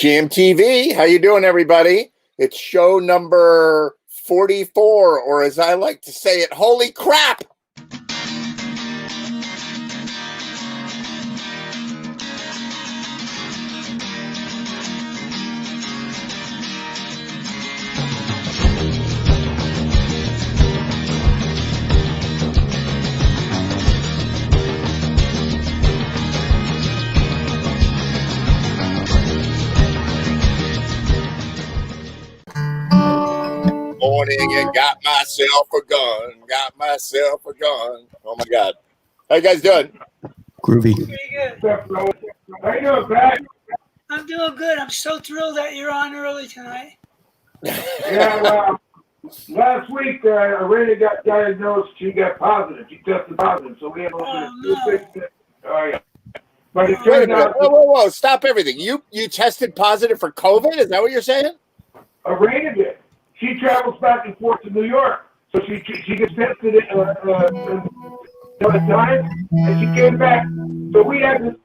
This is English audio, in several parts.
GMTV, how you doing, everybody? It's show number 44, or as I like to say it, holy crap! Morning and got myself a gun. Oh my God. How you guys doing? Groovy. Pretty good. How you doing, Pat? I'm doing good. I'm so thrilled that you're on early tonight. Yeah, well, last week, Arena got diagnosed. She got positive. She tested positive. So we have Oh, yeah. But it Wait a turned minute. out Whoa. Stop everything. You tested positive for COVID? Is that what you're saying? Arena did. She travels back and forth to New York. So she gets tested another time, and she came back. So we had to,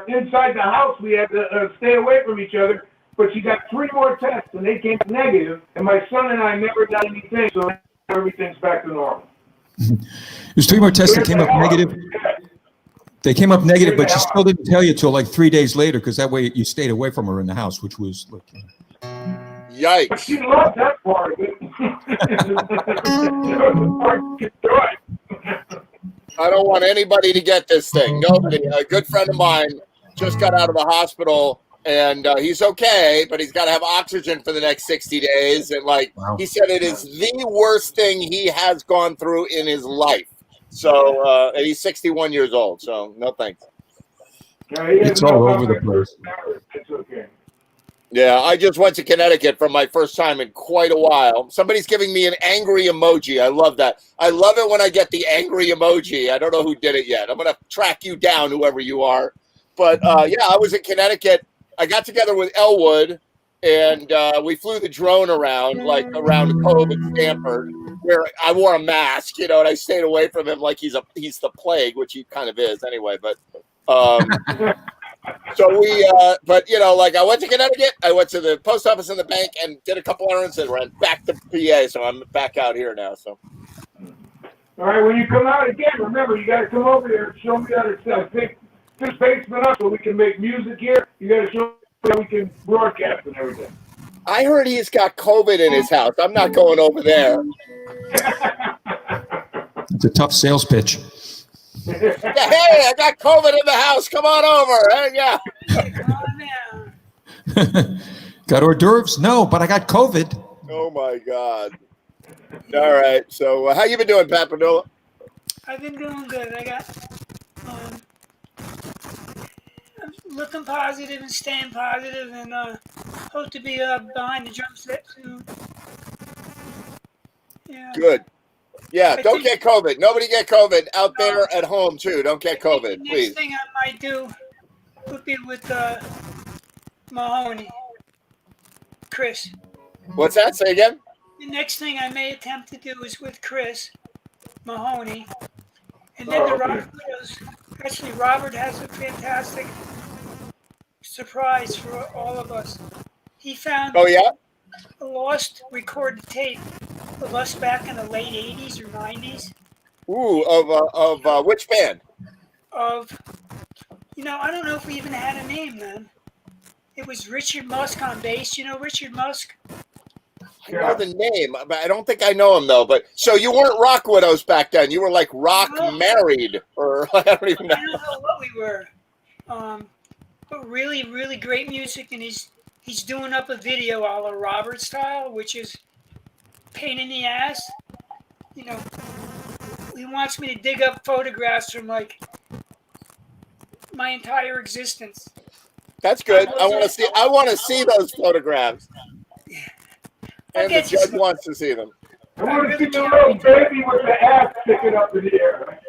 inside the house, we had to stay away from each other. But she got 3 more tests, and they came negative. And my son and I never got anything, so everything's back to normal. There's 3 more tests that came up negative. They came up negative, but she still didn't tell you till like 3 days later, because that way you stayed away from her in the house, which was look. Yikes. But she loved that part of it. I don't want anybody to get this thing. Nobody. A good friend of mine just got out of the hospital, and he's okay, but he's got to have oxygen for the next 60 days. And Wow. He said it is the worst thing he has gone through in his life. So, and he's 61 years old. So, no thanks. It's all over the place. It's okay. Yeah, I just went to Connecticut for my first time in quite a while. Somebody's giving me an angry emoji. I love that. I love it when I get the angry emoji. I don't know who did it yet. I'm going to track you down, whoever you are. But, yeah, I was in Connecticut. I got together with Elwood, and we flew the drone around Cove and Stanford, where I wore a mask, and I stayed away from him like he's the plague, which he kind of is anyway. But so I went to Connecticut, I went to the post office and the bank and did a couple errands and ran back to PA. So I'm back out here now. So. All right, when you come out again, remember, you got to come over here and show me how to pick this basement up so we can make music here. You got to show me how we can broadcast and everything. I heard he's got COVID in his house. I'm not going over there. It's a tough sales pitch. Yeah, hey, I got COVID in the house. Come on over. Yeah. Come on down. Got hors d'oeuvres? No, but I got COVID. Oh my God. All right. So, how you been doing, Pat Padula? I've been doing good. I got I'm looking positive and staying positive, and hope to be behind the drum set soon. Yeah. Good. Yeah, don't get COVID. Nobody get COVID out there No. at home too. Don't get COVID, The please. next thing I might do would be with Mahoney, Chris. What's that? Say again? The next thing I may attempt to do is with Chris Mahoney, and then the Rock Widows. Actually, Robert has a fantastic surprise for all of us. He found Oh yeah. a lost recorded tape of us back in the late 80s or 90s Ooh, of which band? of, I don't know if we even had a name then. It was Richard Musk on bass. You know Richard Musk? I know the name, but I don't think I know him though. But so you weren't Rock Widows back then. You were like Rock No. Married, or I don't even know. I don't know what we were. But really, really great music, and he's doing up a video a la Robert style, which is pain in the ass. He wants me to dig up photographs from like my entire existence. That's good. I want to see those photographs. And the judge wants to see them. I want to see the little baby with the ass sticking up in the air.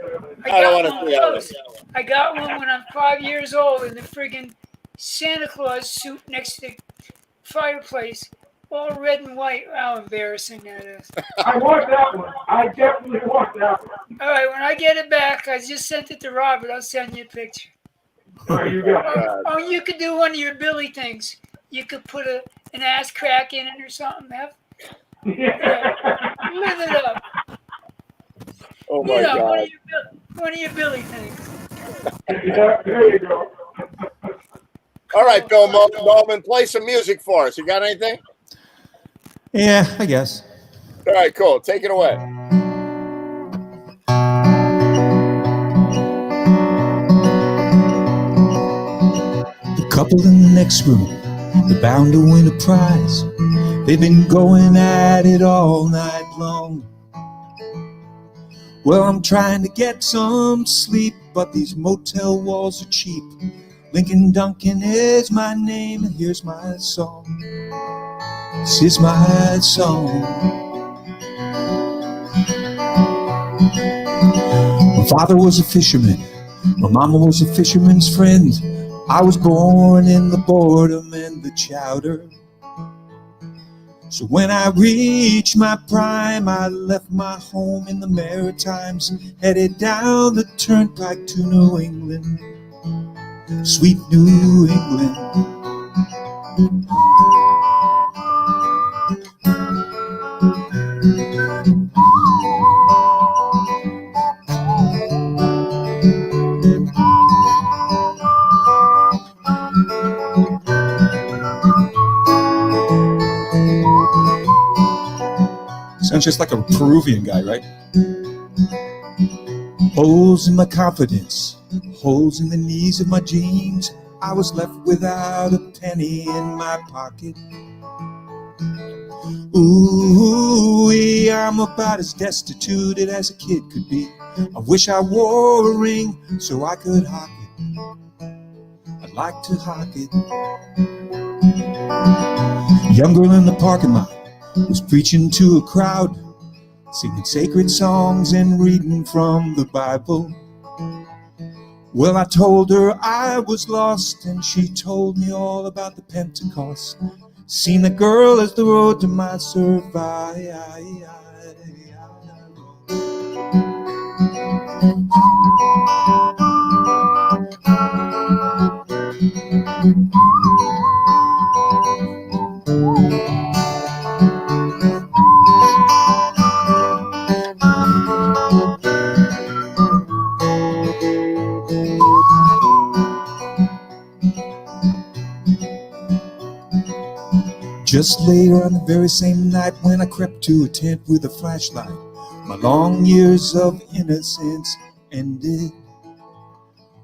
I don't want to see those. that. I got one when I'm 5 years old in the friggin' Santa Claus suit next to the fireplace, all red and white. How embarrassing that is. I want that one. I definitely want that one. All right, when I get it back, I just sent it to Robert. I'll send you a picture. There you go. Oh, you could do one of your Billy things. you could put an ass crack in it or something. Live it up. Oh my God. One of your Billy things. Yeah, there you go. All right, Bill Norman, play some music for us. You got anything? Yeah, I guess. All right, cool. Take it away. The couple in the next room, they're bound to win a prize. They've been going at it all night long. Well, I'm trying to get some sleep, but these motel walls are cheap. Lincoln Duncan is my name, and here's my song. This is my song. My father was a fisherman. My mama was a fisherman's friend. I was born in the boredom and the chowder. So when I reached my prime, I left my home in the Maritimes, headed down the turnpike to New England, sweet New England. Sounds just like a Peruvian guy, right? Holes in my confidence, holes in the knees of my jeans. I was left without a penny in my pocket. Ooh, I'm about as destitute as a kid could be. I wish I wore a ring so I could hock it. I'd like to hock it. A young girl in the parking lot was preaching to a crowd, singing sacred songs and reading from the Bible. Well, I told her I was lost, and she told me all about the Pentecost. Seen the girl as the road to my survival. Just later on the very same night, when I crept to a tent with a flashlight, my long years of innocence ended.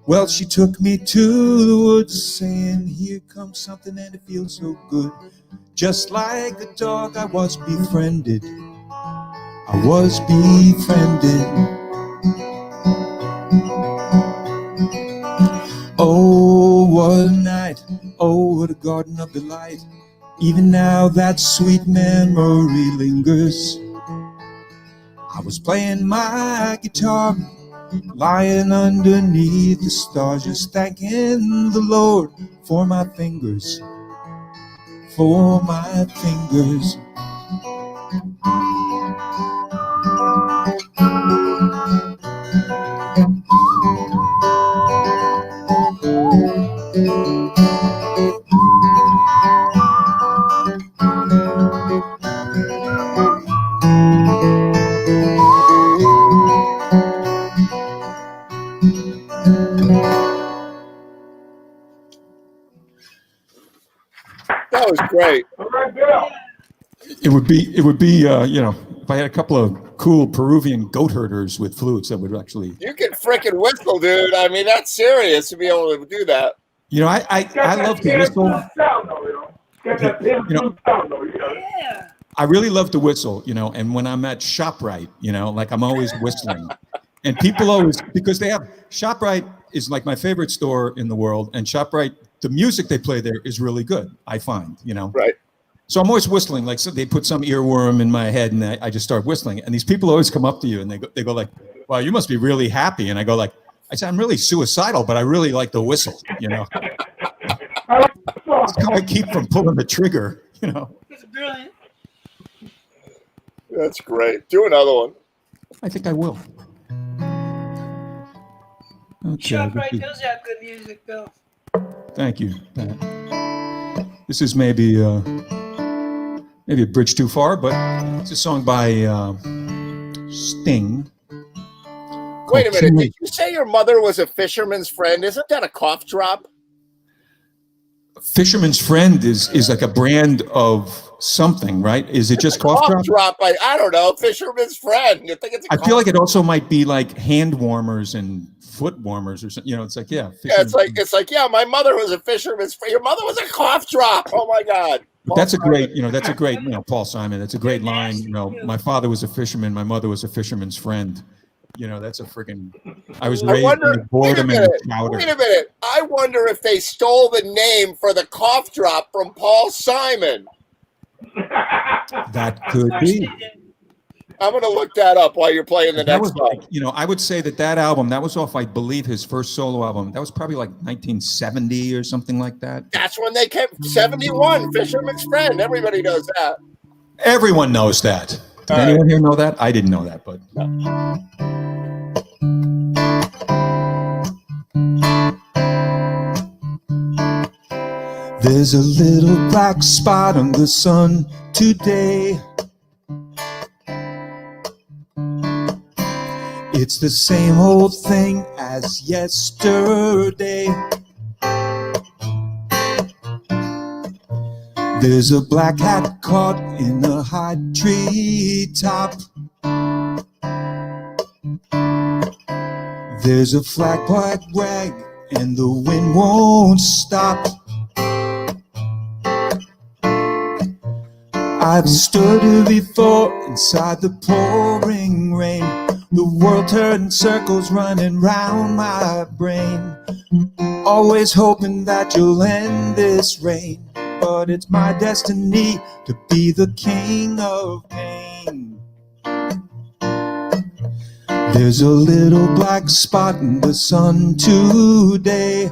Well, she took me to the woods, saying, here comes something and it feels so good. Just like a dog, I was befriended. I was befriended. Oh, what a night. Oh, what a garden of delight. Even now that sweet memory lingers. I was playing my guitar, lying underneath the stars, just thanking the Lord for my fingers, for my fingers. That was great. All right, Bill. It would be, you know, if I had a couple of cool Peruvian goat herders with flutes that would actually. You can frickin' whistle, dude. I mean, that's serious to be able to do that. You know, I love to whistle. Yeah. I really love to whistle, you know, and when I'm at ShopRite, you know, like I'm always whistling. And people always, because they have, ShopRite is like my favorite store in the world, and ShopRite, the music they play there is really good, I find, you know. Right. So I'm always whistling, like so they put some earworm in my head and I just start whistling. And these people always come up to you and they go like, wow, you must be really happy. And I go like, I said, I'm really suicidal, but I really like to whistle, you know. It's how I keep from pulling the trigger, you know. It's brilliant. That's great. Do another one. I think I will. Okay. ShopRite does have good music, Bill. Thank you. This is maybe a bridge too far, but it's a song by Sting. Wait a minute. Did you say your mother was a fisherman's friend? Isn't that a cough drop? Fisherman's Friend is like a brand of something, right? Is it just cough drop? I don't know. Fisherman's Friend. You think it's I feel like it also might be like hand warmers and foot warmers or something. You know, it's like, yeah. It's like, yeah, my mother was a fisherman's friend. Your mother was a cough drop. Oh my God. But that's a great, Paul Simon. That's a great line. You know, my father was a fisherman. My mother was a fisherman's friend. You know, that's a freaking. I was raised in boredom and chowder. Wait a minute. I wonder if they stole the name for the cough drop from Paul Simon. That could be. I'm going to look that up while you're playing the next song. Like, you know, I would say that album, that was off, I believe, his first solo album. That was probably like 1970 or something like that. That's when they kept 71, Fisherman's Friend. Everybody knows that. Everyone knows that. Did anyone here know that? I didn't know that, but. There's a little black spot on the sun today. It's the same old thing as yesterday. There's a black hat caught in a high tree top. There's a flag white rag and the wind won't stop. I've stood here before inside the pouring rain. The world turned circles running round my brain. Always hoping that you'll end this rain. But it's my destiny to be the king of pain. There's a little black spot in the sun today.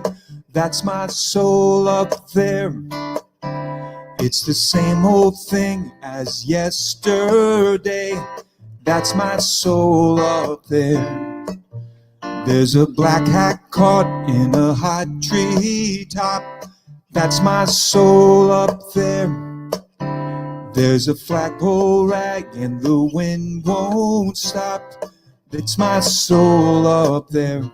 That's my soul up there. It's the same old thing as yesterday. That's my soul up there. There's a black hat caught in a high tree top. That's my soul up there. There's a flagpole rag and the wind won't stop. It's my soul up there.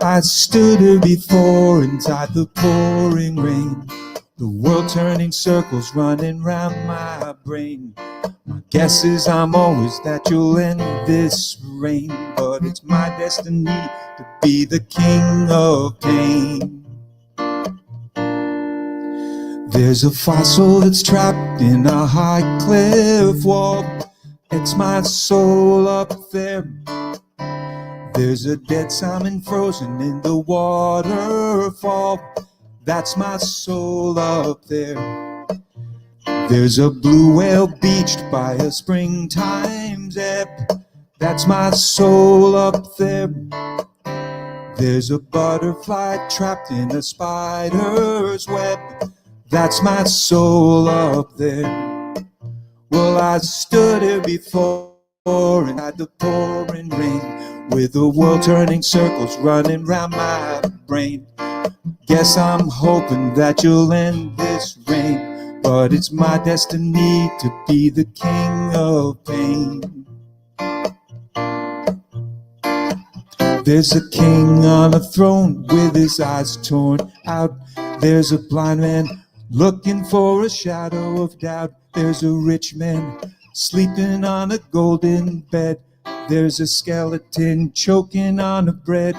I stood here before inside the pouring rain. The world turning circles running round my brain. My guess is I'm always that you'll end this reign. But it's my destiny to be the king of pain. There's a fossil that's trapped in a high cliff wall. It's my soul up there. There's a dead salmon frozen in the waterfall. That's my soul up there. There's a blue whale beached by a springtime's ebb. That's my soul up there. There's a butterfly trapped in a spider's web. That's my soul up there. Well, I stood here before inside the pouring rain, with the world turning circles running round my brain. Guess I'm hoping that you'll end this reign, but it's my destiny to be the king of pain. There's a king on a throne with his eyes torn out. There's a blind man looking for a shadow of doubt. There's a rich man sleeping on a golden bed. There's a skeleton choking on a bread.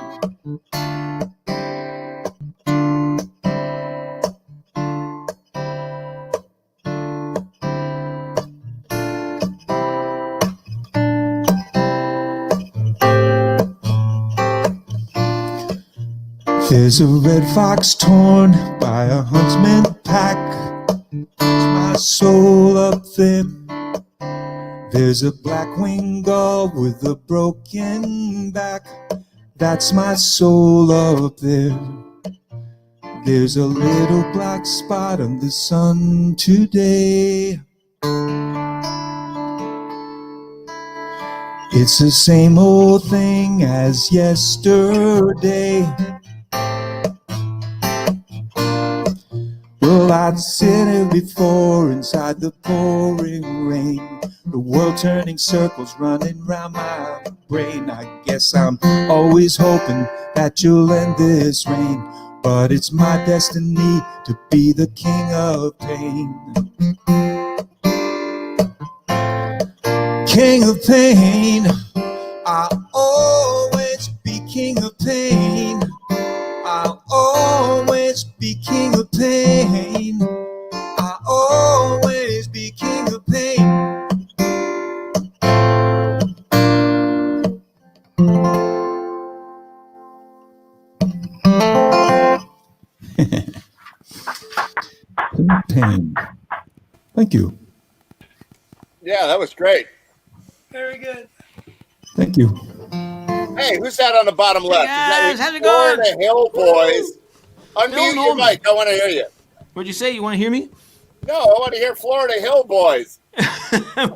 There's a red fox torn by a huntsman pack. It's my soul up there. There's a black-winged gull with a broken back. That's my soul up there. There's a little black spot on the sun today. It's the same old thing as yesterday. Well, I'd seen it before inside the pouring rain. The world turning circles running round my brain. I guess I'm always hoping that you'll end this rain, but it's my destiny to be the king of pain. King of pain, I'll always be king of pain. I'll always be king of pain. I'll always be king of pain. Pain. Thank you. Yeah, that was great. Very good. Thank you. Hey, who's that on the bottom left? guys, how's it Florida going? Hill Boys. Unmute Bill your Norman. mic. I want to hear you. What'd you say? You want to hear me? No, I want to hear Florida Hill Boys.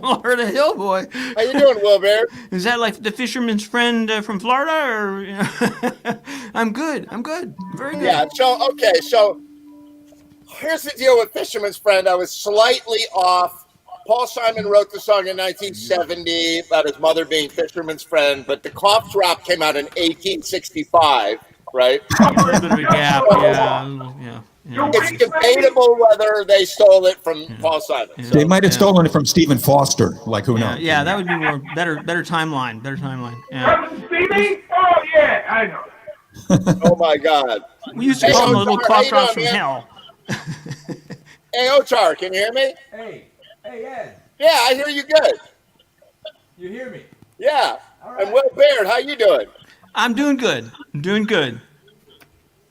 Florida Hill boy. How you doing, Wilbur? Is that like the fisherman's friend from Florida? Or I'm good. Very good. Yeah. So here's the deal with Fisherman's Friend. I was slightly off. Paul Simon wrote the song in 1970 about his mother being Fisherman's Friend, but the Cough Drop came out in 1865, right? A little bit of a gap. Yeah. It's debatable whether they stole it from Paul Simon. So. They might have stolen it from Stephen Foster. Like, who knows? Yeah, that would be more better timeline. Yeah. Stevie? Oh, yeah, I know. Oh my God. We used to Hey, call them Otar, little how cough you drops doing, from man? hell. Hey, Otar, can you hear me? Hey, Ed, Yeah, I hear you good. you hear me? Yeah. All right. And Will Baird, how you doing? I'm doing good.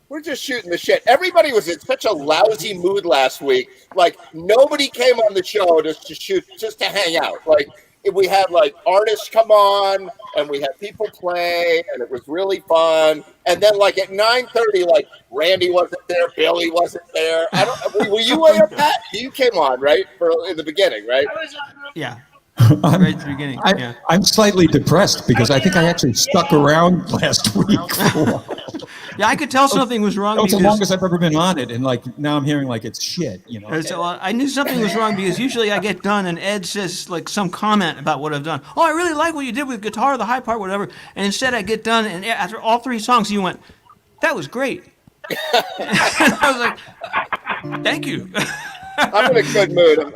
We're just shooting the shit. Everybody was in such a lousy mood last week. Like, nobody came on the show just to hang out. Like, we had like artists come on and we had people play and it was really fun. And then like at 9:30, like Randy wasn't there, Billy wasn't there. Were you there, Pat? You came on, right? In the beginning, right? I was on. Yeah. I'm, Right at the beginning. Yeah. I'm slightly depressed because I think I actually stuck around last week for a while. Yeah, I could tell something was wrong That was the because longest I've ever been on it, and like now I'm hearing like it's shit, you know. so, I knew something was wrong because usually I get done and Ed says like some comment about what I've done. Oh, I really like what you did with guitar, the high part, whatever. And instead I get done and after all three songs you went, that was great. I was like, thank you. I'm in a good mood.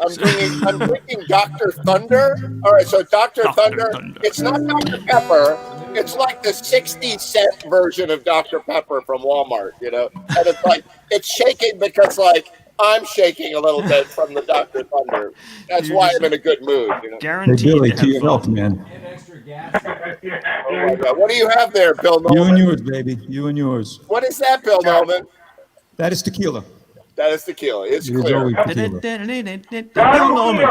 I'm drinking Dr. Thunder. All right, so Dr. Thunder. It's not Dr. Pepper. It's like the 60-cent version of Dr. Pepper from Walmart, you know? And it's like, it's shaking because, like, I'm shaking a little bit from the Dr. Thunder. That's why I'm in a good mood, you know? Hey, Guaranteed Billy, to to your have health, fun. man. And extra gas. Oh my God. What do you have there, Bill You and Nolan? yours, baby. You and yours. What is that, Bill Nolan? That is tequila. That is tequila. It's It is clear. always tequila. Bill Norman.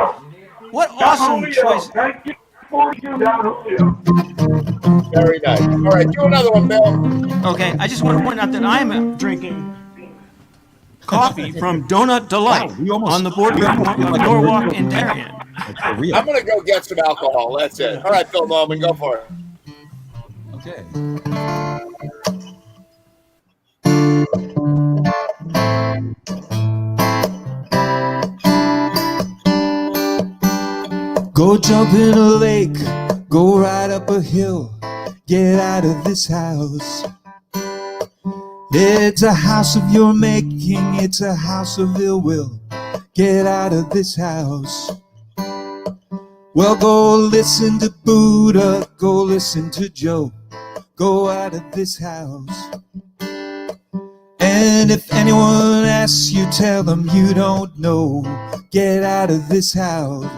What awesome choice. 1942 down Julio. Very nice. All right, do another one, Bill. Okay, I just want to point out that I'm drinking coffee from Donut Delight Wow, we almost- on the border we of almost feel like a Norwalk real- and Darien. Like, for real. I'm going to go get some alcohol. That's it. All right, Bill Nolan, go for it. Okay. Go jump in a lake, go right up a hill, get out of this house. It's a house of your making, it's a house of ill will. Get out of this house. Well, go listen to Buddha, go listen to Joe. Go out of this house. And if anyone asks you, tell them you don't know. Get out of this house.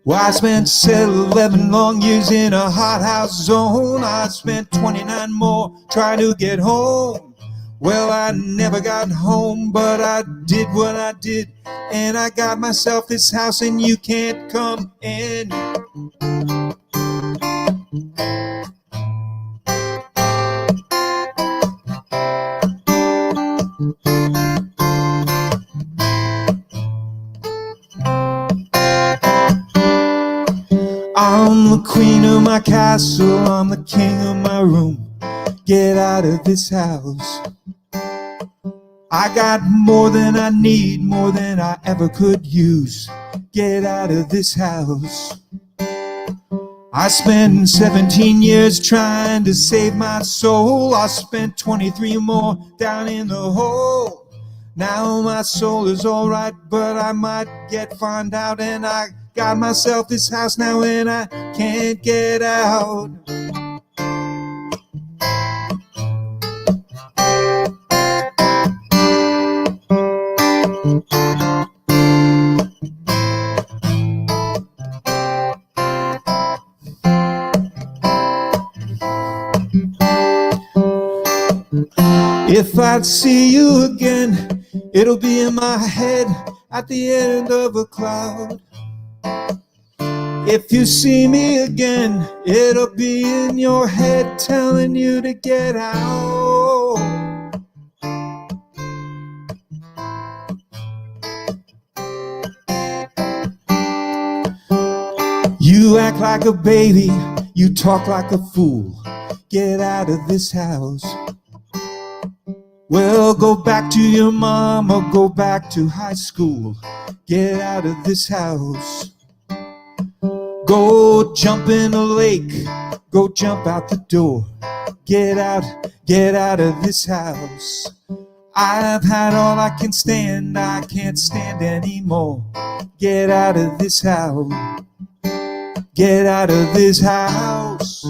Well, I spent 11 long years in a hothouse zone. I spent 29 more trying to get home. Well, I never got home, but I did what I did. And I got myself this house and you can't come in. I'm the queen of my castle, I'm the king of my room. Get out of this house. I got more than I need, more than I ever could use. Get out of this house. I spent 17 years trying to save my soul. I spent 23 more down in the hole. Now my soul is alright, but I might get found out. And I got myself this house now and I can't get out. If I'd see you again, it'll be in my head at the end of a cloud. If you see me again, it'll be in your head telling you to get out. You act like a baby, you talk like a fool. Get out of this house. Well, go back to your mom or go back to high school. Get out of this house. Go jump in a lake. Go jump out the door. Get out of this house. I've had all I can stand. I can't stand anymore. Get out of this house. Get out of this house.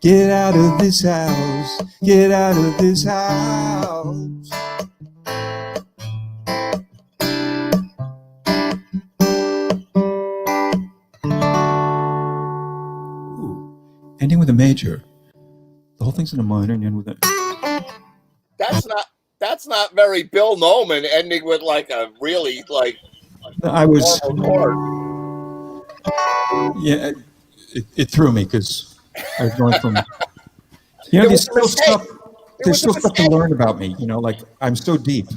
Get out of this house. Get out of this house. Ooh. Ending with a major. The whole thing's in a minor and end with a. That's not very Bill Noman, ending with like a really like. I was. Chord. Yeah, it threw me because. I was going from, there's still stuff to learn about me, like I'm so deep.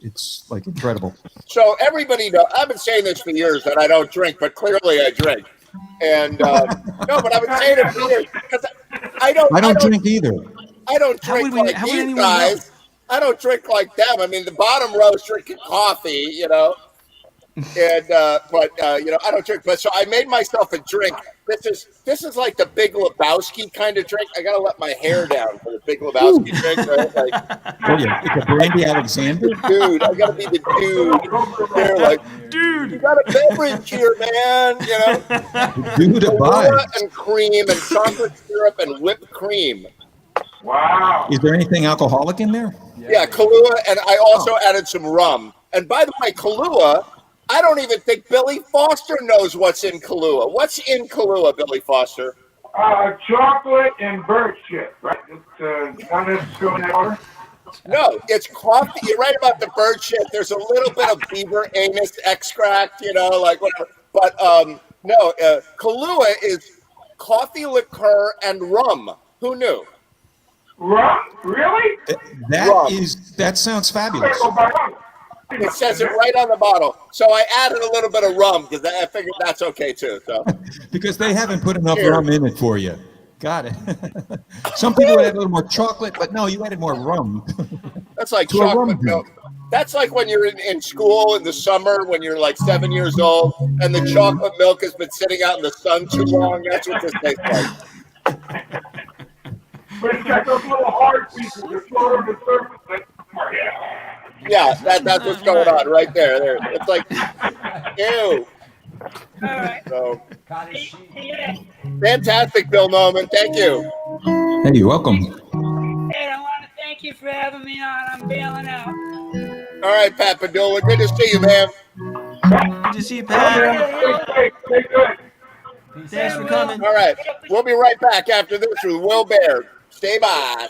It's like incredible. So everybody knows, I've been saying this for years that I don't drink, but clearly I drink. And no, but I've been saying it for years because I don't drink either. I don't drink like these guys. I don't drink like them. I mean, the bottom row is drinking coffee, and but I don't drink. But so I made myself a drink. This is like the Big Lebowski kind of drink. I gotta let my hair down for the Big Lebowski drink. Right? Like, it's a Brandy Alexander, dude. I gotta be the dude. They're like, dude, you got a beverage here, man. Dude, Kahlua and cream and chocolate syrup and whipped cream. Wow. Is there anything alcoholic in there? Yeah, Kahlua, and I also added some rum. And by the way, Kahlua. I don't even think Billy Foster knows what's in Kahlua. What's in Kahlua, Billy Foster? Chocolate and bird shit, right? It's not necessarily in order. No, it's coffee. You're right about the bird shit. There's a little bit of beaver anus extract, like whatever. But no, Kahlua is coffee, liqueur, and rum. Who knew? Rum? Really? That sounds fabulous. It says it right on the bottle. So I added a little bit of rum because I figured that's okay too. So because they haven't put enough rum in it for you. Got it. Some people would add a little more chocolate, but no, you added more rum. That's like chocolate milk. That's like when you're in school in the summer when you're like 7 years old and the chocolate milk has been sitting out in the sun too long. That's what this tastes like. But it's got those little hard pieces that float on the surface. Yeah, that's what's going on right there. There, it's like, ew. All right. So, fantastic, Bill Noman. Thank you. Hey, you're welcome. Ed, I want to thank you for having me on. I'm bailing out. All right, Pat Padula. Good to see you, man. Good to see you, Pat. Stay good. Thanks for coming. All right, we'll be right back after this with Will Baird. Stand by.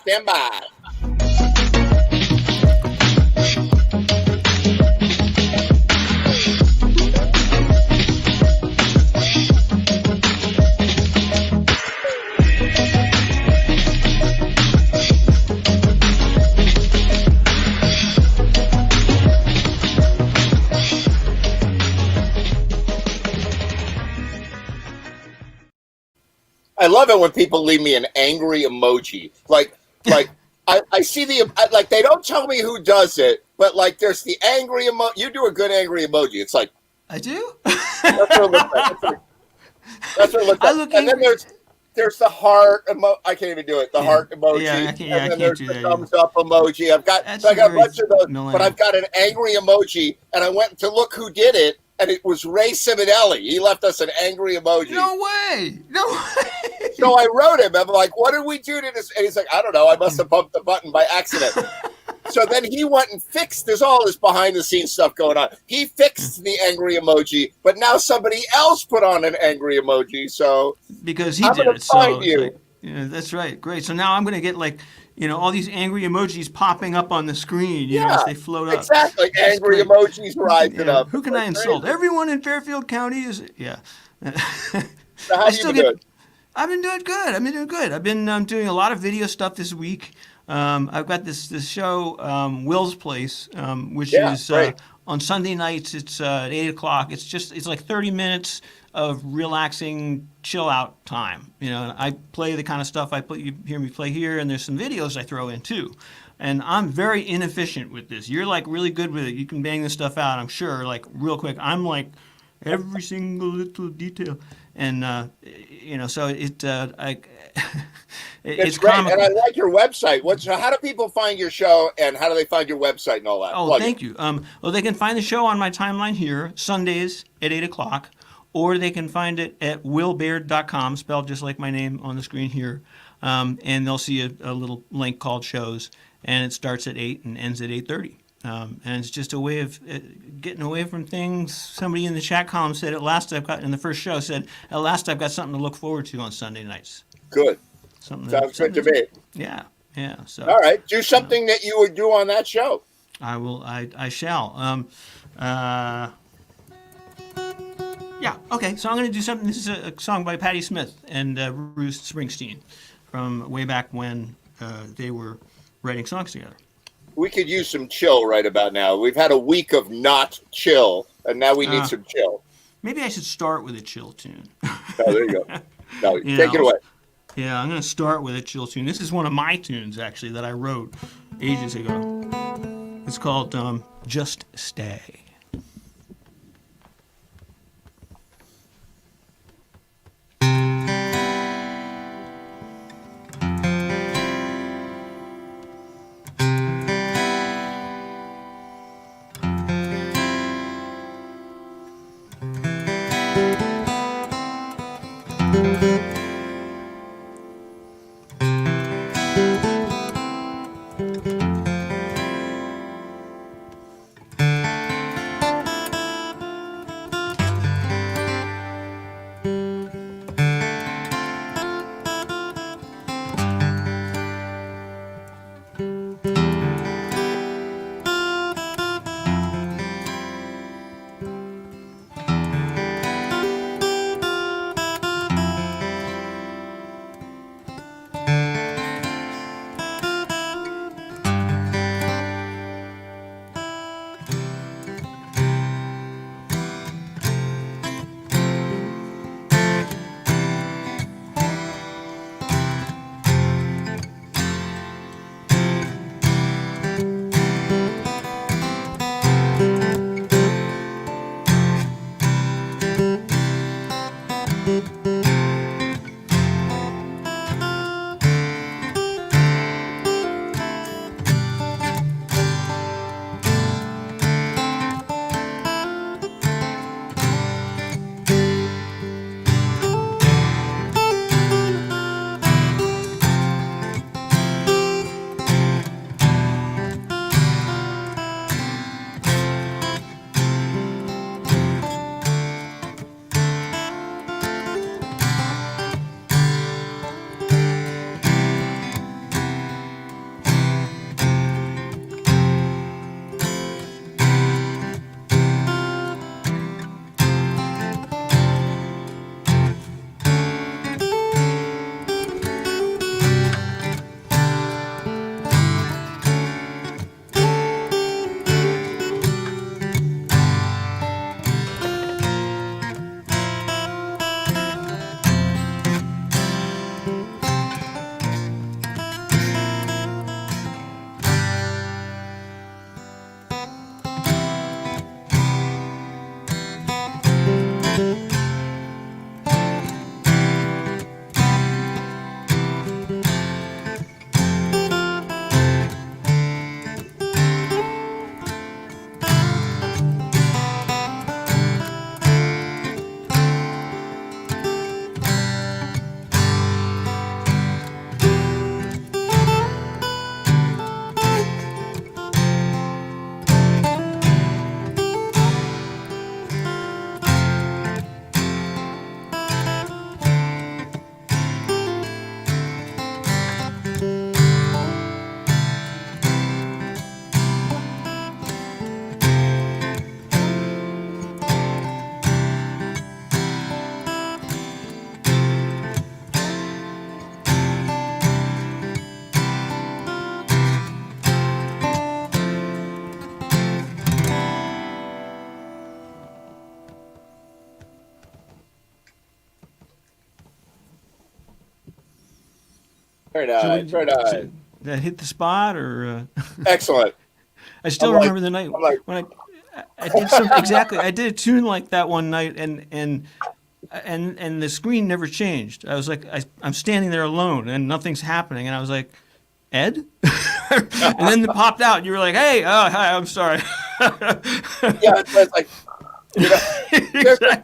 I love it when people leave me an angry emoji. Like I see like they don't tell me who does it, but like there's the angry emoji. You do a good angry emoji. It's like I do. that's what it looks like. That's what it looks I like. look And then angry. there's the heart I can't even do it. The heart emoji. Yeah, I And then can't there's do the that thumbs up emoji. That's I got a very bunch of those, but millennial. I've got an angry emoji, and I went to look who did it, and it was Ray Simonelli. He left us an angry emoji. No way. No way. So I wrote him. I'm like, what did we do to this? And he's like, I don't know. I must have bumped the button by accident. So then he went and fixed. There's all this behind the scenes stuff going on. He fixed the angry emoji, but now somebody else put on an angry emoji. So Because he I'm did gonna it. find So you. it's like, yeah, that's right. Great. So now I'm going to get like, all these angry emojis popping up on the screen, as they float up. Exactly. That's Angry great. emojis rising up. Who It's can like I insult? crazy. Everyone in Fairfield County is, yeah. So how I do you still do get. it? I've been doing good. I've been doing a lot of video stuff this week. I've got this show, Will's Place, which Yeah, is great. on Sunday nights. It's at 8 o'clock. It's like 30 minutes of relaxing, chill out time. And I play the kind of stuff you hear me play here, and there's some videos I throw in too. And I'm very inefficient with this. You're like really good with it. You can bang this stuff out, I'm sure, like real quick. I'm like every single little detail. And so It's it's great, comical. and I like your website. How do people find your show, and how do they find your website and all that? Oh, Plug thank you. Well, they can find the show on my timeline here, Sundays at 8 o'clock, or they can find it at willbaird.com, spelled just like my name on the screen here. And they'll see a little link called shows, and it starts at 8 and ends at 8:30. And it's just a way of getting away from things. Somebody in the chat column said, in the first show, at last I've got something to look forward to on Sunday nights. Good. Sounds good to me. Yeah. So. All right. Do something that you would do on that show. I will. I shall. Yeah. Okay. So I'm going to do something. This is a song by Patti Smith and Bruce Springsteen from way back when they were writing songs together. We could use some chill right about now. We've had a week of not chill, and now we need some chill. Maybe I should start with a chill tune. Oh, there you go. No, take it away. Yeah, I'm going to start with a chill tune. This is one of my tunes, actually, that I wrote ages ago. It's called Just Stay. Very So nice. Very nice. did that hit the spot, or Excellent. I still I'm like- remember the night I'm like- when I did something exactly. I did a tune like that one night, and the screen never changed. I was like, I'm standing there alone, and nothing's happening, and I was like, Ed, and then it popped out. And you were like, hey, hi, I'm sorry. Yeah, it's like, you know,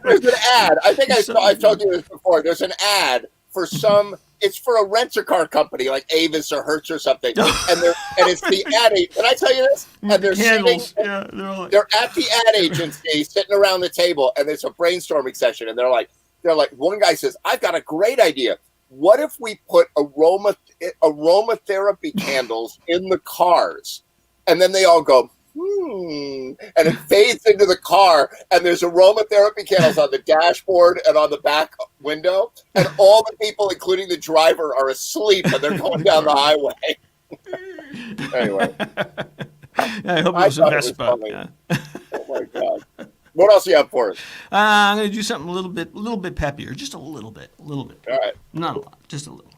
there's an ad. I think I've told you this before. There's an ad for some. It's for a rent-a-car company like Avis or Hertz or something, and it's the ad. Can I tell you this? And they're Candles. sitting. Yeah, They're at the ad agency, sitting around the table, and there's a brainstorming session, and they're like, one guy says, "I've got a great idea. What if we put aromatherapy candles in the cars?" And then they all go, and it fades into the car, and there's aromatherapy candles on the dashboard and on the back window, and all the people, including the driver, are asleep, and they're going down the highway. Anyway, I hope it I was a thought it was Vespa. funny. Yeah. Oh my God! What else do you have for us? I'm gonna do something a little bit peppier, just a little bit, All right. not a lot, just a little.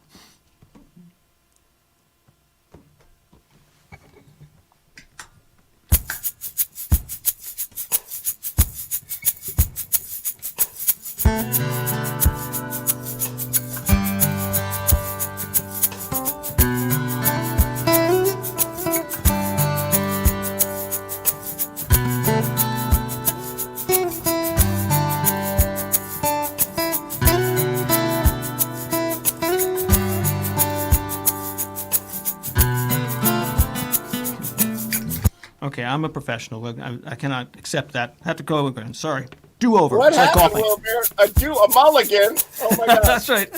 Okay, I'm a professional. I cannot accept that. I have to go again. Sorry. Do over. What It's like happened, golfing. a mulligan? Oh my God! That's right.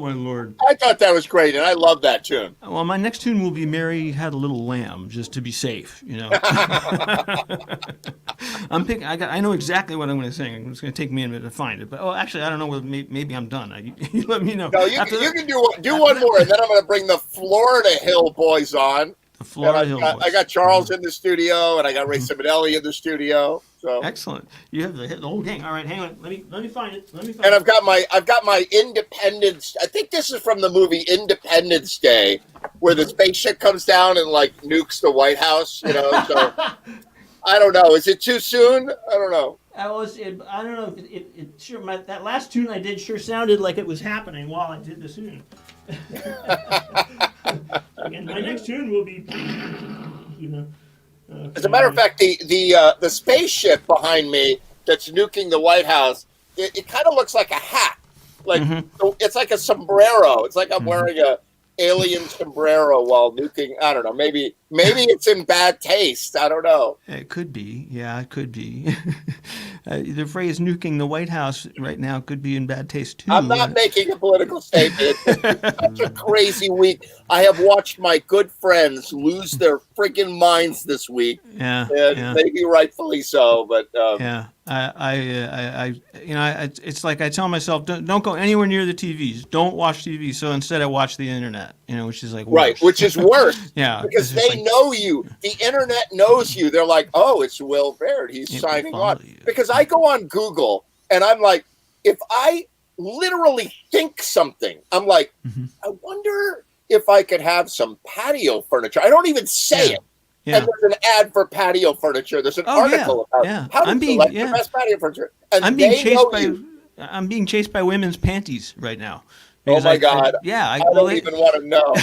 my lord. I thought that was great, and I love that tune. Well, my next tune will be Mary Had a Little Lamb, just to be safe, I know exactly what I'm going to sing. It's going to take me a minute to find it. But actually, I don't know whether maybe I'm done. You let me know. No, you can do one more, and then I'm going to bring the Florida Hill Boys on. The Florida Hill Boys. I got Charles in the studio, and I got Ray Simonelli in the studio. So excellent. You have the whole gang. All right, hang on. Let me find it. And I've got my Independence. I think this is from the movie Independence Day, where the spaceship comes down and like nukes the White House. So I don't know. Is it too soon? I don't know. I don't know. It sure. That last tune I did sure sounded like it was happening while I did the tune. Again, my next tune will be. As a matter of fact, the spaceship behind me that's nuking the White House, it kind of looks like a hat. Like it's like a sombrero. It's like I'm wearing a alien sombrero while nuking. I don't know. Maybe it's in bad taste. I don't know. It could be. Yeah, it could be. The phrase "nuking the White House" right now could be in bad taste too. I'm not making a political statement. It's such a crazy week. I have watched my good friends lose their freaking minds this week. Yeah, and maybe rightfully so. But yeah. It's like I tell myself, don't go anywhere near the TVs. Don't watch TV. So instead, I watch the internet. Which is like worse. Right, which is worse. Yeah, because they know you. The internet knows you. They're like, oh, it's Will Baird. He's signing on. Because I go on Google and I'm like, if I literally think something, I'm like, I wonder if I could have some patio furniture. I don't even say it. Yeah. And there's an ad for patio furniture. There's an article about how to select the best patio furniture. And I'm being chased by women's panties right now. Oh my God! I don't even want to know.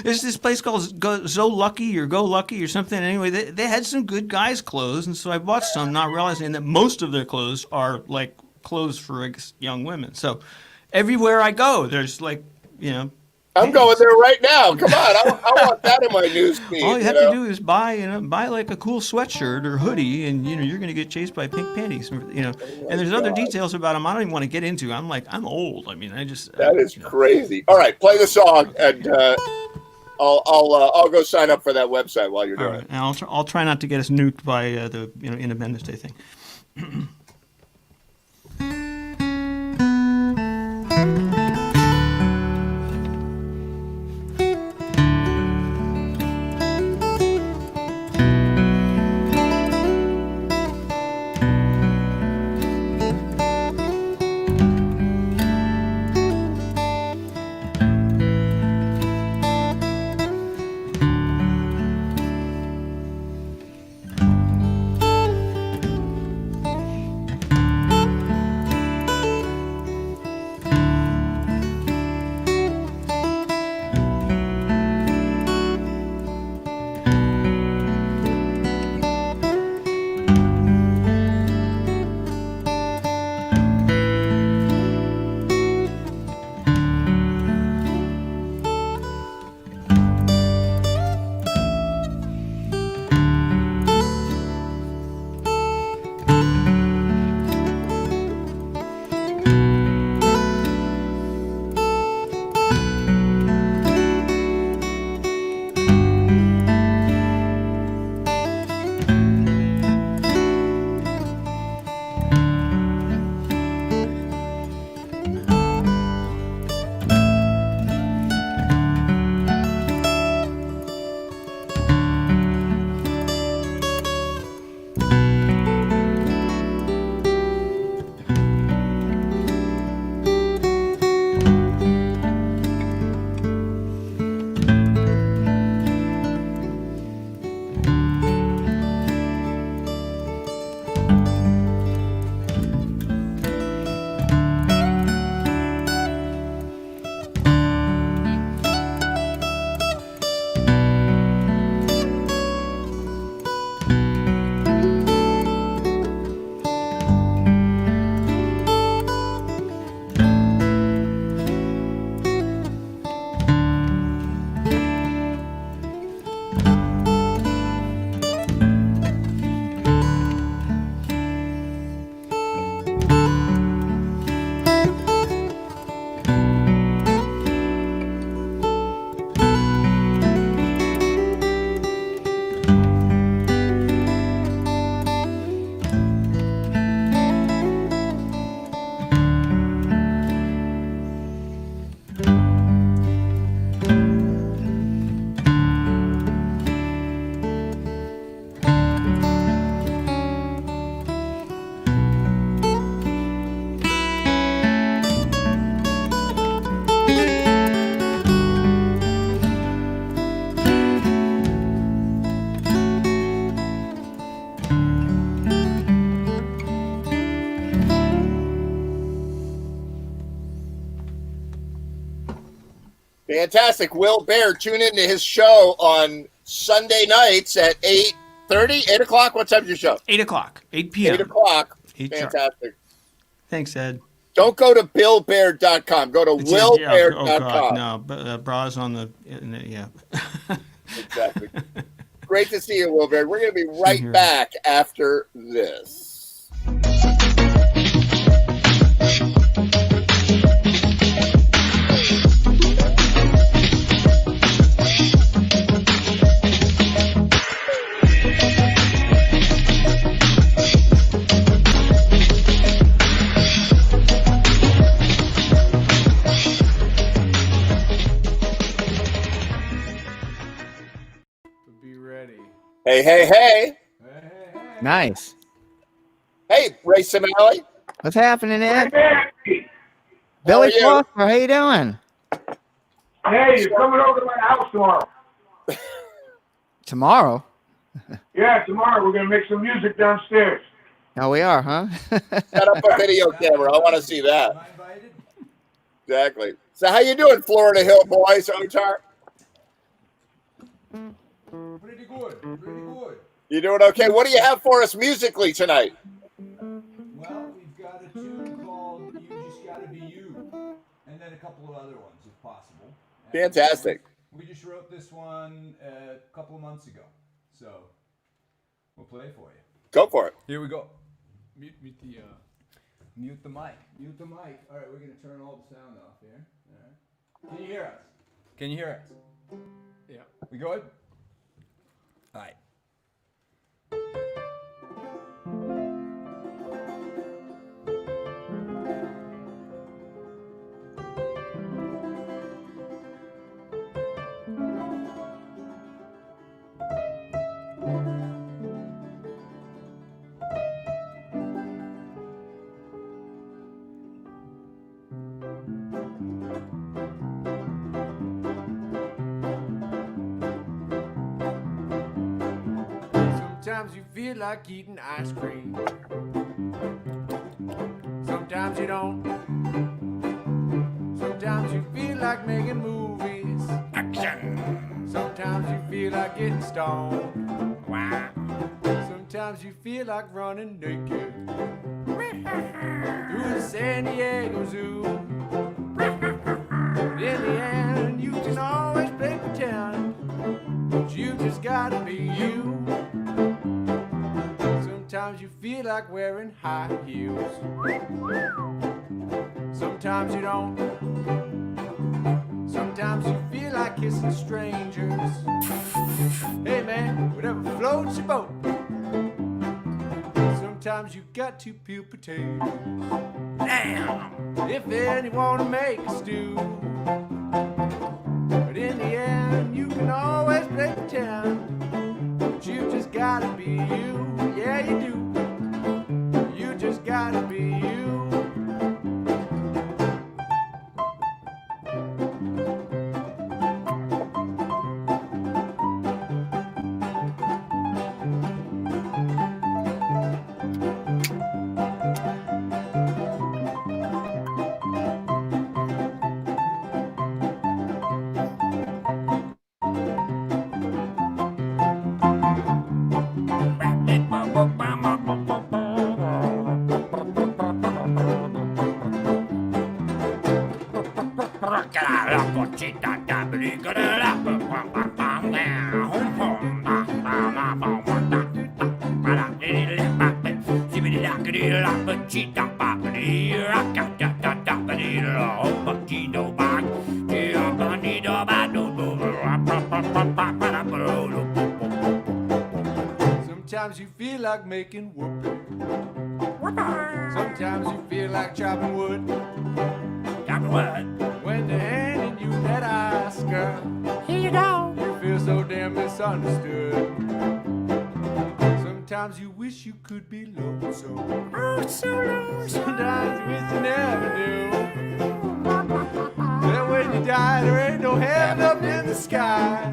There's this place called Go Lucky or something. Anyway, they had some good guys' clothes, and so I bought some, not realizing that most of their clothes are like clothes for young women. So everywhere I go, there's like I'm going there right now. Come on, I want that in my newsfeed. All you have to do is buy like a cool sweatshirt or hoodie, and you're going to get chased by pink panties. And there's other details about them I don't even want to get into. I'm old. I mean, that is crazy. All right, play the song, and I'll go sign up for that website while you're doing it. And I'll try not to get us nuked by the Independence Day thing. Fantastic. Will Baird, tune into his show on Sunday nights at 8:30, 8 o'clock. What time's your show? 8 o'clock, 8 p.m. 8 o'clock. 8 sharp. Fantastic. Thanks, Ed. Don't go to billbaird.com. Go to willbaird.com. Oh, God, no. Bras on the, yeah. Exactly. Great to see you, Will Baird. We're going to be right back after this. Be ready. Hey. Nice. Hey, Ray Simonelli. What's happening, Ed? Hey, Billy are you? Foster, how you doing? hey, you're coming over to my house tomorrow. Tomorrow? Yeah, tomorrow we're gonna make some music downstairs. Oh, we are, huh? Set up a video camera. I want to see Am that. I invited? Exactly. So how you doing, Florida Hill boys? Otar? Pretty good. Pretty good. You doing okay? What do you have for us musically tonight? Well, we've got a tune called "You Just Gotta Be You," and then a couple of other ones, if possible. And Fantastic. We just wrote this one a couple of months ago, so we'll play it for you. Go for it. Here we go. Mute the mic. Mute the mic. All right, we're gonna turn all the sound off here. All right. Can you hear us? Can you hear us? Yeah. We good? All right. Sometimes you feel like eating ice cream. Sometimes you don't. Sometimes you feel like making movies. Action. Sometimes you feel like getting stoned. Wow. Sometimes you feel like running naked through the San Diego Zoo. But in the end, you can always play pretend, but you just gotta be you. Sometimes you feel like wearing high heels. Sometimes you don't. Sometimes you feel like kissing strangers. Hey man, whatever floats your boat. Sometimes you got to peel potatoes. Damn! If then you wanna make a stew. But in the end, you can always play pretend. But you just gotta be you. Yeah, you do. You just gotta be you. Sometimes you feel like making whoopee. Sometimes you feel like chopping wood. Chopping wood. When they're handing you that Oscar, here you go. You feel so damn misunderstood. Sometimes you wish you could be lonesome. Oh, so lonesome. Sometimes you wish you never do. That when you die, there ain't no heaven up in the sky.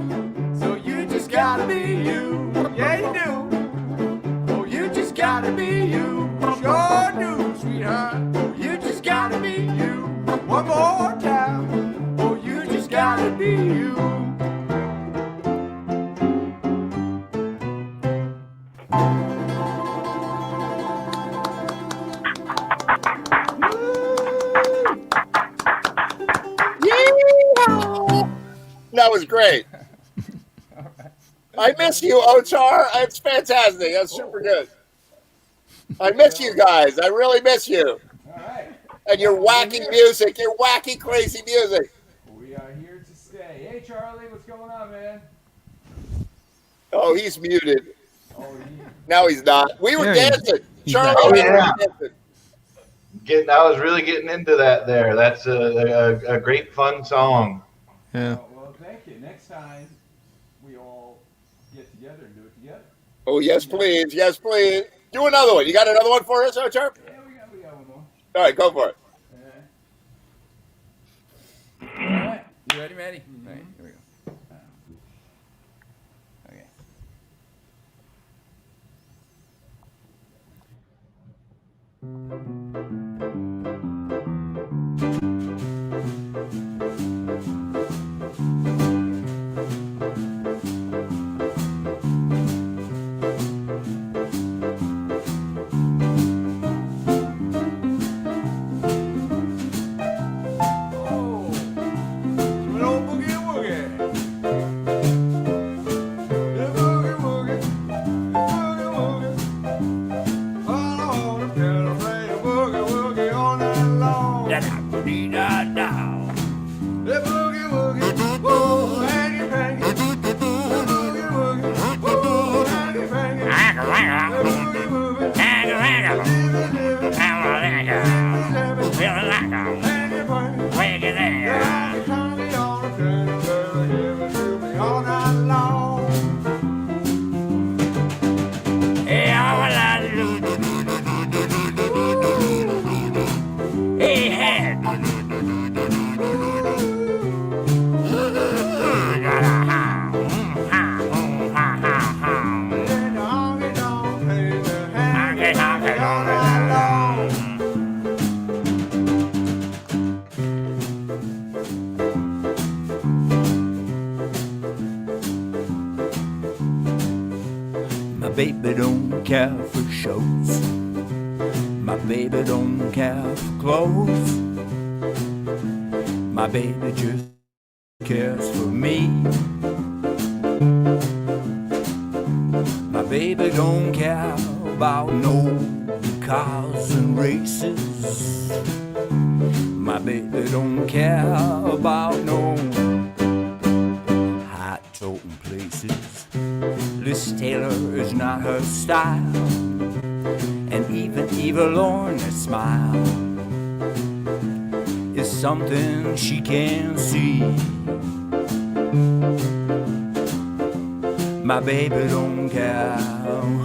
So you just gotta be you. Yeah, you do. Oh, you just gotta be you. Sure do, sweetheart. Oh, you just gotta be you. One more time. Oh, you just gotta gotta be you. That was great. I miss you, Ochar. It's fantastic. That's super good. I miss you guys. I really miss you. All right. And your wacky music, your wacky, crazy music. We are here to stay. Hey, Charlie, what's going on, man? Oh, he's muted. Oh, Now he's not. We were There he is. dancing. He's Charlie back. and I Oh, were yeah. dancing. I was really getting into that there. That's a great fun song. Yeah. well, thank you. Next time, we all get together and do it together. Oh, yes, please. Yes, please. Do another one. You got another one for us, Ochar? Yeah, we got one more. All right, go for it. All right. You ready, Maddie? All right, here we go. Okay. Oh, an old boogie woogie. The boogie woogie, the boogie woogie. All I wanna do is play the boogie woogie all night long. The boogie woogie, woo, hangy pangy. The boogie woogie, woo, hangy pangy. The boogie woogie, live, hangy pangy. All night long. And the honky tonk plays the hanky tonk all night long. My baby don't care for shows. My baby don't care for clothes. My baby just cares for me. My baby don't care about no cars and races. My baby don't care about no hot toting places. Liz Taylor is not her style, and even Eva Lorne's smile is something she can't see. My baby don't care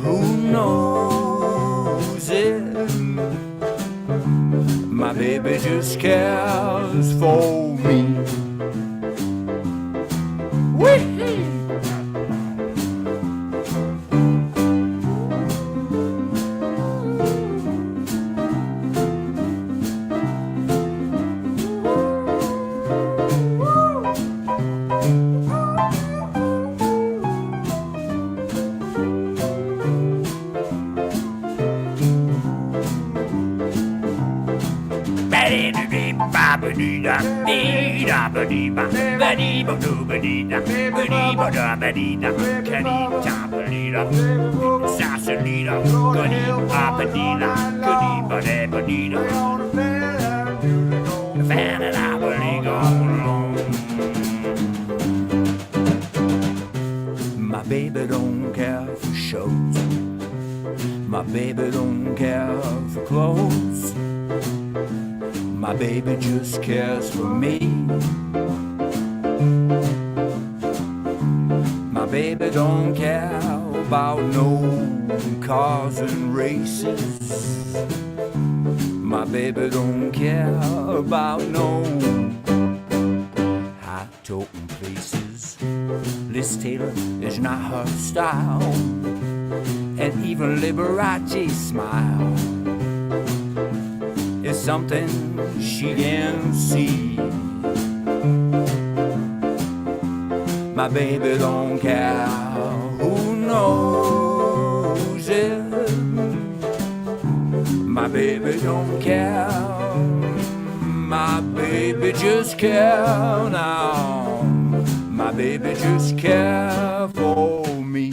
who knows it. My baby just cares for me. Whee! My baby don't care for shows. My baby don't care for clothes. My baby just cares for me. My baby don't care about no cars and races. My baby don't care about no hot toting places. Liz Taylor is not her style, and even Liberace's smile is something she can see. My baby don't care who knows it. My baby don't care. My baby just care now. My baby just care for me.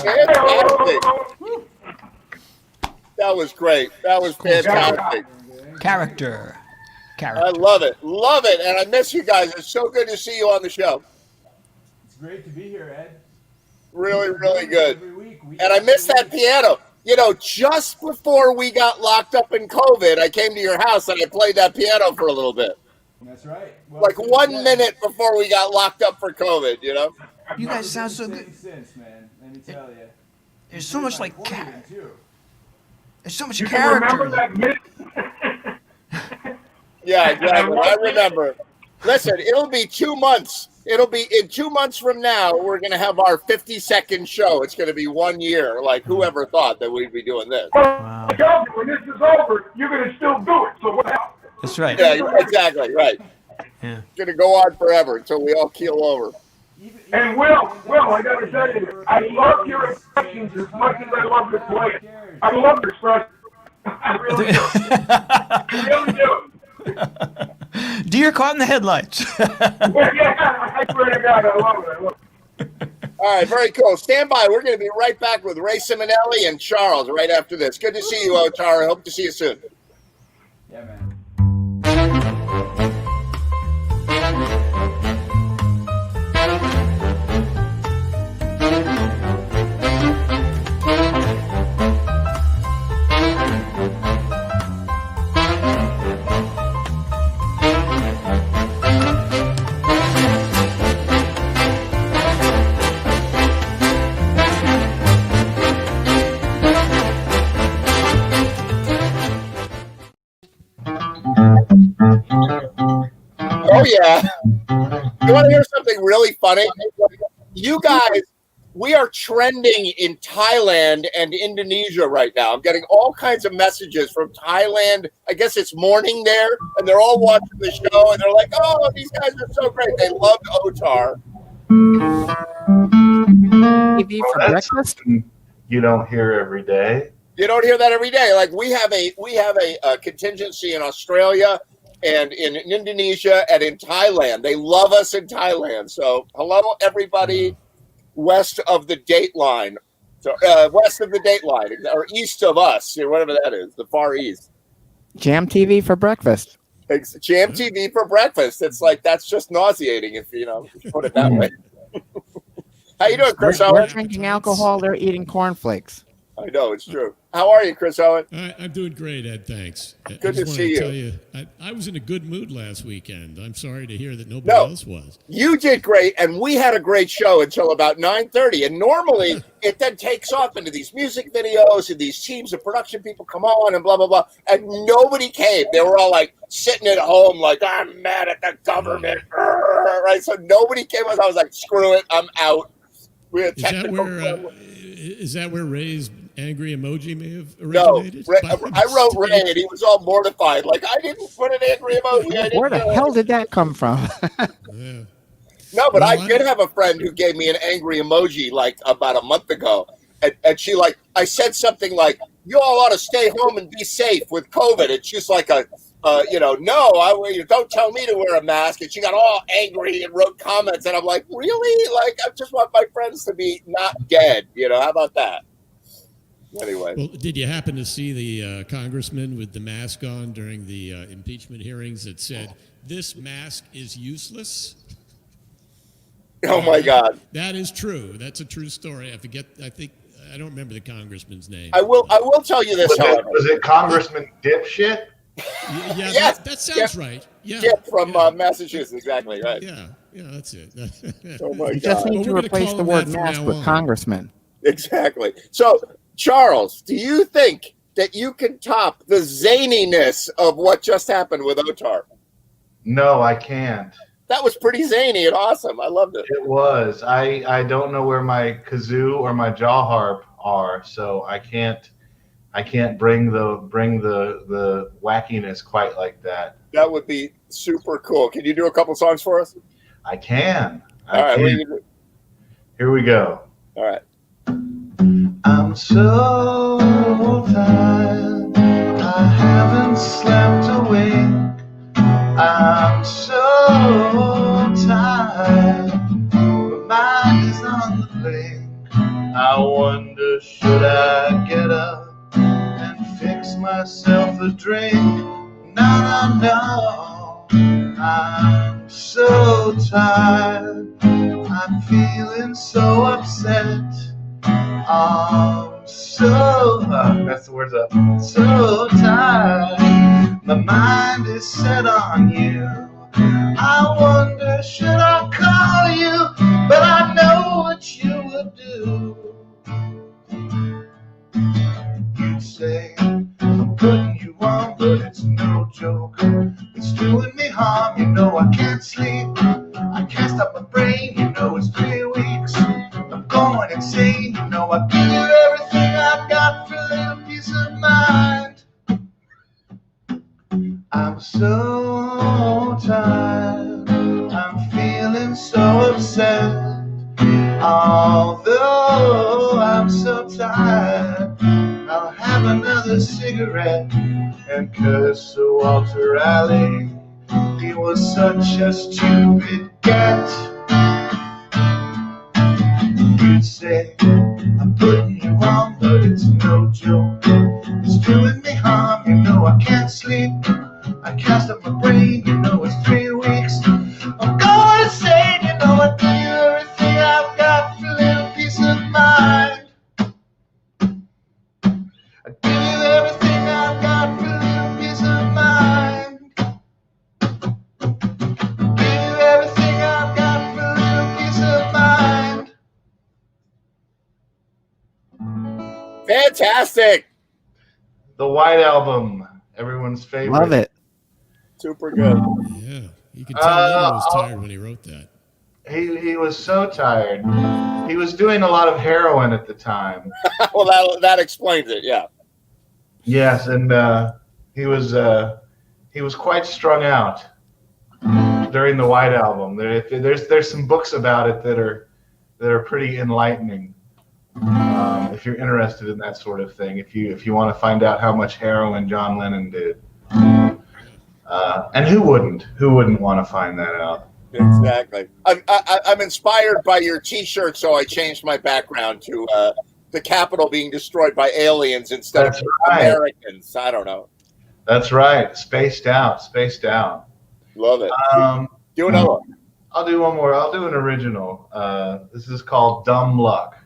Fantastic. That was great. That was fantastic. Character. I love it. Love it. And I miss you guys. It's so good to see you on the show. It's great to be here, Ed. Really, really good. Every week. And I miss that piano. You know, just before we got locked up in COVID, I came to your house and I played that piano for a little bit. That's right. Well, Like 1 minute before we got locked up for COVID, you know? You guys sound so good. Since, man, let me tell you. There's so much like there's so much You can remember character. that minute? Yeah, exactly. I remember. Listen, it'll be 2 months. It'll be in 2 months from now, we're going to have our 50-second show. It's going to be 1 year. Like, whoever thought that we'd be doing this? Wow. When this is over, you're going to still do it. So what happened? That's right. Yeah, exactly. Right. Yeah. It's going to go on forever until we all keel over. And Will, I got to tell you, I love your expressions as much as I love to play it. I love your expressions. I really do. I really do. Deer caught in the headlights. Yeah, I swear to God, I love it. All right, very cool. Stand by. We're going to be right back with Ray Simonelli and Charles right after this. Good to see you, Otar. I hope to see you soon. Yeah, man. Oh, yeah. You want to hear something really funny? You guys, we are trending in Thailand and Indonesia right now. I'm getting all kinds of messages from Thailand. I guess it's morning there, and they're all watching the show, and they're like, oh, these guys are so great. They loved Otar. TV for breakfast? You don't hear every day. You don't hear that every day. Like we have a contingency in Australia and in Indonesia and in Thailand. They love us in Thailand. So hello, everybody west of the date line. So west of the date line or east of us, or whatever that is, the Far East. Jam TV for breakfast. It's Jam TV for breakfast. It's like that's just nauseating if you put it that way. How you doing, Chris We're Owen? drinking alcohol. They're eating cornflakes. I know it's true. How are you, Chris Owen? I'm doing great, Ed. Thanks. Good to see you. Tell you, I was in a good mood last weekend. I'm sorry to hear that nobody else was. You did great, and we had a great show until about 9:30. And normally, it then takes off into these music videos, and these teams of production people come on, and blah blah blah. And nobody came. They were all like sitting at home, like I'm mad at the government, right? So nobody came. I was like, screw it, I'm out. We had Is that where Ray's angry emoji may have No, originated? I wrote Ray, and he was all mortified. Like, I didn't put an angry emoji. Where the hell did that come from? Yeah. No, but I did have a friend who gave me an angry emoji, like, about a month ago. And she, like, I said something like, you all ought to stay home and be safe with COVID. And she's like, no, don't tell me to wear a mask. And she got all angry and wrote comments. And I'm like, really? Like, I just want my friends to be not dead. How about that? Anyway. Well, did you happen to see the congressman with the mask on during the impeachment hearings that said, this mask is useless? Oh, my God. That is true. That's a true story. I don't remember the congressman's name. I will tell you this, however. Was it Congressman Dipshit? Yeah, Yes. that sounds right. Yeah. Skip from Massachusetts, exactly, right. Yeah, that's it. Oh, my You just God. need to We're gonna replace call the him word that from mask now with on. congressman. Exactly. So, Charles, do you think that you can top the zaniness of what just happened with Otar? No, I can't. That was pretty zany and awesome. I loved it. It was. I don't know where my kazoo or my jaw harp are, so I can't bring the wackiness quite like that. That would be super cool. Can you do a couple songs for us? I can. All right. What are you gonna do? Here we go. All right. I'm so tired. I haven't slept a wink. I'm so tired. My mind is on the blink. I wonder, should I get up and fix myself a drink? No, no, no. I'm so tired. I'm feeling so upset. I'm so, that's the words up. So tired. My mind is set on you. I wonder, should I call you? But I know what you would do. You'd say, I'm putting you on, but it's no joke. It's doing me harm, you know I can't sleep. I can't stop my brain, you know it's 3 weeks. I'm going insane, you know I give you everything I've got for a little peace of mind. I'm so tired, I'm feeling so upset. Although I'm so tired, I'll have another cigarette and curse Sir Walter Raleigh. He was such a stupid cat. You'd say, I'm putting you on, but it's no joke. It's doing me harm, you know I can't sleep. I can't stop my brain, you know it's 3 weeks. I'm going insane, you know I give you everything I've got for a little peace of mind. I give you everything I've got for a little peace of mind. Give you everything I've got for a little peace of mind. Fantastic. The White Album, everyone's favorite. Love it. Super good. Yeah, you could tell Lennon was tired when he wrote that. He was so tired. He was doing a lot of heroin at the time. Well, that explains it. Yeah. Yes, and he was quite strung out during the White Album. There's some books about it that are pretty enlightening. If you're interested in that sort of thing, if you want to find out how much heroin John Lennon did, and who wouldn't want to find that out? Exactly. I'm inspired by your T-shirt, so I changed my background to the Capitol being destroyed by aliens instead of Americans. I don't know. That's right. Spaced out. Love it. Do another one. I'll do one more. I'll do an original. This is called Dumb Luck.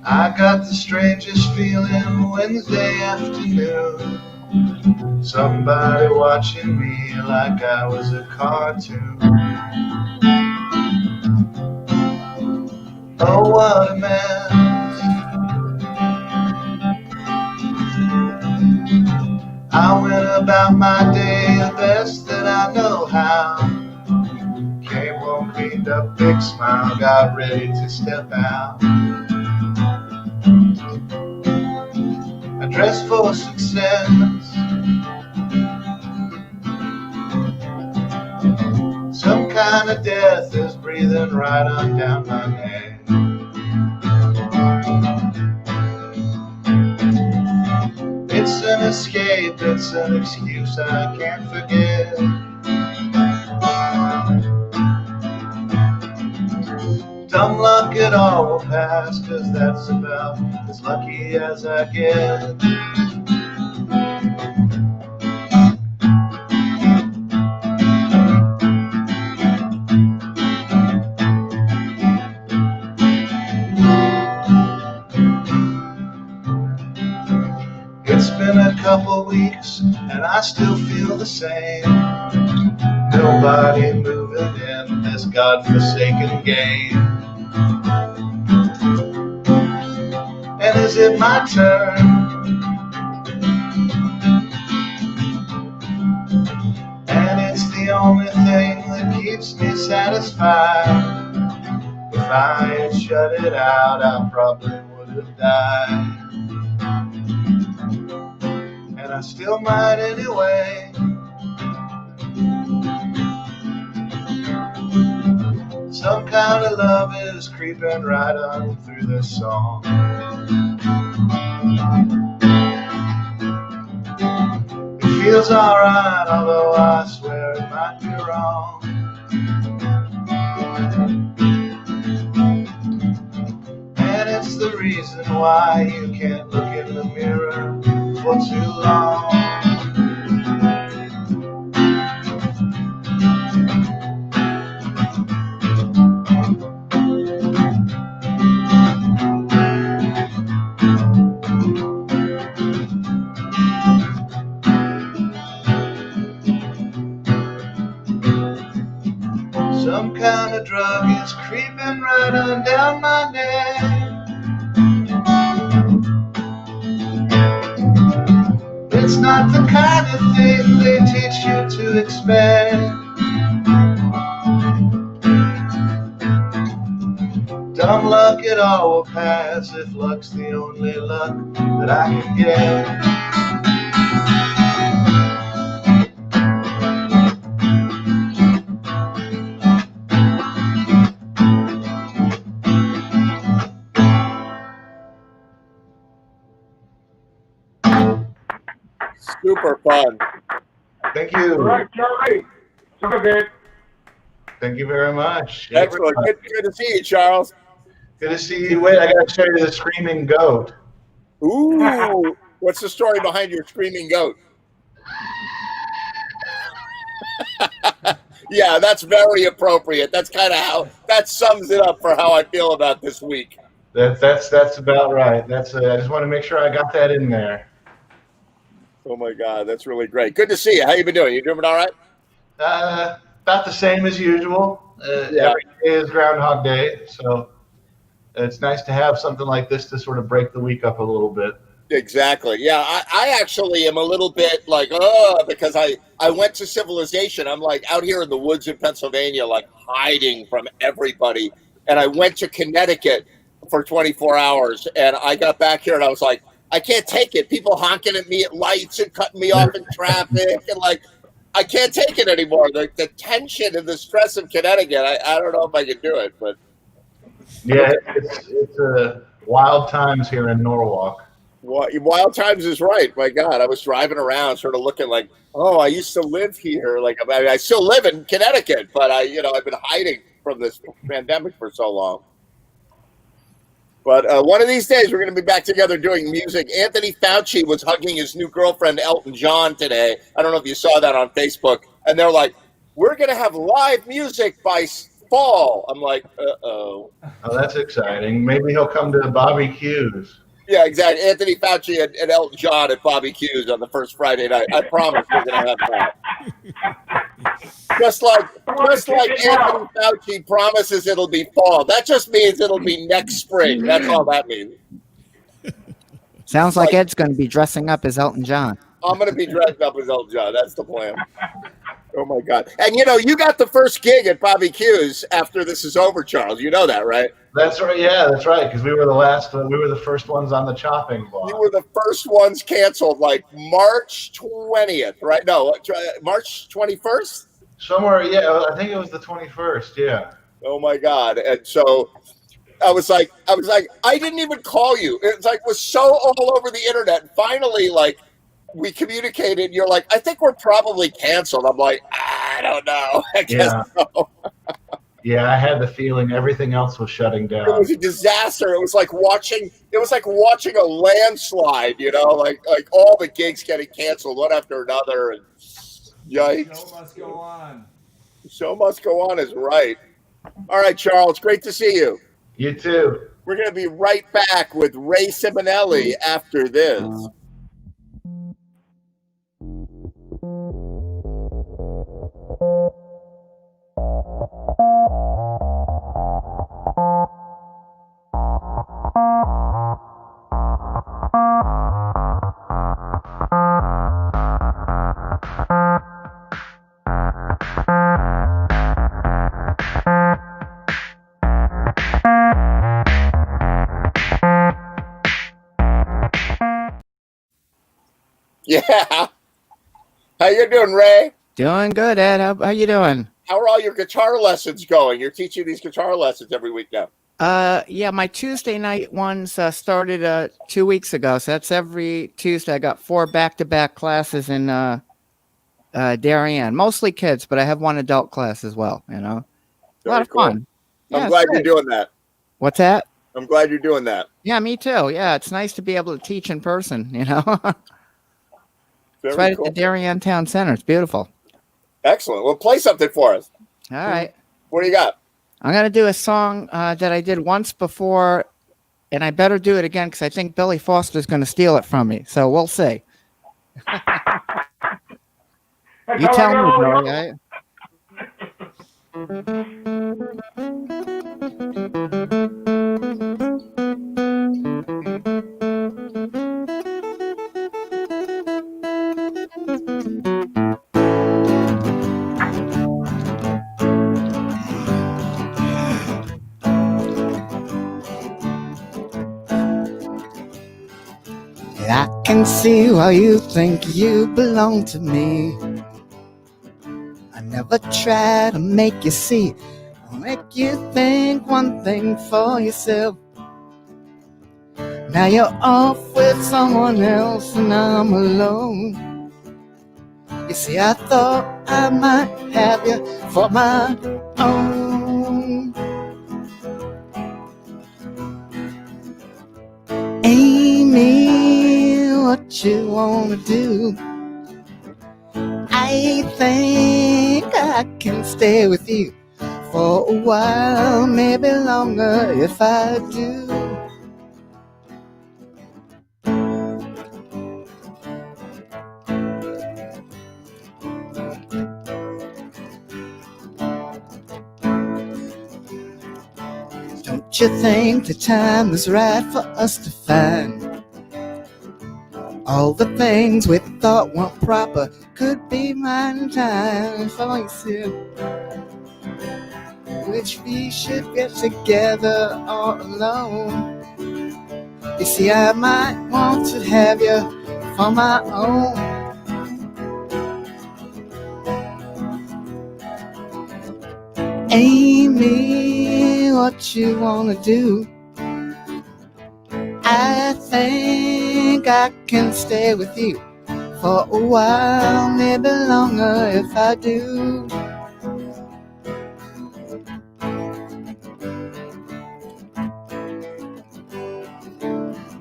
I got the strangest feeling Wednesday afternoon. Somebody watching me like I was a cartoon. Oh, what a mess. I went about my day the best that I know how. Came home, cleaned up, big smile, got ready to step out. I dressed for success. Some kind of death is breathing right on down my neck. It's an escape, it's an excuse I can't forget. Dumb luck, it all will pass, 'cause that's about as lucky as I get. It's been a couple weeks and I still feel the same. Nobody moving in this godforsaken game. And is it my turn? And it's the only thing that keeps me satisfied. If I had shut it out, I probably would have died. And I still might anyway. Some kind of love is creeping right on through this song. It feels alright, although I swear it might be wrong. And it's the reason why you can't look in the mirror for too long. Some kind of drug is creeping right on down my neck. It's not the kind of thing they teach you to expect. Dumb luck, it all will pass if luck's the only luck that I can get. Super fun. Thank All you. right, Charlie. Sorry, man. Thank you very much. Excellent. Good to see you, Charles. Good to see you. Wait, I got to show you the screaming goat. Ooh, what's the story behind your screaming goat? Yeah, that's very appropriate. That's kind of how that sums it up for how I feel about this week. That's about right. I just want to make sure I got that in there. Oh my God, that's really great. Good to see you. How you been doing? You doing all right? About the same as usual. Yeah. Every day is Groundhog Day, so it's nice to have something like this to sort of break the week up a little bit. Exactly. Yeah, I actually am a little bit like, because I went to Civilization. I'm like out here in the woods in Pennsylvania, like hiding from everybody. And I went to Connecticut for 24 hours. And I got back here and I was like, I can't take it. People honking at me at lights and cutting me off in traffic. And like, I can't take it anymore. The tension and the stress of Connecticut, I don't know if I can do it. But yeah, it's wild times here in Norwalk. Wild Times is right. My God, I was driving around, sort of looking like, oh, I used to live here. Like, I mean, I still live in Connecticut, but I've been hiding from this pandemic for so long. But one of these days, we're going to be back together doing music. Anthony Fauci was hugging his new girlfriend, Elton John, today. I don't know if you saw that on Facebook. And they're like, we're going to have live music by fall. I'm like, uh-oh. Oh, that's exciting. Maybe he'll come to Bobby Q's. Yeah, exactly. Anthony Fauci and Elton John at Bobby Q's on the first Friday night. I promise we're going to have that. Just like Anthony Fauci promises it'll be fall. That just means it'll be next spring. That's all that means. Sounds like Ed's going to be dressing up as Elton John. I'm going to be dressed up as Elton John. That's the plan. Oh, my God. And, you got the first gig at Bobby Q's after this is over, Charles. You know that, right? That's right. Yeah, that's right. Because we were the first ones on the chopping block. You were the first ones canceled, like March 20th, right? No, March 21st? Somewhere, yeah. I think it was the 21st. Yeah. Oh my God! And so I was like, I didn't even call you. It was so all over the internet. And finally, like, we communicated. And you're like, I think we're probably canceled. I'm like, I don't know. I guess so. Yeah, I had the feeling everything else was shutting down. It was a disaster. It was like watching a landslide. Like all the gigs getting canceled one after another. And yikes! Show must go on. Show must go on is right. All right, Charles. Great to see you. You too. We're going to be right back with Ray Simonelli after this. Yeah. How you doing, Ray? Doing good, Ed. How you doing? How are all your guitar lessons going? You're teaching these guitar lessons every week now. Yeah, my Tuesday night ones started 2 weeks ago. So that's every Tuesday. I got 4 back-to-back classes in Darien. Mostly kids, but I have one adult class as well. You know, a lot Very of cool. fun. Yeah, I'm it's glad you're great. doing that. What's that? I'm glad you're doing that. Yeah, me too. Yeah, it's nice to be able to teach in person. You know, it's Very right cool. at the Darien Town Center. It's beautiful. Excellent. Well, play something for us. All right. What do you got? I'm going to do a song that I did once before, and I better do it again because I think Billy Foster's going to steal it from me. So we'll see. You tell me, Billy. Right? I can see why you think you belong to me. I never try to make you see, I'll make you think one thing for yourself. Now you're off with someone else and I'm alone. You see, I thought I might have you for my own. Amy, what you wanna do? I think I can stay with you for a while, maybe longer if I do. Don't you think the time is right for us to find all the things we thought weren't proper could be mine time for yourself? Which we should get together all alone. You see, I might want to have you for my own. Amy, what you wanna do? I think I can stay with you for a while, maybe longer if I do.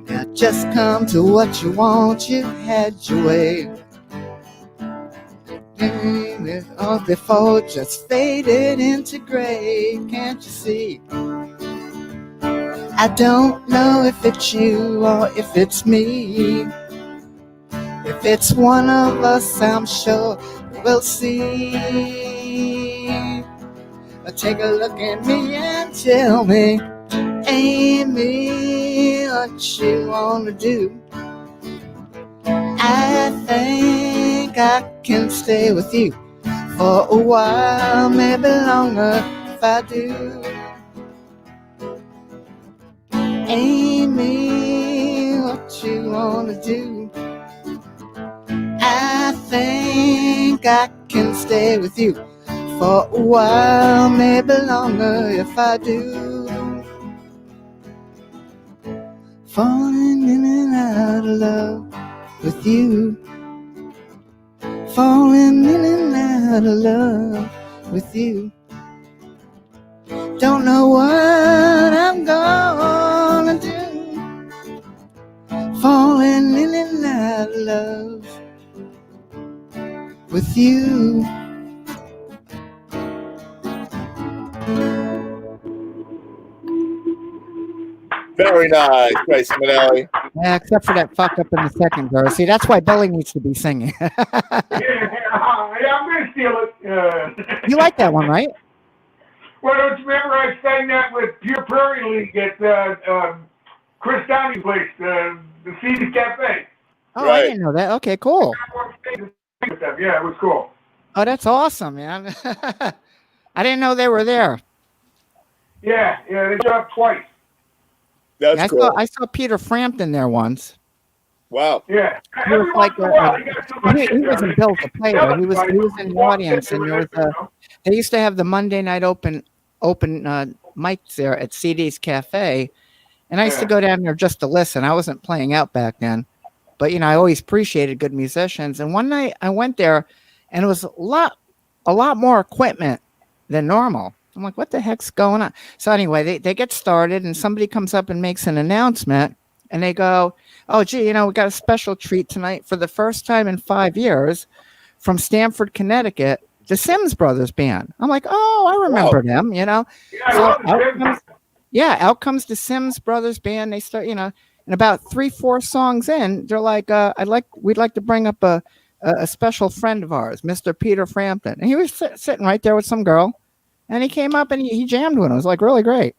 Now just come to what you want, you had your way. With all before just faded into gray, can't you see? I don't know if it's you or if it's me. If it's one of us, I'm sure we'll see. Take a look at me and tell me, Amy, what you wanna do? I think I can stay with you for a while, maybe longer if I do. Amy, what you wanna do? I think I can stay with you for a while, maybe longer if I do. Falling in and out of love with you. Falling in and out of love with you. Don't know what I'm gonna do. Falling in and out of love with you. Very nice, Grace Manelli. Yeah, except for that fuck up in the second verse. See, that's why Billy needs to be singing. Yeah, I'm going to steal it. You like that one, right? Well, don't you remember I sang that with Pure Prairie League at Chris Downey's place, the CD Cafe. Oh, I didn't know that. Okay, cool. Yeah, it was cool. Oh, that's awesome, man. I didn't know they were there. Yeah, they showed up twice. That's I cool. I saw Peter Frampton there once. Wow. Yeah. He was Every like once in a while, he got some he shit wasn't done. built to play though. He was in the audience, and there was You know? they used to have the Monday night open mics there at CD's Cafe, and I used to Yeah. go down there just to listen. I wasn't playing out back then, but you know I always appreciated good musicians. And one night I went there, and it was a lot more equipment than normal. I'm like, what the heck's going on? So anyway, they get started, and somebody comes up and makes an announcement, and they go, oh, gee, you know, we got a special treat tonight for the first time in 5 years from Stamford, Connecticut, the Sims Brothers Band. I'm like, oh, I remember them, you know. Yeah, I So love the Sims. out comes the Sims Brothers Band. They start, you know, and about 3-4 songs in, they're like, we'd like to bring up a special friend of ours, Mr. Peter Frampton. And he was sitting right there with some girl, and he came up and he jammed with him. It was like really great.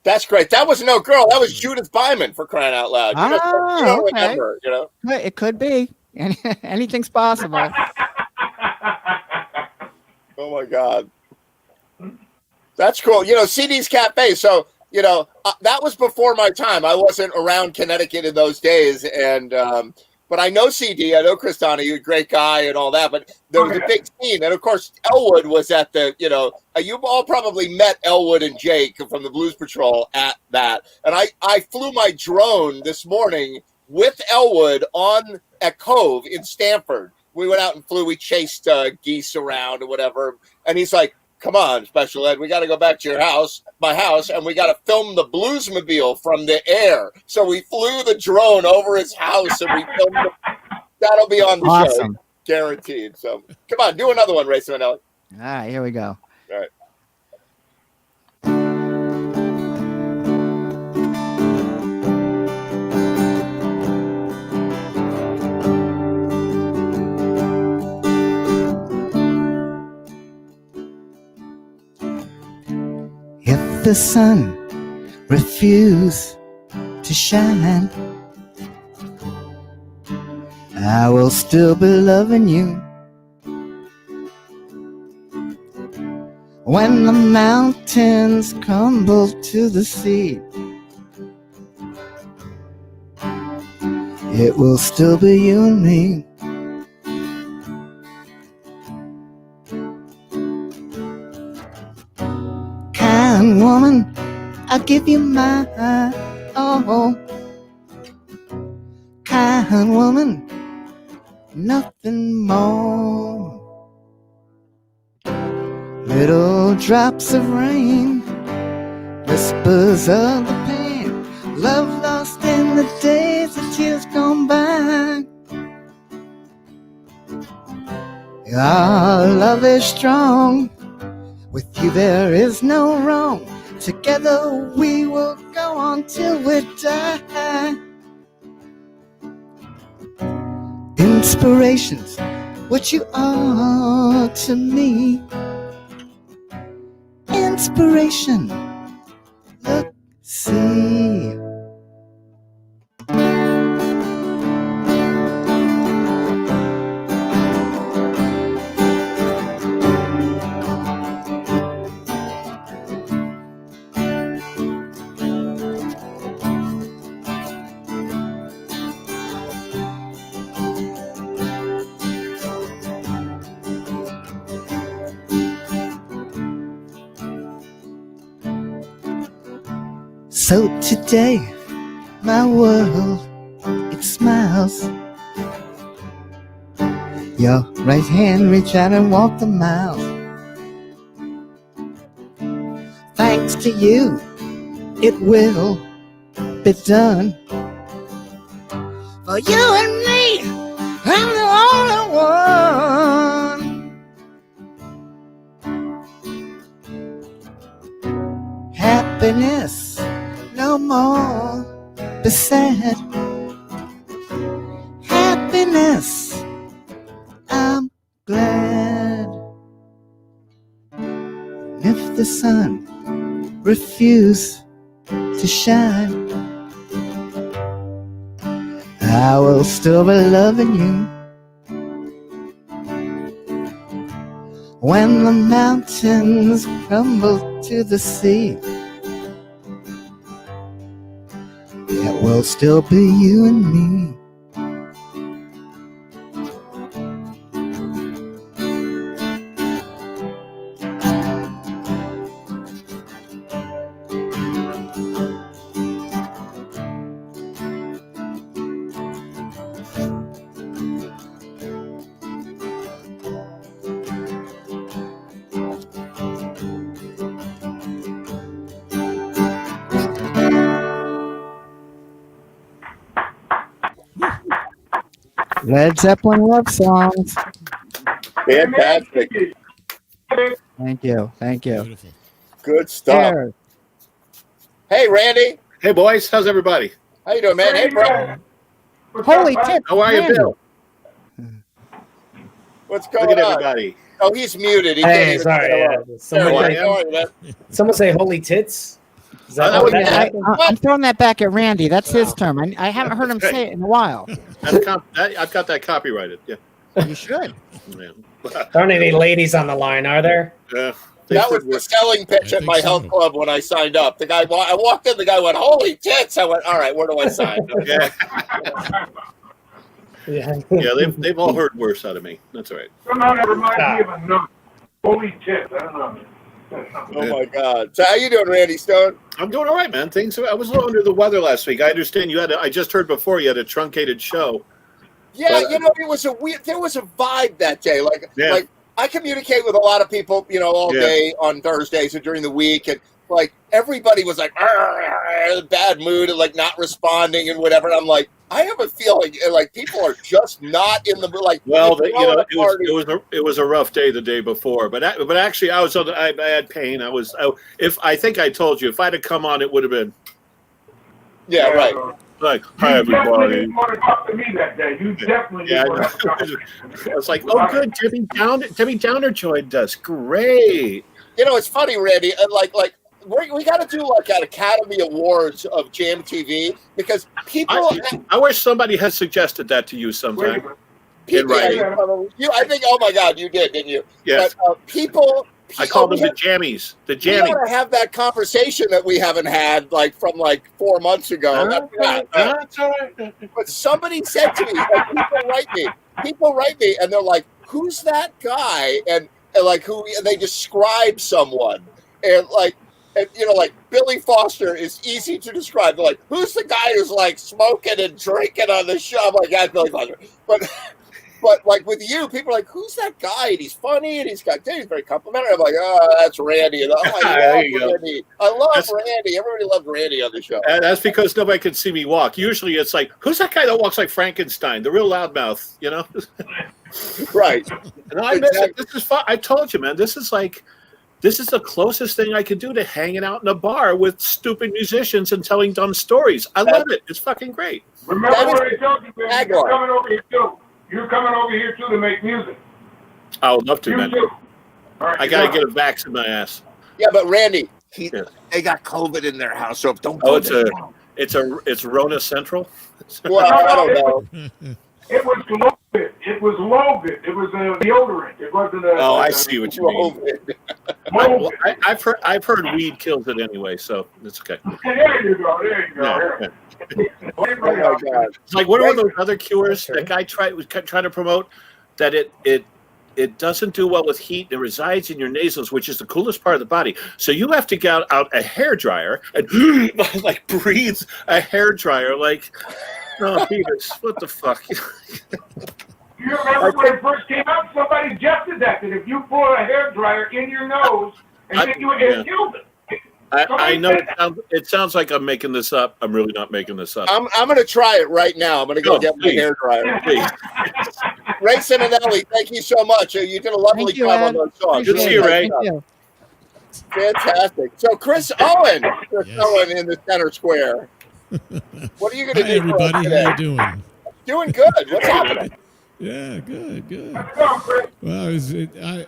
That's great. That was no girl. That was Judith Byman, for crying out loud. You don't Okay. remember, you know. It could be. Anything's possible. Oh my God. That's cool. You know, CD's Cafe. So, you know, that was before my time. I wasn't around Connecticut in those days. And, but I know CD. I know Chris Donahue, a great guy and all that. But there was a big scene. And of course, Elwood was at the, you know, you've all probably met Elwood and Jake from the Blues Patrol at that. And I flew my drone this morning with Elwood at Cove in Stamford. We went out and flew. We chased geese around or whatever. And he's like, come on, Special Ed, we got to go back to my house, and we got to film the Bluesmobile from the air. So we flew the drone over his house, and we filmed it. That'll be on the show, guaranteed. So come on, do another one, Ray Simonelli. All right, here we go. All right. If the sun refuse to shine, I will still be loving you. When the mountains crumble to the sea, it will still be you and me. Kind woman, I'll give you my all. Kind woman, nothing more. Little drops of rain, whispers of the pain, love lost in the days, the tears gone by. Our love is strong, with you there is no wrong. Together we will go on till we die. Inspiration's what you are to me. Inspiration, look, see. So today, my world, it smiles. Your right hand reach out and walk the miles. Thanks to you, it will be done. For you and me, I'm the only one. Happiness, no more be sad. Happiness, I'm glad. If the sun refuse to shine, I will still be loving you. When the mountains crumble to the sea, it will There'll still be you and me. Led Zeppelin love songs. Fantastic. Thank you. Thank you. Beautiful. Good stuff. There. Hey, Randy. Hey, boys. How's everybody? How you doing, man? Hey, bro. Holy tip. How are you, Randy. Bill? What's going Look at on? everybody. Oh, he's muted. He Hey, can't even sorry, say hello. yeah. Someone There, say- how are you, man? Someone say holy tits. Is that Oh, what yeah. that happened? I'm throwing that back at Randy. That's his term. I haven't heard him That's say it in a while. I've got that copyrighted. Yeah. You should. Yeah. There aren't any ladies on the line, are there? Yeah. That was the selling pitch at my health club when I signed up. The guy, I walked in, the guy went, "Holy tits!" I went, "All right, where do I sign?" Yeah. Yeah. Yeah. They've all heard worse out of me. That's all right. Somehow that reminds me of a nut. Holy tits. I don't know. Oh my God! So how you doing, Randy Stone? I'm doing all right, man. I was a little under the weather last week. I understand you had. I just heard before you had a truncated show. Yeah, But, you know, it was a weird. There was a vibe that day. Like Yeah. I communicate with a lot of people, you know, all Yeah. day on Thursdays and during the week, and like everybody was like bad mood and like not responding and whatever. And I'm like, I have a feeling like people are just not in the mood. Like, Well, if you're at a party- it was a rough day the day before, but actually I was I had pain. I think I told you if I'd have come on, it would have been yeah, right. like, You hi definitely everybody. didn't want to talk to me that day. You definitely Yeah, didn't I want to talk to me. I was like, oh, good, Debbie Downer joined us. Great. You know, it's funny, Randy. Like we got to do like an Academy Awards of Jam TV because people. I wish somebody had suggested that to you sometime. people writing. I think. Oh my God, you did, didn't you? Yes. But people. I called them the jammies. The We jammies. gotta have that conversation that we haven't had like from like 4 months ago. That's all right. But somebody said to me, like, people write me, and they're like, "Who's that guy?" And like who? And they describe someone, and like, and you know, like Billy Foster is easy to describe. They're like, "Who's the guy who's like smoking and drinking on the show?" I'm like, "Yeah, Billy Foster." But like with you, people are like, "Who's that guy?" And he's funny, and he's very complimentary. I'm like, "Oh, that's Randy." And I There you love go. Randy. I love Randy. Everybody loved Randy on the show. And that's because nobody could see me walk. Usually it's like, who's that guy that walks like Frankenstein? The real loudmouth, you know? Right. And I miss it. This is fun. I told you, man, this is the closest thing I could do to hanging out in a bar with stupid musicians and telling dumb stories. I love it. It's fucking great. Remember what I told you, man. You're coming over here too. You're coming over here too to make music. I would love to, You man. too. All right, I got to get a vax in my ass. Yeah, but Randy, they got COVID in their house, so don't go there. It's Rona Central. Well, I don't know. It was Lovid. It was Lovid. It was a deodorant. It wasn't a. Oh, I see what you mean. I've heard weed kills it anyway, so it's okay. There you go. There you go. Yeah, Oh my God. It's like what are those other cures that guy was trying to promote that it doesn't do well with heat. It resides in your nasals, which is the coolest part of the body. So you have to get out a hair dryer and like breathe a hair dryer. Like, no, Beavis, what the fuck? You remember when it first came out? Somebody suggested that if you pour a hair dryer in your nose and then it kills it. I know it sounds like I'm making this up. I'm really not making this up. I'm going to try it right now. I'm going to go get my hair dryer. Please. Ray Simonelli, thank you so much. You did a lovely job on those songs. Good to see you, Ray. Fantastic. So Chris Owen in the center square. What are you going to Hi, do for us everybody. today? How you doing? Doing good. What's happening? Yeah, good. Well,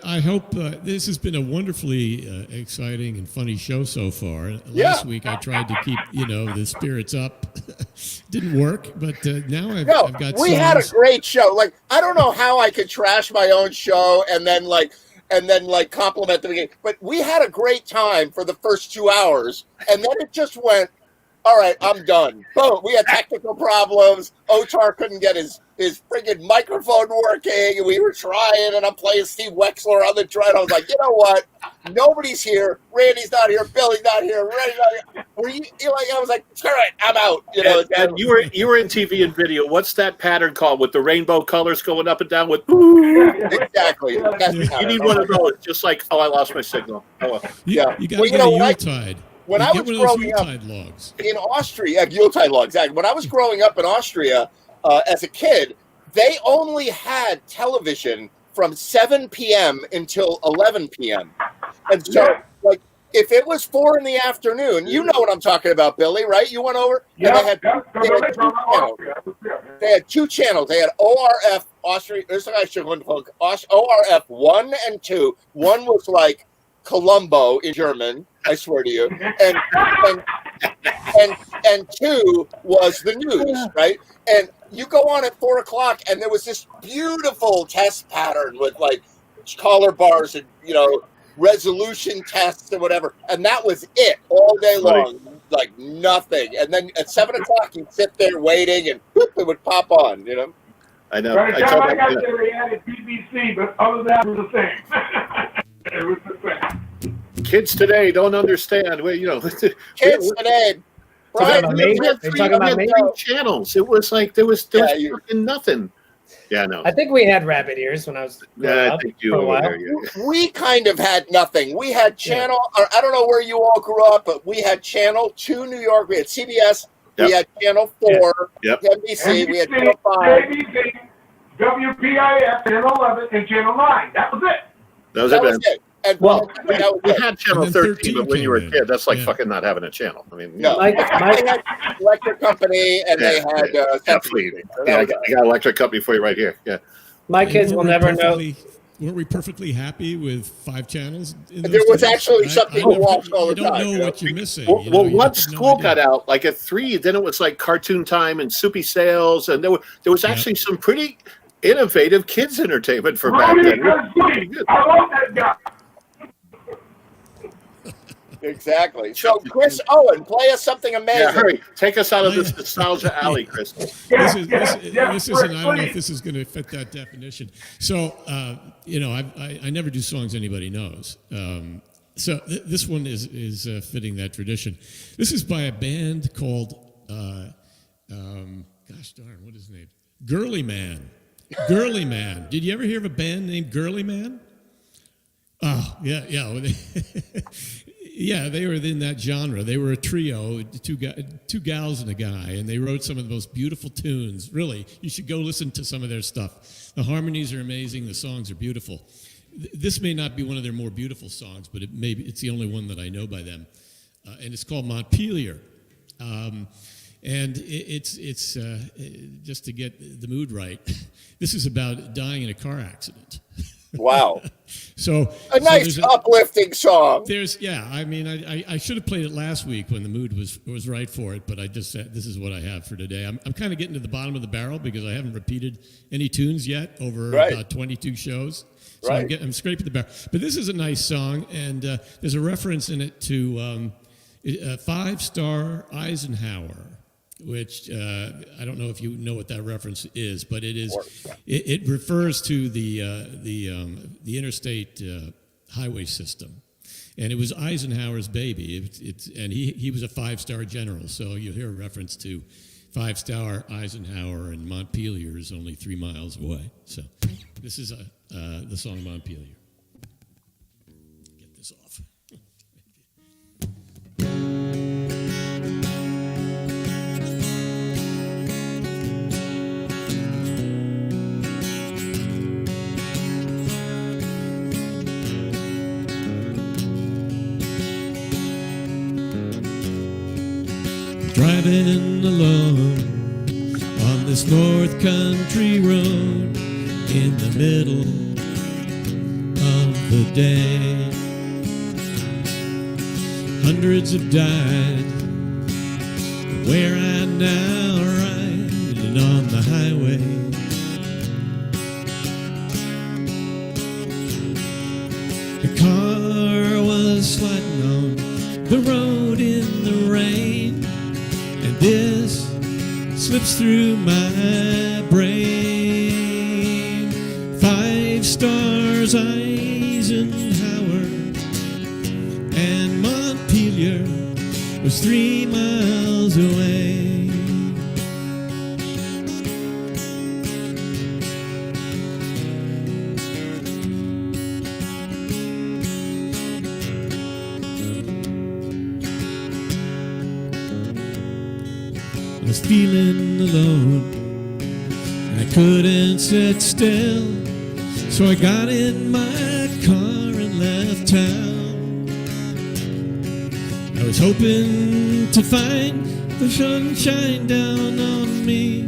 I hope this has been a wonderfully exciting and funny show so far. Last week I tried to keep, the spirits up. Didn't work, but now I've got we had a great show. Like, I don't know how I could trash my own show and then compliment the beginning. But we had a great time for the first 2 hours, and then it just went all right, I'm done. Boom. We had technical problems. Otar couldn't get his friggin' microphone working, and we were trying, and I'm playing Steve Wexler on the drum. I was like, you know what? Nobody's here. Randy's not here. Billy's not here. Randy's not here. I was like, screw it, I'm out. You know. And you were in TV and video. What's that pattern called with the rainbow colors going up and down with? Exactly. You need one of those. Just like, I lost my signal. Oh, well. Yeah. You got to get a Yuletide. When I was growing up logs. in Austria, Yuletide logs. Exactly. When I was growing up in Austria as a kid, they only had television from 7 p.m. until 11 p.m. And so, like, if it was 4 in the afternoon, you know what I'm talking about, Billy, right? You went over? Yeah. And they had 2 channels. They had ORF, Austria, ORF 1 and 2. One was like Colombo in German, I swear to you. And 2 was the news, right? And you go on at 4 o'clock, and there was this beautiful test pattern with like collar bars and, you know, resolution tests and whatever. And that was it all day long, like nothing. And then at 7 o'clock, you'd sit there waiting, and whoop, it would pop on, you know? I know. By the time I got there, they added BBC, but other than that, it was the same. It was the same. Kids today don't understand. Well, you know, kids today. Brian, we had 3 channels. It was like there was fucking nothing. Yeah, no. I think we had rabbit ears when I was growing up for a while. We kind of had nothing. We had channel, or I don't know where you all grew up, but we had channel 2 New York. We had CBS. We had channel 4. NBC. We had channel 5. ABC, WPIF, channel 11, and channel 9. That was it. That was it. And we had channel 13, but when you were a kid, that's like fucking not having a channel. I mean, no. They had electric company, and they had absolutely. I got electric company for you right here. Yeah. My kids will never know. Weren't we perfectly happy with 5 channels? There was actually something to watch all the time. You don't know what you're missing. Well, once school got out, like at 3, then it was like Cartoon Time and Soupy Sales, and there was actually some pretty innovative kids entertainment for back then. I love that guy. Exactly. So, Chris Owen, play us something amazing. Yeah, hurry. Take us out of this nostalgia alley, Chris. This isn't, I don't know if this is going to fit that definition. So, you know, I never do songs anybody knows. So this one is fitting that tradition. This is by a band called, gosh darn, what is his name? Girly Man. Girly Man. Did you ever hear of a band named Girly Man? Oh, yeah. Yeah, they were in that genre. They were a trio, two gals and a guy, and they wrote some of the most beautiful tunes. Really, you should go listen to some of their stuff. The harmonies are amazing. The songs are beautiful. This may not be one of their more beautiful songs, but it's the only one that I know by them, and it's called Montpelier. And it's just to get the mood right. This is about dying in a car accident. Wow. So a nice uplifting song. I mean, I should have played it last week when the mood was right for it, but I just said this is what I have for today. I'm kind of getting to the bottom of the barrel because I haven't repeated any tunes yet over about 22 shows. So I'm scraping the barrel. But this is a nice song, and there's a reference in it to a 5-star Eisenhower, which I don't know if you know what that reference is, but it is. It refers to the interstate highway system, and it was Eisenhower's baby. And he was a 5-star general, so you'll hear a reference to 5-star Eisenhower, and Montpelier is only 3 miles away. So this is the song Montpelier. Get this off. Driving along on this North Country road in the middle of the day. Hundreds have died where I now ride on the highway. The car was sliding on the road in the rain. this slips through my brain. 5 stars, Eisenhower, and Montpelier was 3 miles away. I was feeling alone, I couldn't sit still, so I got in my car and left town. I was hoping to find the sunshine down on me,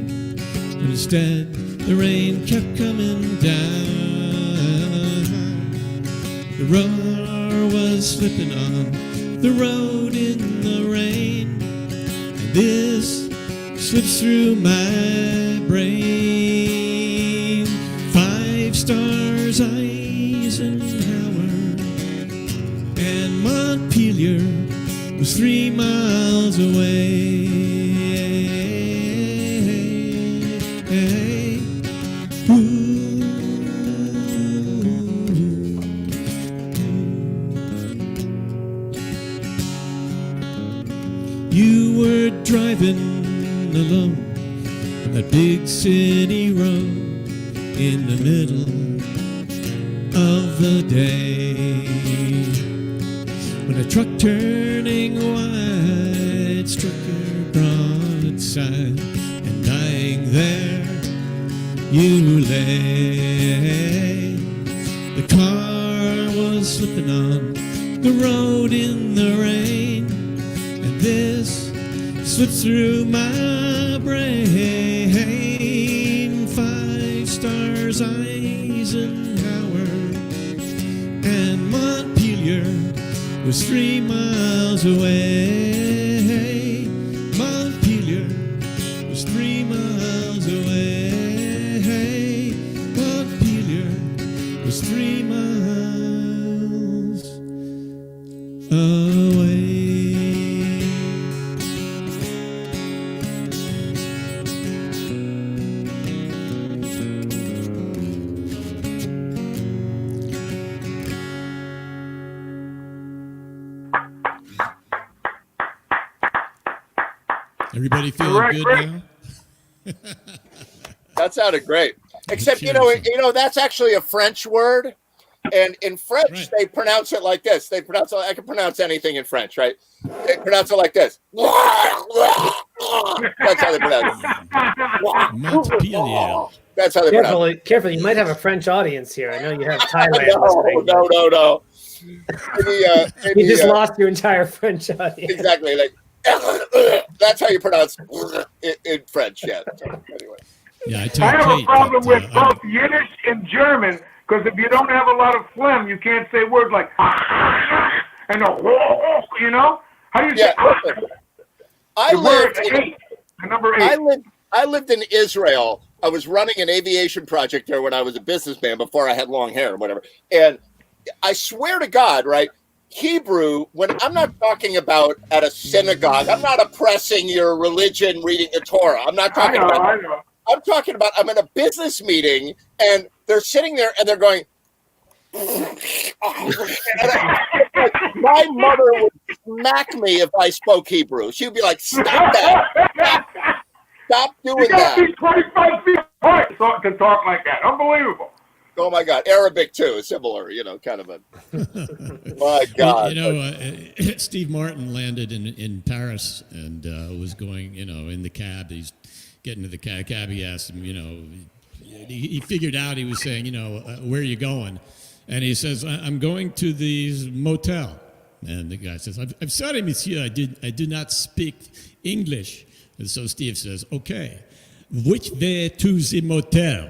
but instead the rain kept coming down. The roar was slipping on the road in the rain, and this slips through my brain. 5 stars, Eisenhower, and Montpelier was 3 miles away. You were driving alone on that big city road in the middle of the day, when a truck turning wide struck your broadside, and dying there you lay. The car was slipping on the road in the rain, and this slips through my brain. 5 stars, Eisenhower, and Montpelier was 3 miles away. Montpelier was 3 miles away. Montpelier was 3 miles away. Everybody feeling good now? That sounded great. Except, you know, that's actually a French word. And in French, they pronounce it like this. They pronounce it, I can pronounce anything in French, right? They pronounce it like this. That's how they pronounce it. Montpelier. That's how they pronounce it. Careful, you might have a French audience here. I know you have Thailand listening. No. You just lost your entire French audience. Exactly. Like, that's how you pronounce in French, yeah. So, anyway. Yeah, I have a problem with both Yiddish and German, because if you don't have a lot of phlegm, you can't say words like and you know? How do you say I lived in Israel. I was running an aviation project there when I was a businessman before I had long hair or whatever. And I swear to God, right? Hebrew, when I'm not talking about at a synagogue, I'm not oppressing your religion reading the Torah. I'm not talking about I know. I'm talking about I'm in a business meeting and they're sitting there and they're going my mother would smack me if I spoke Hebrew. She'd be like, stop that. Stop doing that. You gotta be 25 feet apart to talk like that. Unbelievable. Oh my God, Arabic too is similar, you know, kind of a. My God, Steve Martin landed in Paris and was going, in the cab. He's getting to the cab. He asked him, he figured out he was saying, where are you going? And he says, I'm going to the motel. And the guy says, I'm sorry, monsieur, I do not speak English. And so Steve says, okay. Which way to the motel?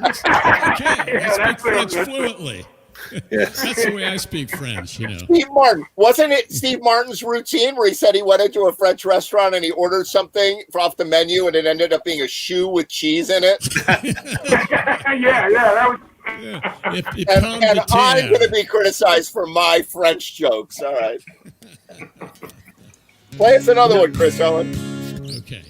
Okay, I speak French fluently. Yes. That's the way I speak French, Steve Martin, wasn't it Steve Martin's routine where he said he went into a French restaurant and he ordered something off the menu and it ended up being a shoe with cheese in it? yeah, that was. Yeah. And I'm going to be criticized for my French jokes. All right. Play us another one, Chris Owen. Okay.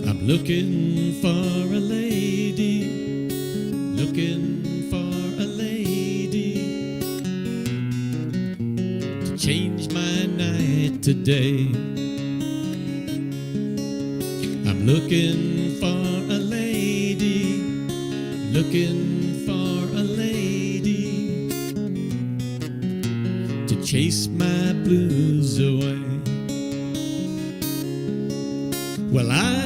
I'm looking for a lady, looking for a lady to change my night today. I'm looking for a lady, looking for a lady to chase my blues away. Well, I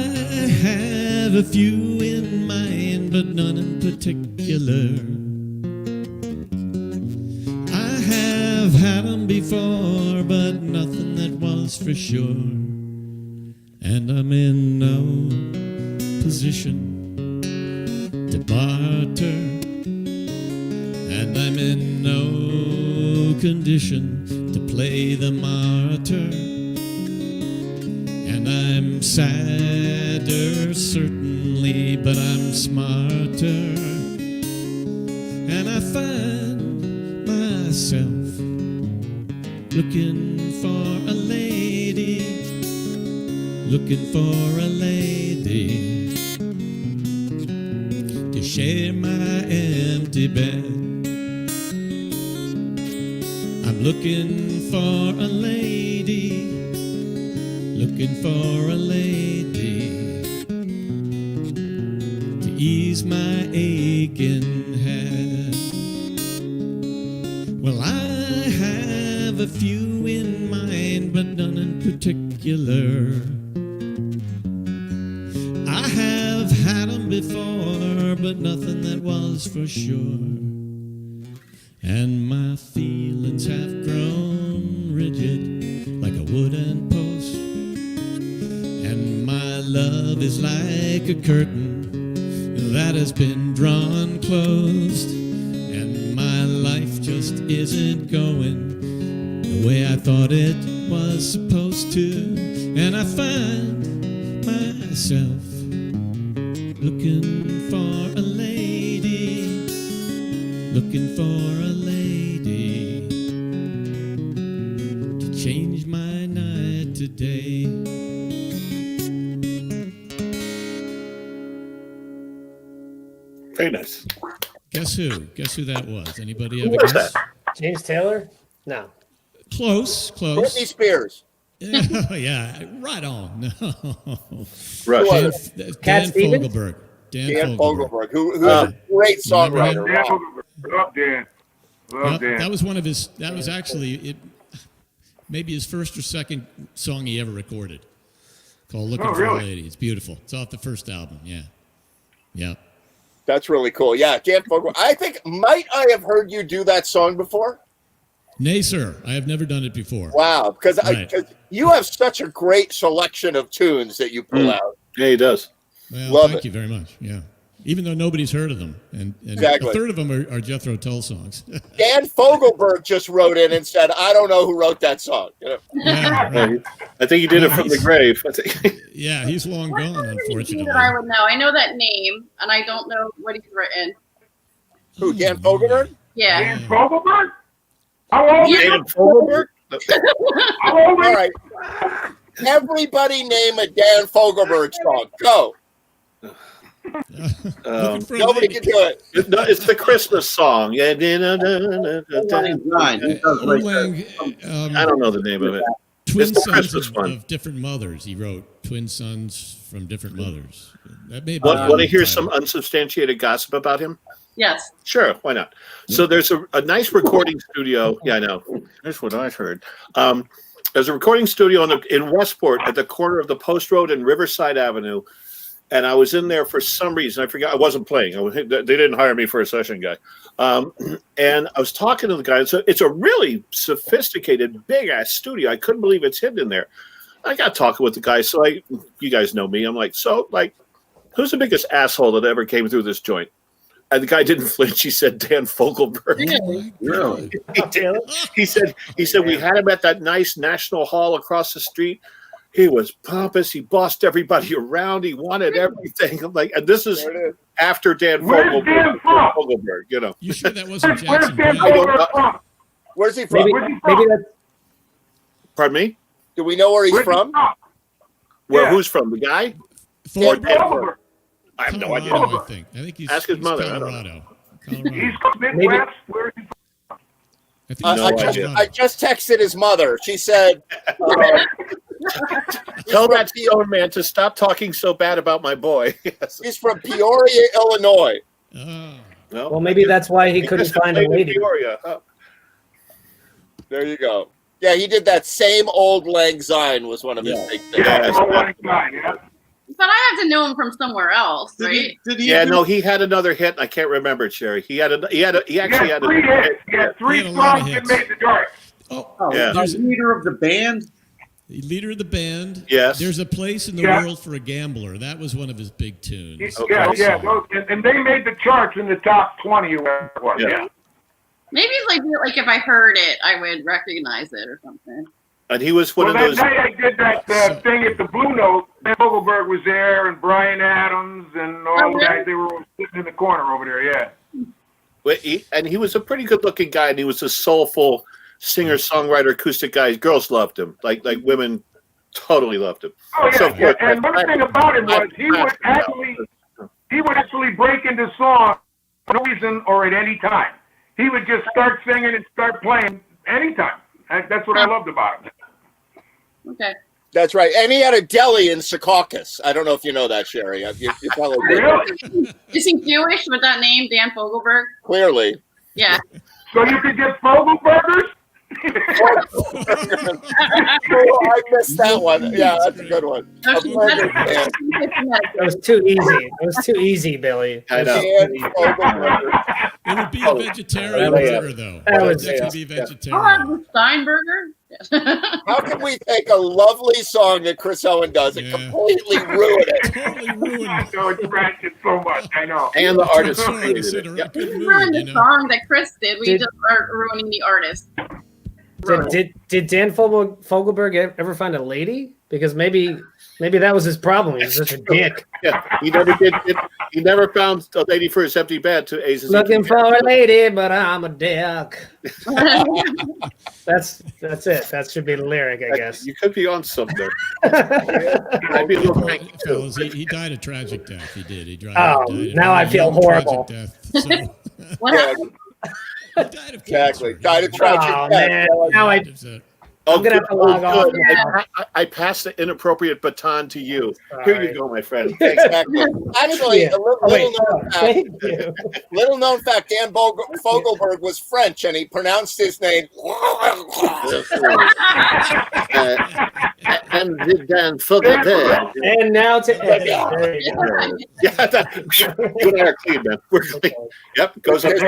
have a few in mind, but none in particular. I have had them before, but nothing that was for sure. And I'm in no position to barter, and I'm in no condition to play the martyr. And I'm sadder, certainly, but I'm smarter. And I find myself looking for a lady, looking for a lady to share my empty bed. I'm looking for a lady, looking for a lady to ease my aching head. Well, I have a few in mind, but none in particular. I have had them before, but nothing that was for sure. And my feelings have grown rigid like a wooden post. And my love is like a curtain that has been drawn closed. And my life just isn't going the way I thought it was supposed to. And I find myself looking for a lady, looking for a lady to change my night today. Very nice. Guess who? Guess who that was? Anybody have a What's guess? that? James Taylor? No. Close, close. Britney Spears. Yeah, right on. No. Rush. Dan Fogelberg. Dan Fogelberg, who's a great songwriter. Dan Wow. Fogelberg. Love Dan. Love Dan. That was one of his. That was actually maybe his first or second song he ever recorded, called "Looking for a Lady." It's beautiful. It's off the first album. Yeah, yeah. That's really cool. Yeah, Dan Fogelberg. I think, might I have heard you do that song before? Nay, sir. I have never done it before. Wow, because Right. you have such a great selection of tunes that you pull out. Yeah, he does. Well, Love thank it. you very much. Yeah. Even though nobody's heard of them, and Exactly. a third of them are Jethro Tull songs. Dan Fogelberg just wrote in and said, "I don't know who wrote that song." You know? Yeah, right. I think he did it from the grave. I think. Yeah, he's long gone, unfortunately. That I would know. I know that name, and I don't know what he's written. Who, Dan Fogelberg? Yeah. Dan Fogelberg? How old is David Fogelberg? All right. Everybody name a Dan Fogelberg song. Go. Nobody can do it. No, it's the Christmas song. Yeah. I don't know the name of it. Twin It's the sons Christmas one. of different mothers. He wrote twin sons from different mothers. That may be Want to hear some unsubstantiated gossip about him? Yes. Sure, why not? So there's a nice recording studio. Yeah, I know. Here's what I've heard. There's a recording studio in Westport at the corner of the Post Road and Riverside Avenue. And I was in there for some reason. I forgot. I wasn't playing. They didn't hire me for a session guy. And I was talking to the guy. It's a really sophisticated, big-ass studio. I couldn't believe it's hidden in there. I got talking with the guy. So you guys know me. I'm like, who's the biggest asshole that ever came through this joint? And the guy didn't flinch. He said, Dan Fogelberg. Really? He did. He said we had him at that nice National Hall across the street. He was pompous. He bossed everybody around. He wanted everything. I'm like, and this is after Dan Fogelberg. You know. You sure that wasn't Where's Jackson Dan Browne? Fogelberg from? Where's he from? Maybe that's Pardon me? Do we know where he's from? Well, who's from? The guy? Fogelberg. I have no idea. Colorado, I think. I think he's Ask his mother. Colorado. He's from Midwest. Where is he from? I think I just texted his mother. She said, Tell that stone man to stop talking so bad about my boy. Yes. He's from Peoria, Illinois. Well, maybe that's why he couldn't find a lady. Peoria. There you go. Yeah, he did that same Old Lang Syne was one of his big things. But I have to know him from somewhere else, right? No, he had another hit. I can't remember it, Sherry. He actually had three hits. He had three songs that made the chart. Yeah. Leader of the band. The leader of the band. Yes. There's a place in the world for a gambler. That was one of his big tunes. And they made the charts in the top 20 or whatever it was. Yeah. Maybe it's like if I heard it, I would recognize it or something. And he was one of those. That night I did that thing at the Blue Note. Dan Fogelberg was there, and Brian Adams, and all the guys. They were sitting in the corner over there. Yeah. And he was a pretty good-looking guy, and he was a soulful singer-songwriter, acoustic guy. Girls loved him, like women totally loved him. Oh yeah, So, of course, and one thing about him was he would actually break into song for no reason or at any time. He would just start singing and start playing anytime. That's what I loved about him. Okay. That's right. And he had a deli in Secaucus. I don't know if you know that, Sherry. You probably Really? Is he Jewish with that name, Dan Fogelberg? Clearly. Yeah. So you could get Fogelbergers? I missed that one. Yeah, that's a good one. That was too easy. It was too easy, Billy. I know. It would be a vegetarian burger, though. That It would was definitely be I'll vegetarian. have the Steinberger. How can we take a lovely song that Chris Owen does and completely ruin it? Totally ruined. So it's scratching so much. I know. And the artist Sorry to created sit it. around Yep. good We mood, ruined you the know. song that Chris did. We Did- just are ruining the artist. Did Dan Fogelberg ever find a lady? Because maybe that was his problem. He was such a dick. Yeah, he never did. He never found a lady for his empty bed to Aces. Looking for a lady, but I'm a dick. That's it. That should be the lyric, I guess. You could be on something. I'd be a little cranky too. Fellas, he died a tragic death. He did. He died. Oh, died a now I feel young, horrible. tragic death. So, What happened? he died of Exactly. cancer. Died of tragic Oh, death. man. Now I'm Oh, gonna have to log off good. now. I passed the inappropriate baton to you. All Here you right. go, my friend. Exactly. Actually, Yeah. a Thank you. little known fact, Dan Fogelberg was French, and he pronounced his name. And Dan Fogelberg. And now to Eddie. There you go. Yeah, you and I are clean, man. We're clean. Yep, goes up There's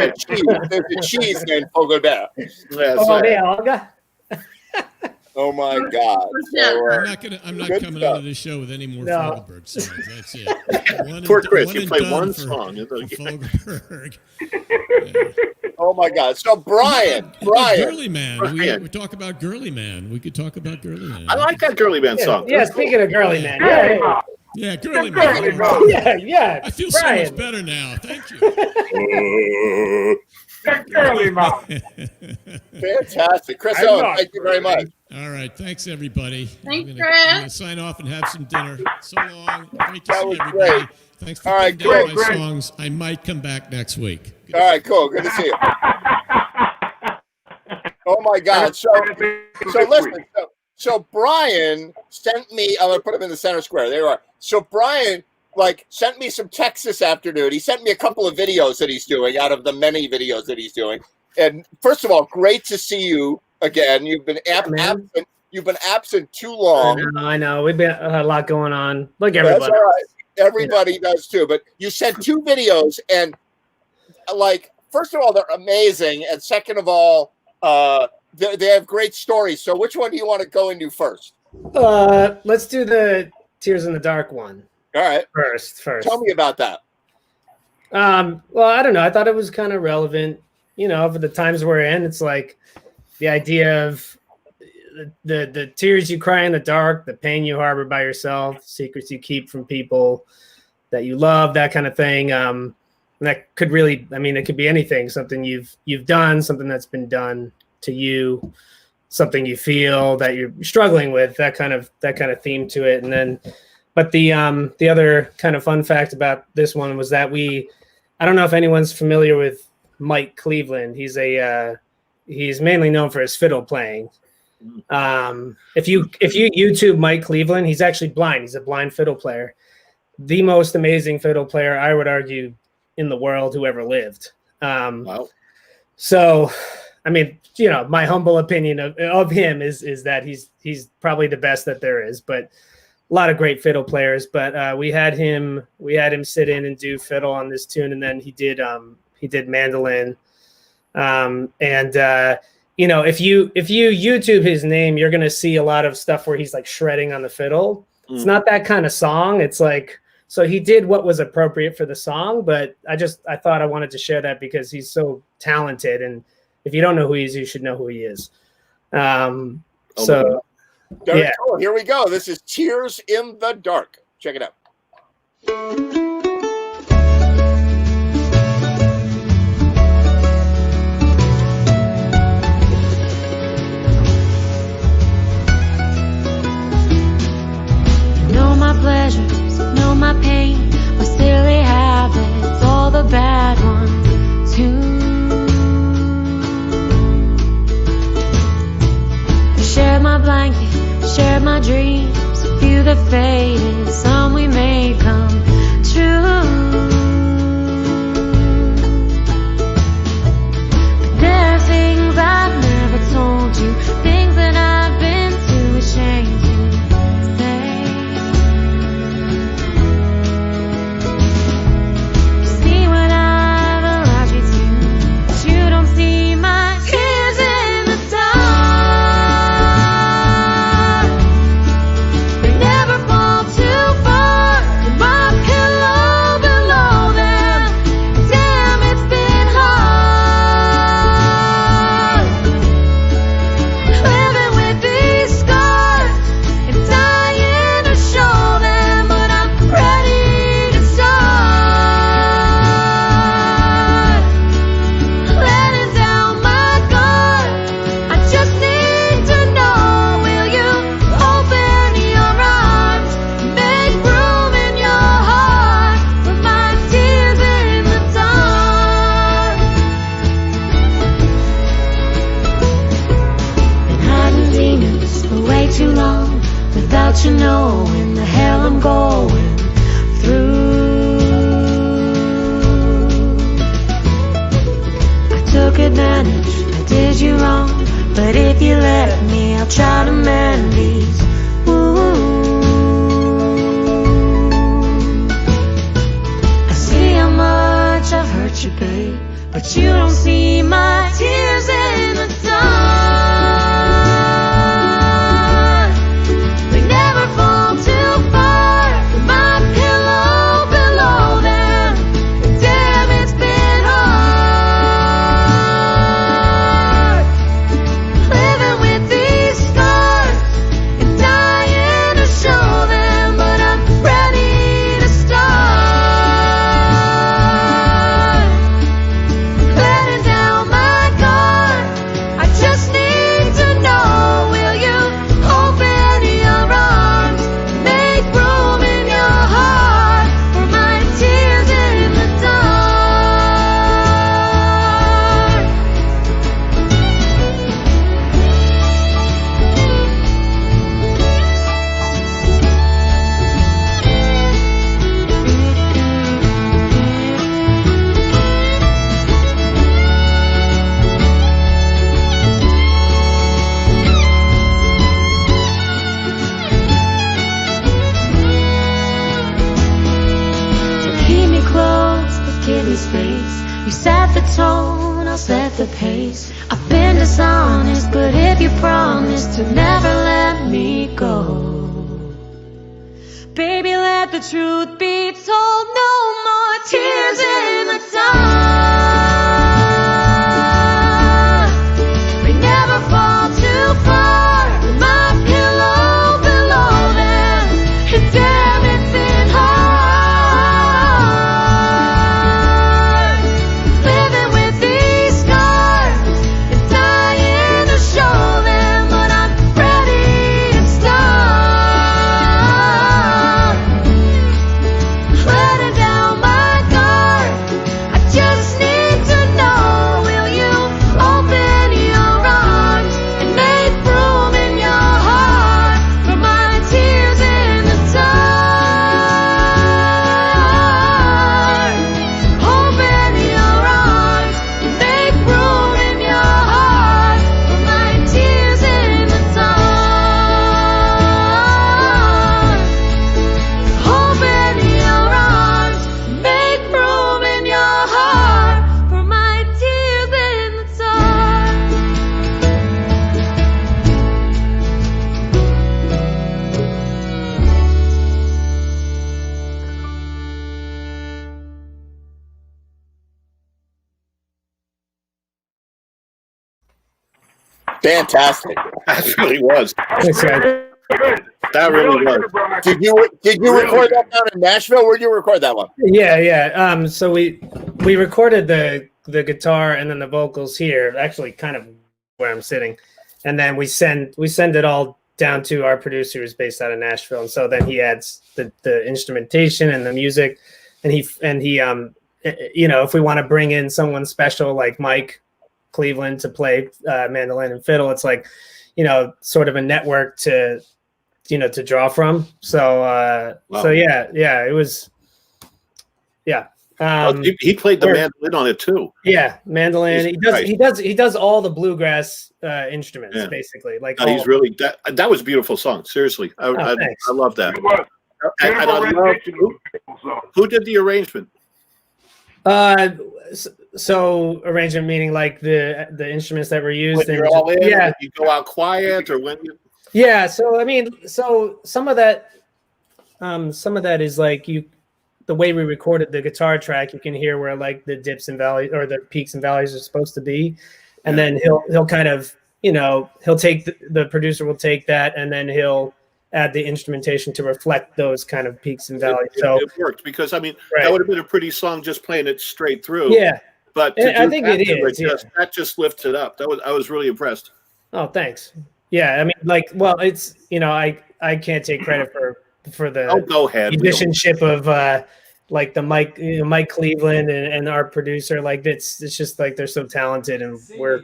there. a cheese named Fogelberg. That's Oh, right. yeah, Olga. Oh my God! So, I'm not good coming stuff. out of this show with any more No. Fogelberg songs. That's it. One Poor and- Chris, one you and play done one for- song. for Fogelberg. Oh my God! So Brian, Girly Man. Brian. We talk about Girly Man. We could talk about Girly Man. I like that Girly Man song. Yeah, speaking of girly man. Hey, Yeah, Yeah, Girly Girly Man. Man. yeah. I feel so Brian. much better now. Thank you. that girly mouth. fantastic, Chris I'm Owen. not Thank you very much. All right. Thanks, everybody. Thanks, I'm Chris. gonna sign off and have some dinner. So long. Great to That see was everybody. great. Thanks for All right, putting down great, my great. songs. I might come back next week. All right, cool. Good to see you. Oh my God! So listen. So Brian sent me. I'm gonna put him in the center square. There you are. So Brian sent me some texts this afternoon. He sent me a couple of videos that he's doing out of the many videos that he's doing. And first of all, great to see you again. You've been absent. You've been absent too long. I know. We've been a lot going on. Like That's everybody. all right. Everybody does too. But you sent two videos, and first of all, they're amazing, and second of all, they have great stories. So which one do you want to go into first? Let's do the Tears in the Dark one. All right. First. Tell me about that. Well, I don't know. I thought it was kind of relevant, for the times we're in. It's like the idea of the tears you cry in the dark, the pain you harbor by yourself, secrets you keep from people that you love, that kind of thing. And that could really, I mean, it could be anything, something you've done, something that's been done to you, something you feel that you're struggling with, that kind of theme to it. And then, but the other kind of fun fact about this one was that I don't know if anyone's familiar with Mike Cleveland. He's mainly known for his fiddle playing. If you YouTube Mike Cleveland, he's actually blind. He's a blind fiddle player. The most amazing fiddle player, I would argue, in the world who ever lived. Wow. So, I mean, you know, my humble opinion of him is that he's probably the best that there is. But a lot of great fiddle players. But we had him sit in and do fiddle on this tune, and then he did mandolin. You know, if you YouTube his name, you're gonna see a lot of stuff where he's like shredding on the fiddle. It's not that kind of song. It's like, so he did what was appropriate for the song, but I thought I wanted to share that because he's so talented, and if you don't know who he is, you should know who he is. So Very yeah. cool. Here we go. This is Tears in the Dark. Check it out. Know my pleasures, know my pain, my silly habits, all the bad ones too. Shared my blanket, shared my dreams, a few that faded, some we made come true. But there are things I've never told you, things that I've been too ashamed to say. You see what I've allowed you to, but you don't see my tears in the dark. They never fall too far, and my pillow below them. Damn, it's been hard living with these scars and dying to show them, but I'm ready to start letting down my guard. I just need to know, will you open your arms, make room in your heart for my tears in the dark? Been hiding demons for way too long, without you knowing the hell I'm going through. I took advantage, I did you wrong, but if you let me, I'll try to mend these wounds. I see how much I've hurt you, babe, but you don't see my tears in the dark. They never fall too far, my pillow below them. Damn, it's been hard living with these scars and dying to show them, but I'm ready to start letting down my guard. I just need to know, will you open your arms, make room in your heart for my tears in the dark? So keep me close, but give me space. You set the tone, I'll set the pace. I've been dishonest, but if you promise to never let me go, baby, let the truth be told. No more tears in the dark. They never fall too far. Fantastic. That really was. Thanks, guys. That really was. Did you record that down in Nashville? Where'd you record that one? Yeah. So we recorded the guitar and then the vocals here, actually kind of where I'm sitting, and then we send it all down to our producer who's based out of Nashville, and so then he adds the instrumentation and the music, and he if we want to bring in someone special like Mike Cleveland to play mandolin and fiddle, it's like sort of a network to draw from. Wow. So yeah, it was he played the mandolin on it too. Yeah, mandolin. He does all the bluegrass instruments basically. Like he's really that was a beautiful song. Seriously, I love that. Who did the arrangement? So arrangement meaning like the instruments that were used. When you're all in, when you go out quiet, or when you. Yeah. So I mean, some of that is like the way we recorded the guitar track, you can hear where like the dips and valleys or the peaks and valleys are supposed to be. And then he'll kind of, he'll take the producer will take that and then he'll add the instrumentation to reflect those kind of peaks and valleys. It worked because that would have been a pretty song just playing it straight through. Yeah. But I think it is. That just lifts it up. I was really impressed. Oh, thanks. Yeah. I mean, it's, I can't take credit for the go ahead. musicianship of like the Mike Cleveland and our producer. Like it's just like they're so talented, and we're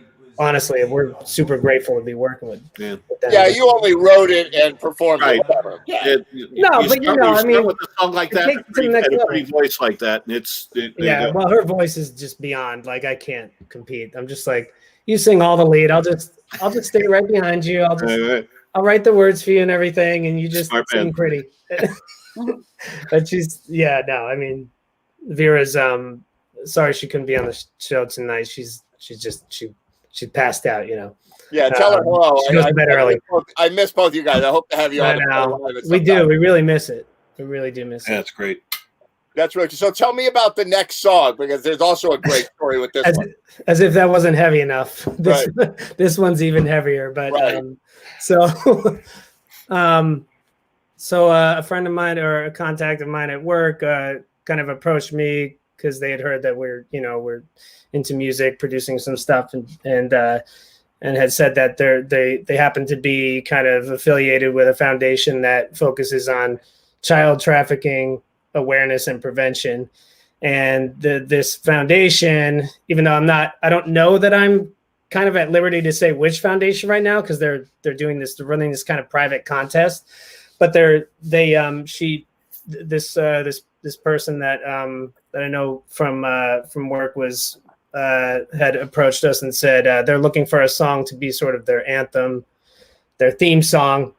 super grateful to be working with. Yeah. Yeah, you only wrote it and performed it. Whatever. Yeah. I mean, with a song like that, a pretty voice like that, and well, her voice is just beyond. Like I can't compete. I'm just like, you sing all the lead. I'll just stay right behind you. I'll write the words for you and everything, and you just sing pretty. But I mean, Vera's sorry she couldn't be on the show tonight. She passed out, Yeah, tell her hello. She goes to bed early. I miss both you guys. I hope to have you on. We do. We really miss it. We really do miss it. That's great. That's right. So tell me about the next song, because there's also a great story with this one. As if that wasn't heavy enough. This one's even heavier. But so a friend of mine or a contact of mine at work kind of approached me because they had heard that we're into music, producing some stuff, and had said that they happen to be kind of affiliated with a foundation that focuses on child trafficking awareness and prevention. And this foundation, even though I don't know that I'm kind of at liberty to say which foundation right now, because they're running this kind of private contest. But this person that I know from work had approached us and said they're looking for a song to be sort of their anthem, their theme song.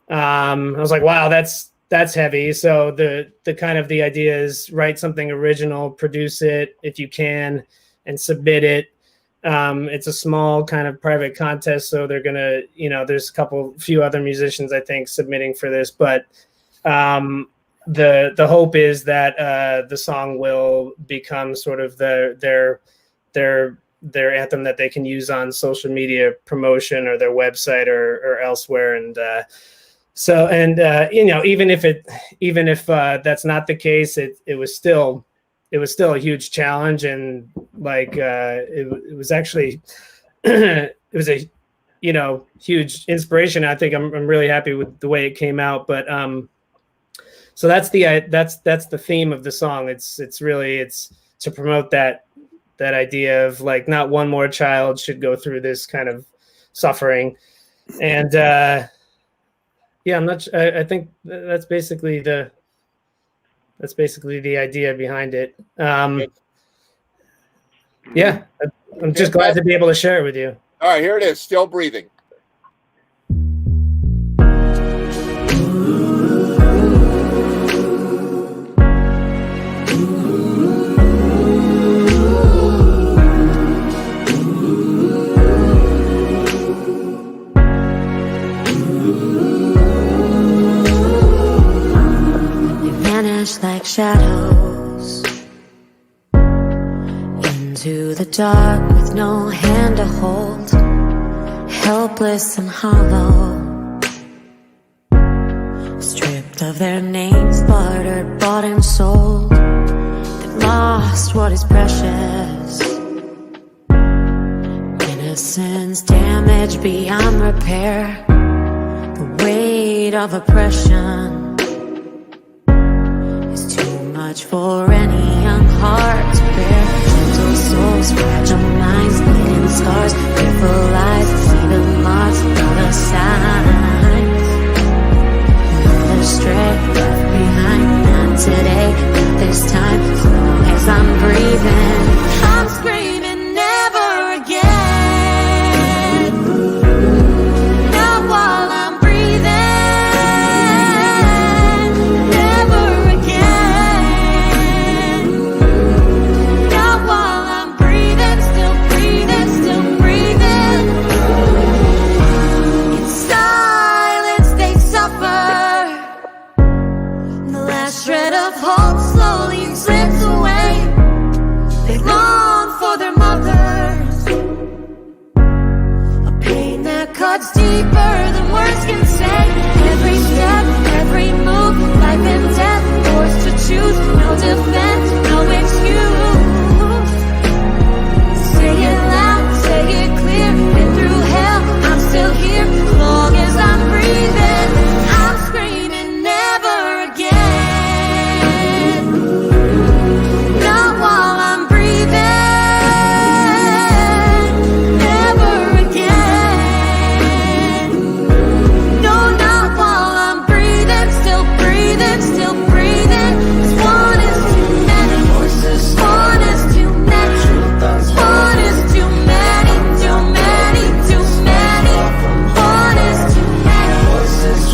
I was like, wow, that's heavy. So the kind of the idea is write something original, produce it if you can, and submit it. It's a small kind of private contest, so they're gonna, there's a few other musicians I think submitting for this, but the hope is that the song will become sort of their anthem that they can use on social media promotion or their website or elsewhere. And even if that's not the case, it was still a huge challenge, and like it was actually it was a huge inspiration. I think I'm really happy with the way it came out. But so that's the theme of the song. It's really to promote that idea of like not one more child should go through this kind of suffering. And I think that's basically the idea behind it. I'm just glad to be able to share it with you. All right, here it is. Still Breathing. Like shadows into the dark with no hand to hold, helpless and hollow, stripped of their names, bartered, bought and sold. They've lost what is precious. Innocence damaged beyond repair. The weight of oppression is too much for any young heart to bear. Gentle souls, fragile minds, bleeding scars, fearful lies, see the marks, know the signs. Another stray left behind, not today, not this time. As long as I'm breathing, I'm screaming never again. Not while I'm breathing, never again. Not while I'm breathing, still breathing, still breathing. In silence they suffer. The last shred of hope slowly slips away. They long for their mothers. A pain that cuts deeper than words can say. Every step, every move, life and death, forced to choose. No defense, no excuse. Say it loud, say it clear. Been through hell, I'm still here. As long as I'm breathing, I'm screaming never again. Not while I'm breathing, never again. No, not while I'm breathing, still breathing, still breathing. 'Cause one is too many, one is too many, one is too many, too many, too many. One is too many,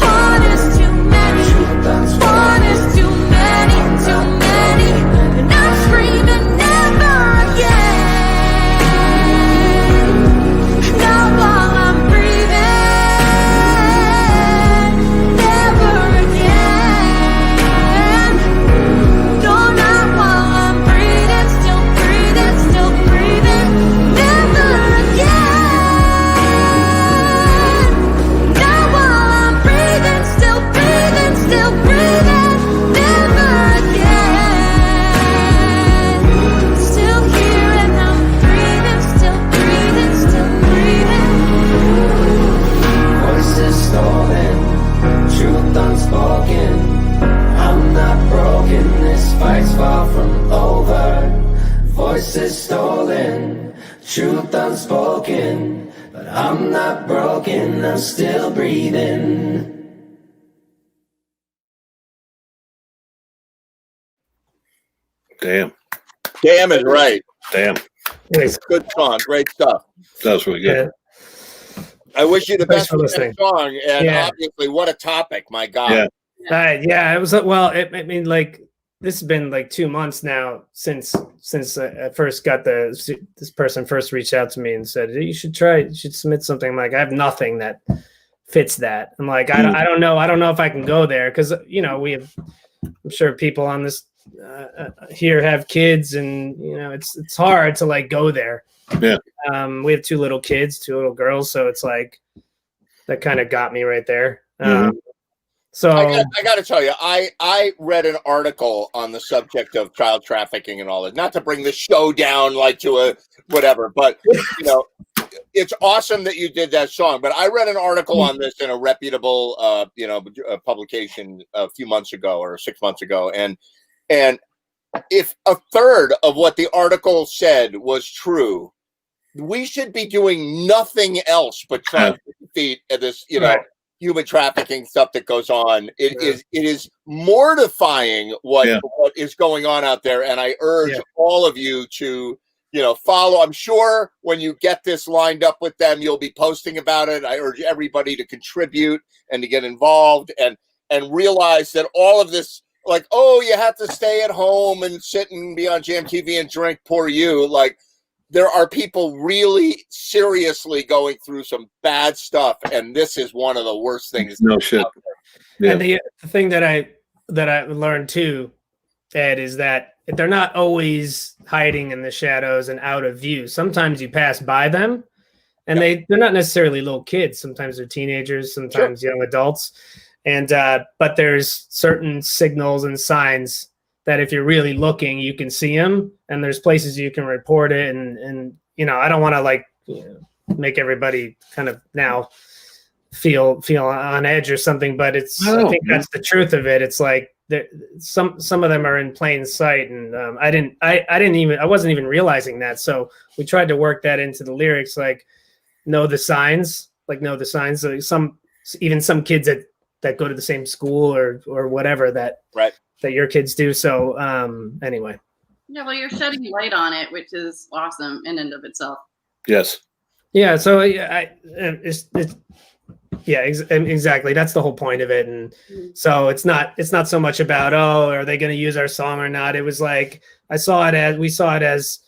one is too many, one is too many, too many. And I'm screaming never again. Not while I'm breathing, never again. No, not while I'm breathing, still breathing, still breathing. Never again. Not while I'm breathing, still breathing, still breathing. Never again. Still here and I'm breathing, still breathing, still breathing. Voices stolen, truth unspoken. I'm not broken, this fight's far from over. Voices stolen, truth unspoken. But I'm not broken, I'm still breathing. Damn. Damn is right. Damn. Good song. Great stuff. That was really good. I wish you the Thanks best for with that listening. song. And Yeah. obviously, what a topic. My God. Yeah. Yeah, it was well. I mean, like this has been like 2 months now since I first got this person first reached out to me and said, "Hey, you should submit something." I'm like, I have nothing that fits that. I'm like, I don't know if I can go there because I'm sure people on this here have kids, and it's hard to like go there. Yeah. We have 2 little kids, 2 little girls, so it's like that kind of got me right there. So I got to tell you, I read an article on the subject of child trafficking and all that. Not to bring the show down like to a whatever, but it's awesome that you did that song. But I read an article on this in a reputable publication a few months ago or 6 months ago, and if a third of what the article said was true, we should be doing nothing else but trying to defeat this, Right. human trafficking stuff that goes on. It is mortifying what is going on out there, and I urge all of you to follow. I'm sure when you get this lined up with them, you'll be posting about it. I urge everybody to contribute and to get involved and realize that all of this, like, oh, you have to stay at home and sit and be on Jam TV and drink, poor you. Like, there are people really seriously going through some bad stuff, and this is one of the worst things. No shit. Yeah. And the thing that I learned too, Ed, is that they're not always hiding in the shadows and out of view. Sometimes you pass by them, and they're not necessarily little kids. Sometimes they're teenagers, sometimes young adults, and but there's certain signals and signs that if you're really looking, you can see them, and there's places you can report it, and I don't want to make everybody kind of now feel on edge or something, but I think that's the truth of it. It's like some of them are in plain sight, and I wasn't even realizing that. So we tried to work that into the lyrics, like know the signs. Like some kids that go to the same school or whatever that your kids do. So anyway. Yeah, well, you're shedding light on it, which is awesome in and of itself. Yes. Yeah. So exactly. That's the whole point of it. And so it's not so much about, are they going to use our song or not? It was like, we saw it as,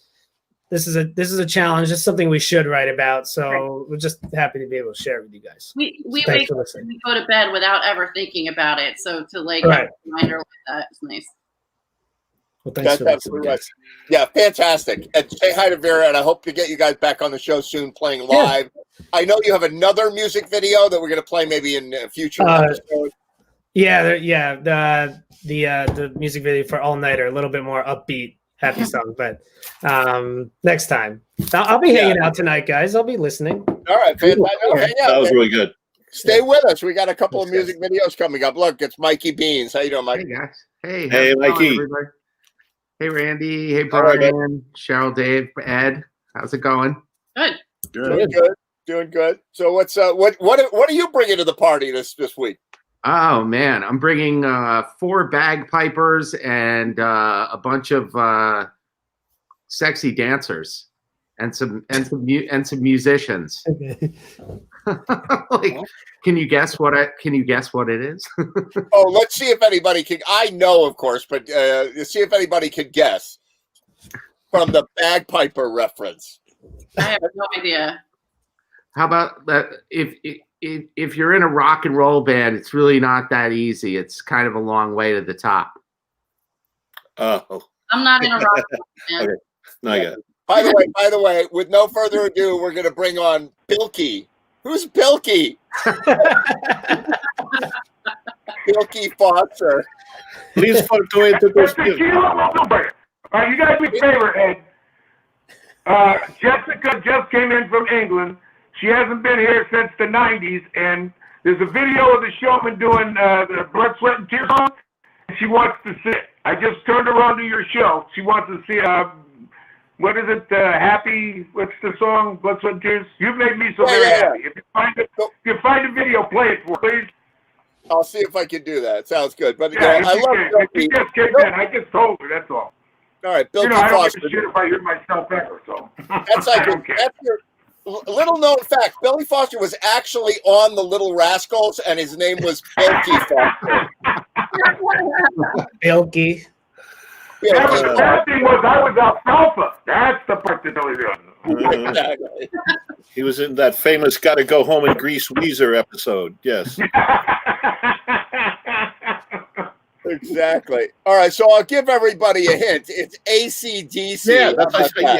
this is a challenge. It's something we should write about. So we're just happy to be able to share it with you guys. We So wake up and we go to bed without ever thinking about it. So to have a reminder like that is nice. Well, thanks That's absolutely right. Yeah, fantastic. And say hi to Vera, and I hope to get you guys back on the show soon playing live. Yeah. I know you have another music video that we're going to play maybe in a future episode. Yeah, the music video for All Nighter, a little bit more upbeat, happy song, but next time. I'll be hanging out tonight, guys. I'll be listening. All right, fantastic. Hang out, that was really good. Stay with us. We got a couple of music videos coming up. Look, it's Mikey Beans. How you doing, Mike? Hey, guys. Hey, hey, Mikey. Everybody? Hey, Randy. Hey, Brian. Cheryl, Dave, Ed. How's it going? Good. Doing good. So what's what are you bringing to the party this week? Oh man, I'm bringing 4 bagpipers and a bunch of sexy dancers and some musicians. Like, can you guess what it is? Oh, let's see if anybody can. I know, of course, but see if anybody can guess from the bagpiper reference. I have no idea. How about that? If you're in a rock and roll band, it's really not that easy. It's kind of a long way to the top. Oh, I'm not in a rock band. Okay, not yet. By the way, with no further ado, we're going to bring on Bilky. Who's Bilky? Bilky Foster. Please to introduce you. All right, you guys do me a favor, Ed. Jessica just came in from England. She hasn't been here since the 90s, and there's a video of the showman doing the Blood, Sweat, and Tears song, and she wants to see it. I just turned her on to your show. She wants to see, what is it, Happy, what's the song, Blood, Sweat, and Tears? You've made me so very happy. If you find the video, play it for me, please. I'll see if I can do that. Sounds good. But yeah, I love Bilky. She just came in. I just told her, that's all. All right, Bilky I don't Foster. give a shit if I hear myself ever, so. That's like that's your little known fact. Billy Foster was actually on the Little Rascals, and his name was Bilky Foster. Bilky. That thing was I was alfalfa. That's the part that Billy doing. Exactly. He was in that famous "Gotta Go Home and Grease Weezer" episode. Yes. Exactly. All right, so I'll give everybody a hint. It's AC/DC. Yeah,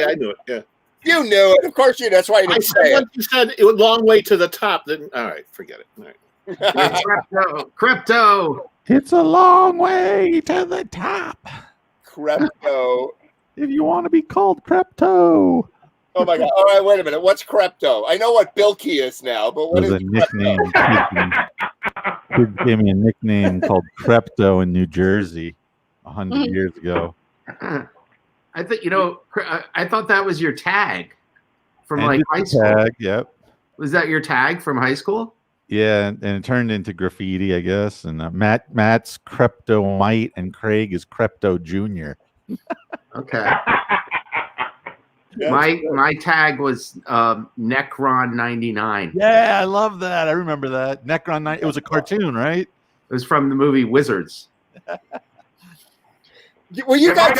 I knew it. Yeah. You knew it. Of course you did. That's why you didn't say it. You said it was a long way to the top. Then, all right, forget it. All right. Crypto. It's a long way to the top. Crypto. If you want to be called Crypto. Oh my God! All right, wait a minute. What's Crypto? I know what Bilky is now, but what is a nickname? Kids gave me a nickname called Crypto in New Jersey 100 years ago. I thought that was your tag from And like it's high a school. tag, yep. Was that your tag from high school? Yeah, and it turned into graffiti, I guess. And Matt's Cryptomite and Craig is Crypto Jr. Okay. My tag was Necron 99. Yeah, I love that. I remember that. Necron 9. It was a cartoon, right? It was from the movie Wizards. Well, did you guys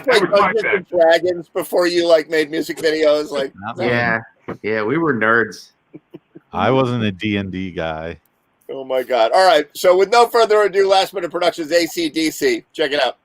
play Dungeons and Dragons before you made music videos? Yeah, we were nerds. I wasn't a D&D guy. Oh my God! All right, so with no further ado, Last Minute Productions, AC/DC. Check it out.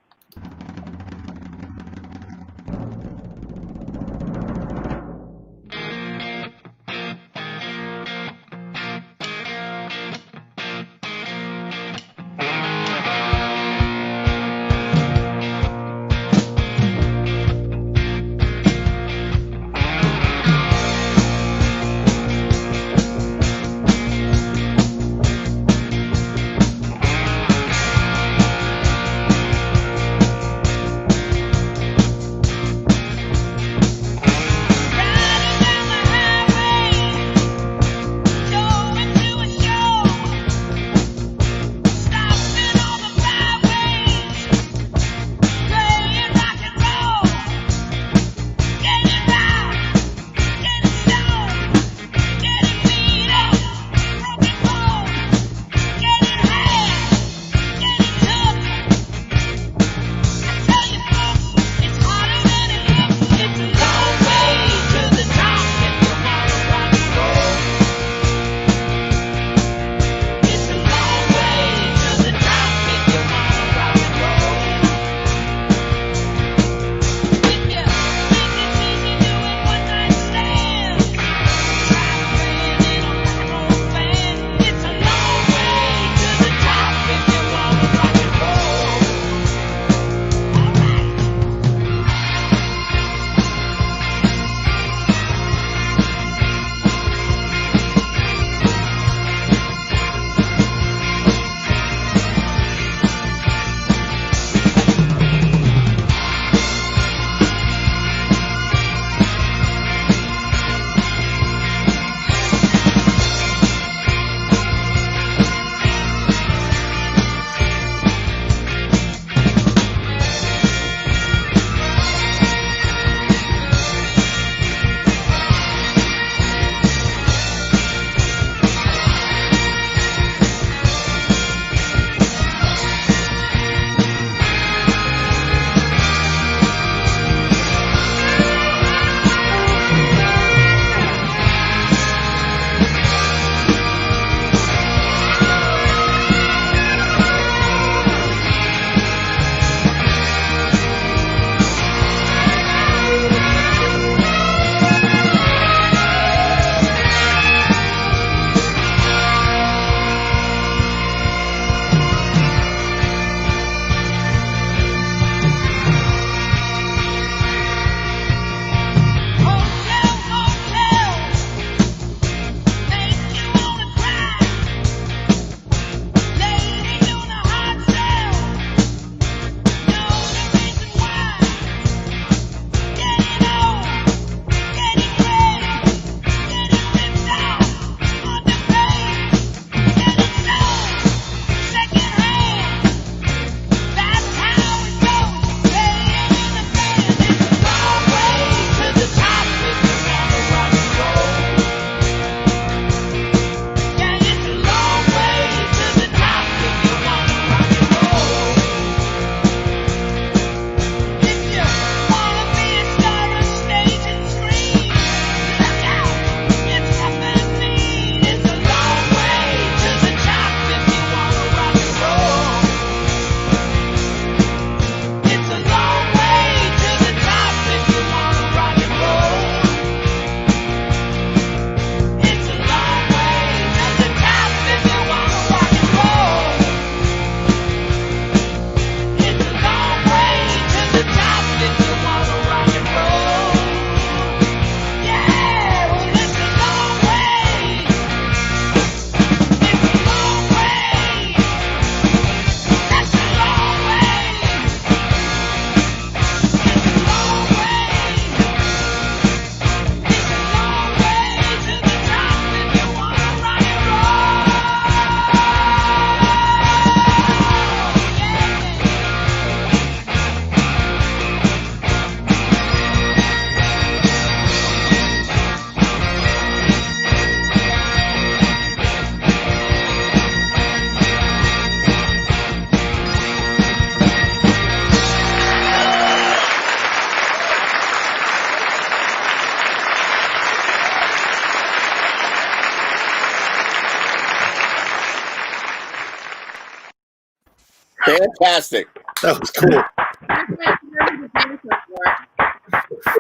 Fantastic. That was cool.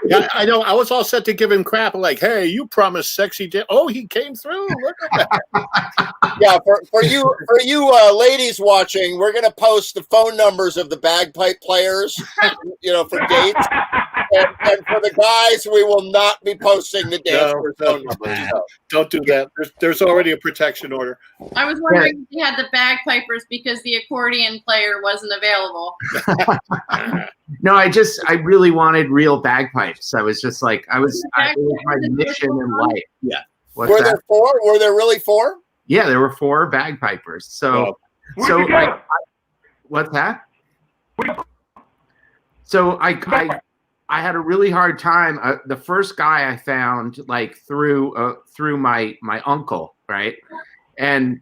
Yeah, I know. I was all set to give him crap, like, "Hey, you promised sexy." Oh, he came through. Look at that. Yeah, for you ladies watching, we're gonna post the phone numbers of the bagpipe players, for dates. And for the guys, we will not be posting the dancers' phone numbers. So. Don't do that. There's already a protection order. I was wondering if you had the bagpipers because the accordion player wasn't available. No, I really wanted real bagpipes. I was just like, it was my mission in life. Yeah. Were there four? Were there really four? Yeah, there were 4 bagpipers. So, what's that? So I had a really hard time. The first guy I found, like through my uncle, right, and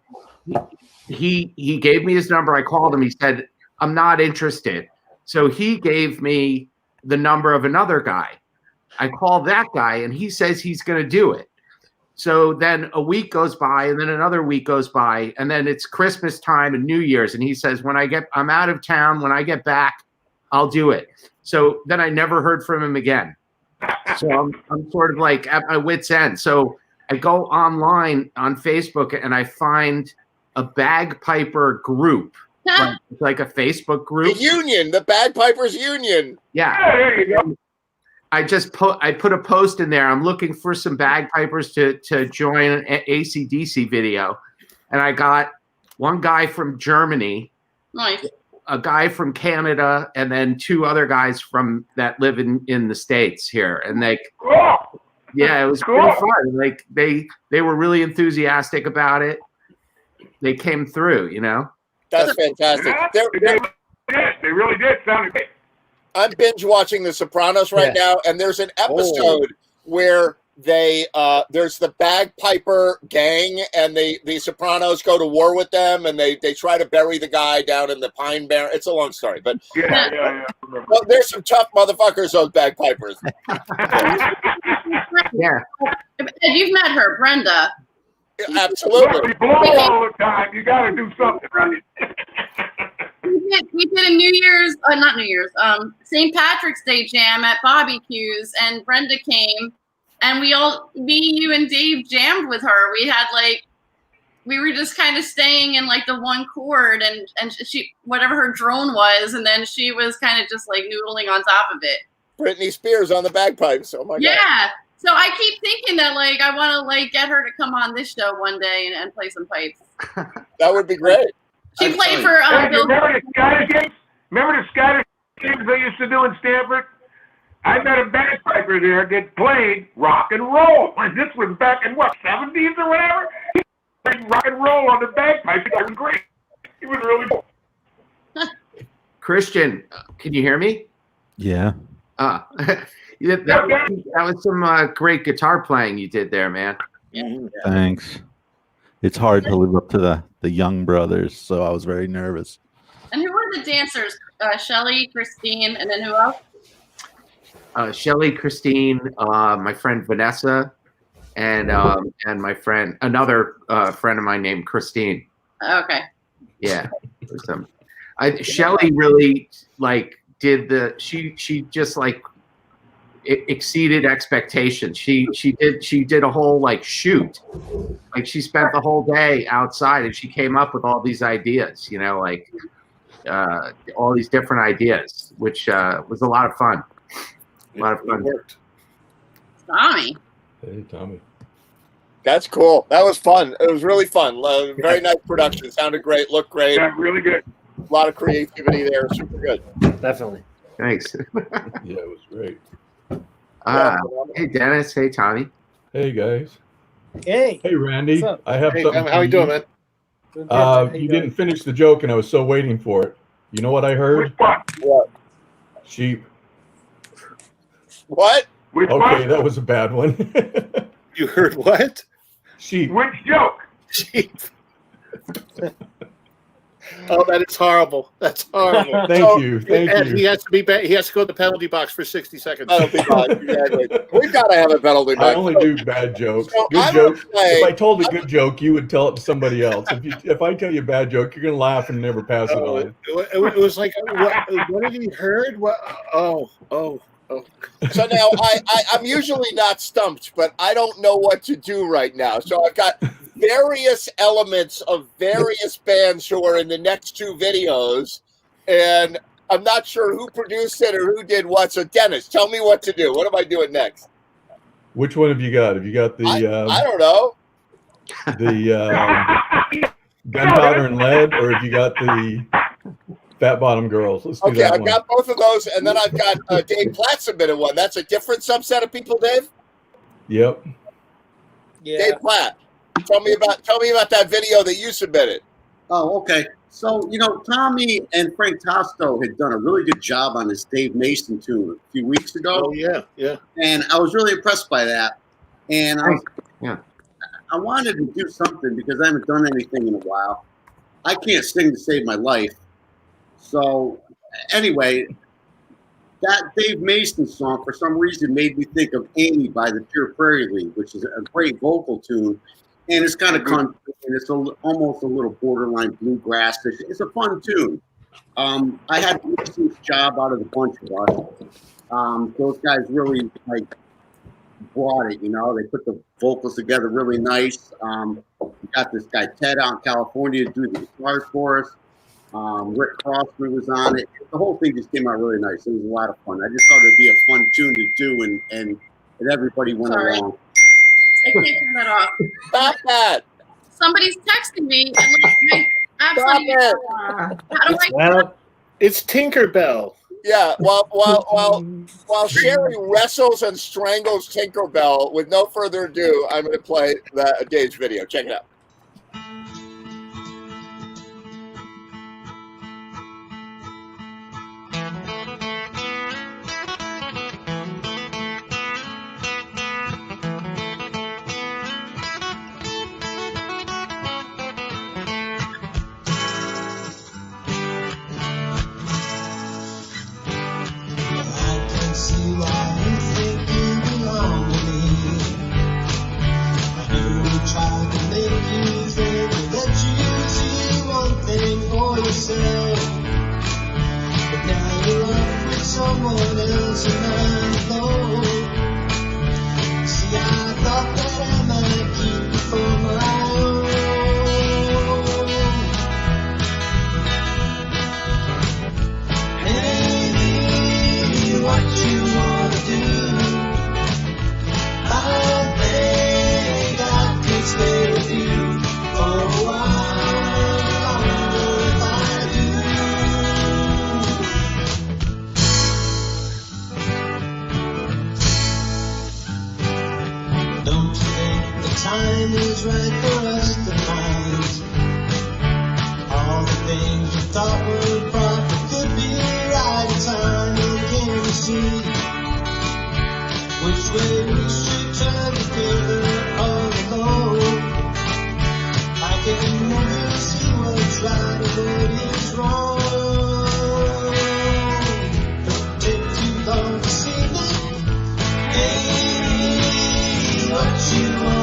he gave me his number. I called him. He said, "I'm not interested." So he gave me the number of another guy. I called that guy, and he says he's going to do it. So then a week goes by, and then another week goes by, and then it's Christmas time and New Year's, and he says, I'm out of town. When I get back, I'll do it. So then I never heard from him again. So I'm sort of like at my wit's end. So I go online on Facebook, and I find a bagpiper group. Like a Facebook group. The union, the Bagpipers Union. Yeah. There you go. I put a post in there. I'm looking for some bagpipers to join an AC/DC video. And I got one guy from Germany, Nice. a guy from Canada, and then 2 other guys that live in the States here. And yeah, it was pretty fun. Like they were really enthusiastic about it. They came through, That's fantastic. They really did. Sounded great. I'm binge watching The Sopranos right now, and there's an episode where there's the bagpiper gang, and the Sopranos go to war with them, and they try to bury the guy down in the Pine Barren. It's a long story, but yeah. Well, there's some tough motherfuckers, those bagpipers. Yeah. You've met her, Brenda. Absolutely. We blow all the time. You got to do something, right? We did a not New Year's, St. Patrick's Day jam at Bobby Q's, and Brenda came, and me, you, and Dave jammed with her. We were just kind of staying in like the one chord, and she, whatever her drone was, and then she was kind of just like noodling on top of it. Britney Spears on the bagpipes. Oh my God. Yeah. So I keep thinking that I want to get her to come on this show one day and play some pipes. That would be great. She played for Bill. Remember the Scottish games? Remember the Scottish games they used to do in Stanford? I met a bagpiper there that played rock and roll. And this was back in what, 70s or whatever? He played rock and roll on the bagpipe. It was great. He was really cool. Christian, can you hear me? Yeah. That was some great guitar playing you did there, man. Thanks. It's hard to live up to the young brothers, so I was very nervous. And who were the dancers? Shelly, Christine, and then who else? Shelly, Christine, my friend Vanessa, and my friend, another friend of mine named Christine. Okay. Yeah. Shelly really did she just it exceeded expectations. She did a whole shoot. She spent the whole day outside, and she came up with all these ideas, all these different ideas, which was a lot of fun. A lot of fun. Tommy. Hey, Tommy. That's cool. That was fun. It was really fun. Very nice production. Sounded great. Looked great. Yeah, really good. A lot of creativity there. Super good. Definitely. Thanks. Yeah, it was great. Hey, Dennis. Hey, Tommy. Hey, guys. Hey. Hey, Randy. I have something. How you doing, man? You didn't finish the joke, and I was so waiting for it. You know what I heard? What? Sheep. What? Okay, that was a bad one. You heard what? Sheep. Which joke? Sheep. Oh, that is horrible. That's horrible. Thank you. Thank and you. he has to be back. He has to go to the penalty box for 60 seconds. Penalty box, exactly. We've got to have a penalty box. I only do bad jokes. So Good I'm jokes. gonna play- If I told a good joke, you would tell it to somebody else. If I tell you a bad joke, you're gonna laugh and never pass it on. It was like, what have you heard? What? Oh. So now I'm usually not stumped, but I don't know what to do right now. So I've got various elements of various bands who are in the next two videos, and I'm not sure who produced it or who did what. So Dennis, tell me what to do. What am I doing next? Which one have you got? Have you got the? I don't know. The gunpowder and lead, or have you got the Fat Bottom Girls? Let's do Okay, that I've one. got both of those, and then I've got Dave Platt submitted one. That's a different subset of people, Dave. Yep. Yeah. Dave Platt, tell me about that video that you submitted. Oh, okay. So, Tommy and Frank Tosto had done a really good job on this Dave Mason tune a few weeks ago. Oh, yeah. And I was really impressed by that. And I wanted to do something because I haven't done anything in a while. I can't sing to save my life. So, anyway, that Dave Mason song, for some reason, made me think of Amy by the Pure Prairie League, which is a great vocal tune. And it's kind of country, and it's almost a little borderline bluegrass. It's a fun tune. I had the easiest job out of the bunch of us. Those guys really brought it. They put the vocals together really nice. We got this guy Ted out in California to do the guitars for us. Rick Crossman was on it. The whole thing just came out really nice. It was a lot of fun. I just thought it'd be a fun tune to do, and everybody went along. I can't turn that off. Stop that. Somebody's texting me. And absolutely. How do I? Well, it's Tinkerbell. Yeah, while Sherry wrestles and strangles Tinkerbell, with no further ado, I'm going to play Dave's video. Check it out. Time is right for us to find all the things you thought were proper could be right in time. And can we see which way we should turn together all alone? I can never see what's right and what is wrong. Don't take too long to see me. Hey, what you want?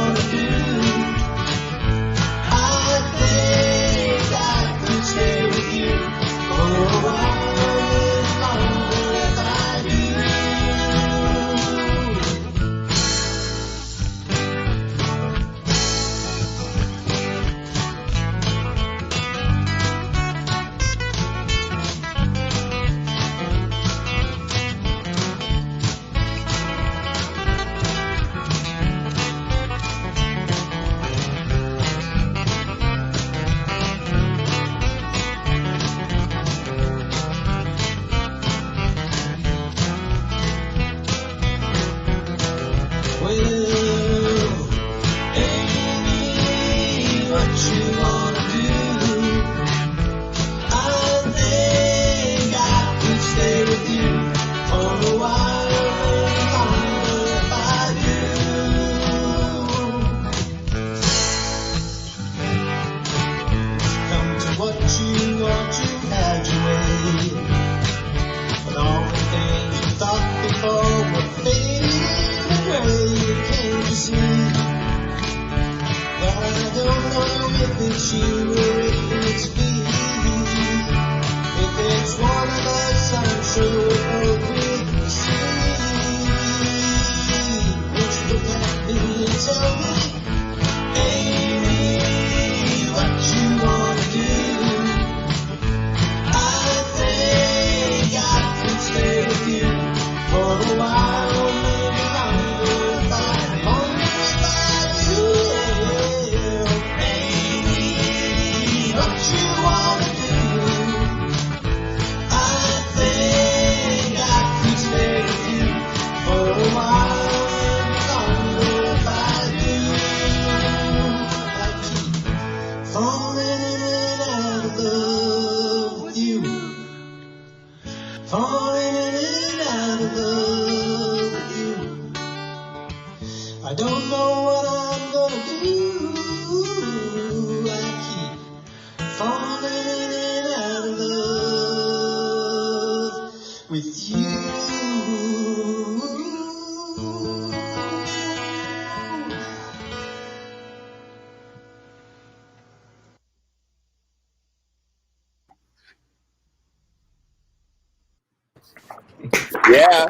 Yeah.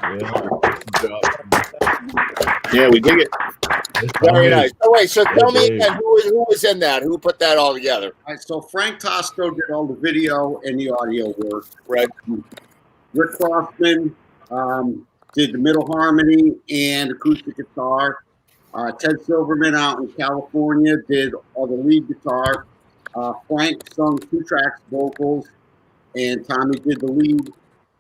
Yeah, we dig it. Very nice. Oh wait, so tell me Dave. again, who was in that? Who put that all together? All right, so Frank Tosto did all the video and the audio work. Right. Rick Crossman did the middle harmony and acoustic guitar. Ted Silverman out in California did all the lead guitar. Frank sung 2 tracks vocals, and Tommy did the lead.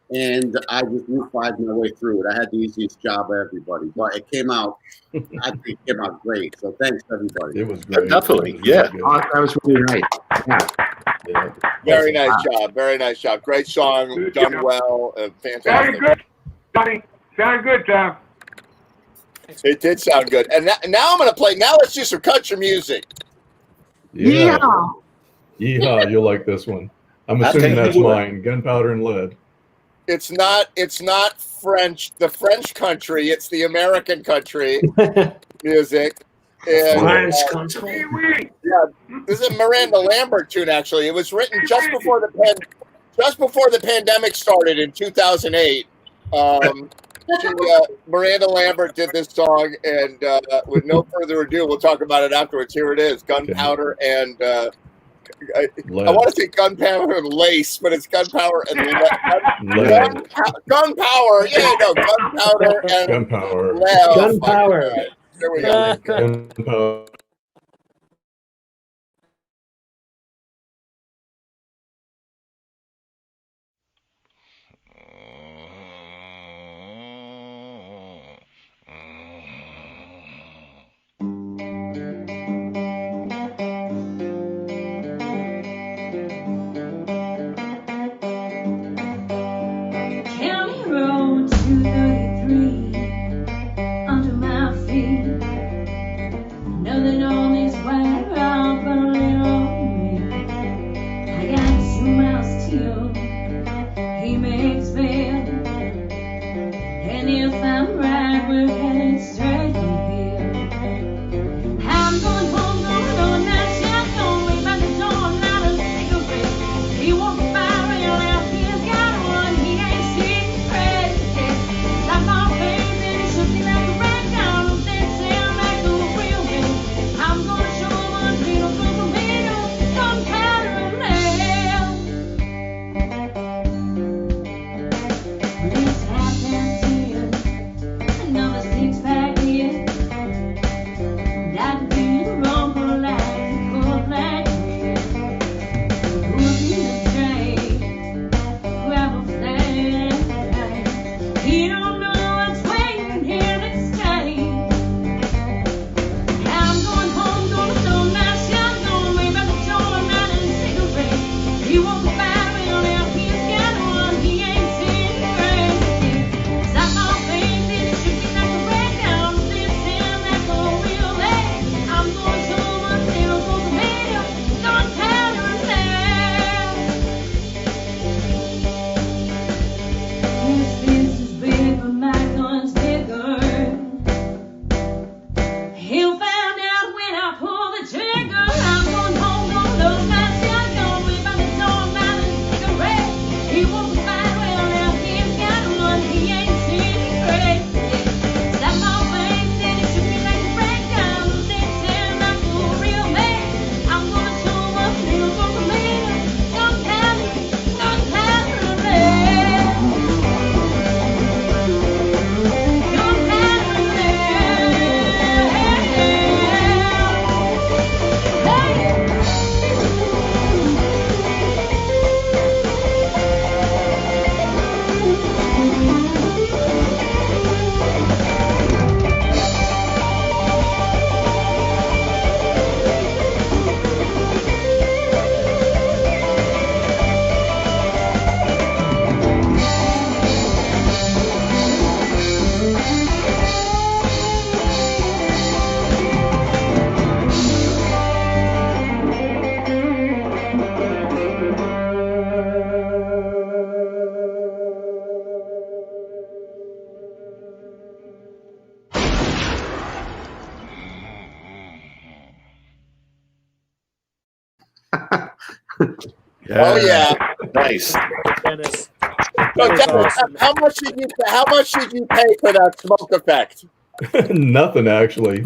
And I just Route 5'd my way through it. I had the easiest job of everybody, but it came out. I think it came out great. So thanks everybody. It was great. Definitely, yeah. Oh, that was really nice. Yeah. Very nice job. Very nice job. Great song, done well, fantastic. Sounded good, Johnny. Sounded good, Tom. It did sound good. And now I'm going to play. Now let's do some country music. Yeah. Yeehaw, you'll like this one. I'm assuming that's mine. Gunpowder and Lead. It's not French, the French country. It's the American country music. And, French country. Yeah, this is a Miranda Lambert tune. Actually, it was written just before the pandemic started in 2008. Miranda Lambert did this song, and with no further ado, we'll talk about it afterwards. Here it is: Gunpowder and. I want to say gunpowder and lace, but it's gunpowder and gunpowder. Yeah, no, gunpowder and gunpowder. Gunpowder. There we go. Gunpowder. County Road 233 under my feet. Nothing on this white rock burning on me. I got 2 miles till he makes bail. And if I'm right, we're headed straight to here. I'm going home, going on that shit. Don't leave at the door, not a cigarette. He won't fire real out. He's got one, he ain't seen crazy. Like my face and he shook me like a breakdown. They sound like a real man. I'm gonna show him a little from the middle, gunpowder and lead. This happened to you. Another 6-pack here. That being wrong for life, cold like wind. Who's in the train? Grab a flashlight. He don't know what's waiting here to stay. I'm going home, gonna throw my shotgun, wave at the door, not a cigarette. He won't fire real out, he's got one, he ain't seen crazy. Stop my face, it's shaking like a breakdown, dancing like a real man. I'm gonna show my little for the video, gunpowder and lead. His fist is big, but my gun's bigger. He'll find out when I pull the trigger. I'm going home, gonna load my shotgun, wave by the door, not a cigarette. He won't fight well now, he's got one, he ain't seen crazy. Slap my face, and he shook me like a breakdown, dancing like a real man. I'm gonna show him a little for the later, gunpowder and lead. Gunpowder and Oh yeah. Nice. So, was Dennis, awesome. how much did you pay for that smoke effect? Nothing actually.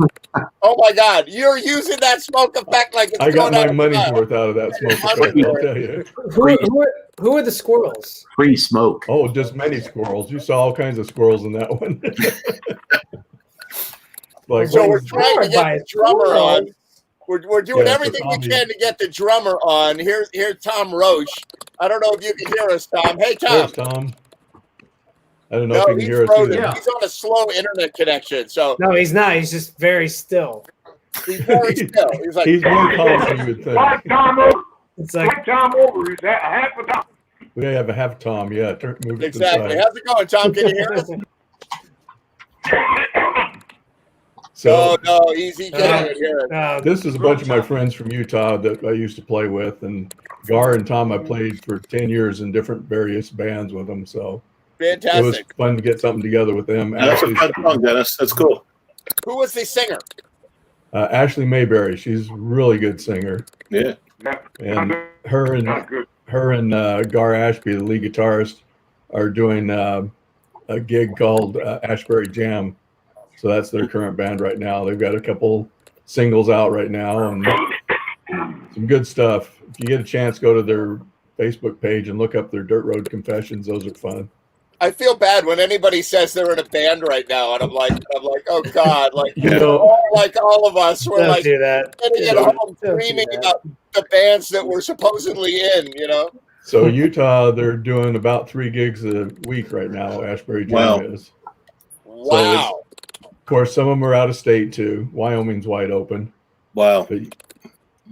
Oh my God, you're using that smoke effect like it's I got going out my of money's style. worth out of that smoke effect, I'll tell you. Who are the squirrels? Free smoke. Oh, just many squirrels. You saw all kinds of squirrels in that one. Like, So what we're was- trying to get the drummer on. We're doing Yeah, so everything we Tommy- can to get the drummer on. Here's Tom Roche. I don't know if you can hear us, Tom. Hey, Tom. There's Tom. I don't know No, if you can he's hear us frozen. either. He's on a slow internet connection, so No, he's not. He's just very still. he's very still. He's like, He's more calm than you would think. Like Tom over. It's Like Tom over. He's half a Tom. We have a half Tom, yeah. Move it exactly. to the side. How's it going, Tom? Can you hear us? So, no, easy. Can't hear us. this is a bunch of my friends from Utah that I used to play with, and Gar and Tom, I played for 10 years in different various bands with them, so it was Fantastic. fun to get something together with them. That's a fun song, Dennis. That's cool. Who was the singer? Ashley Mayberry, she's a really good singer. Yeah. And her and Gar Ashby, the lead guitarist, are doing a gig called Ashbury Jam. So that's their current band right now. They've got a couple singles out right now and some good stuff. If you get a chance, go to their Facebook page and look up their Dirt Road Confessions. Those are fun. I feel bad when anybody says they're in a band right now, and I'm like, oh God, like You know- like all of us, we're Don't like do that. sitting at home dreaming about the bands that we're supposedly in, you know. So Utah, they're doing about 3 gigs a week right now. Ashbury Jam Wow. is. Wow. Of course, some of them are out of state too. Wyoming's wide open. Wow. But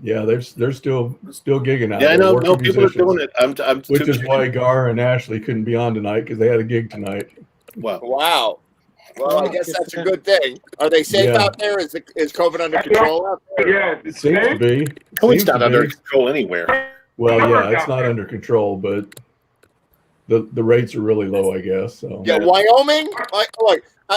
yeah, they're still gigging out. Yeah, I there, know. working No, people are musicians. doing it. I'm Which too- is why Gar and Ashley couldn't be on tonight because they had a gig tonight. Wow. Wow. Well, I guess that's a good thing. Are they safe Yeah. out there? Is COVID under control out there? Yeah. It seems to be. COVID's Seems not to under be. control anywhere. Well, yeah, it's not under control, but the rates are really low, I guess. So Yeah, Wyoming.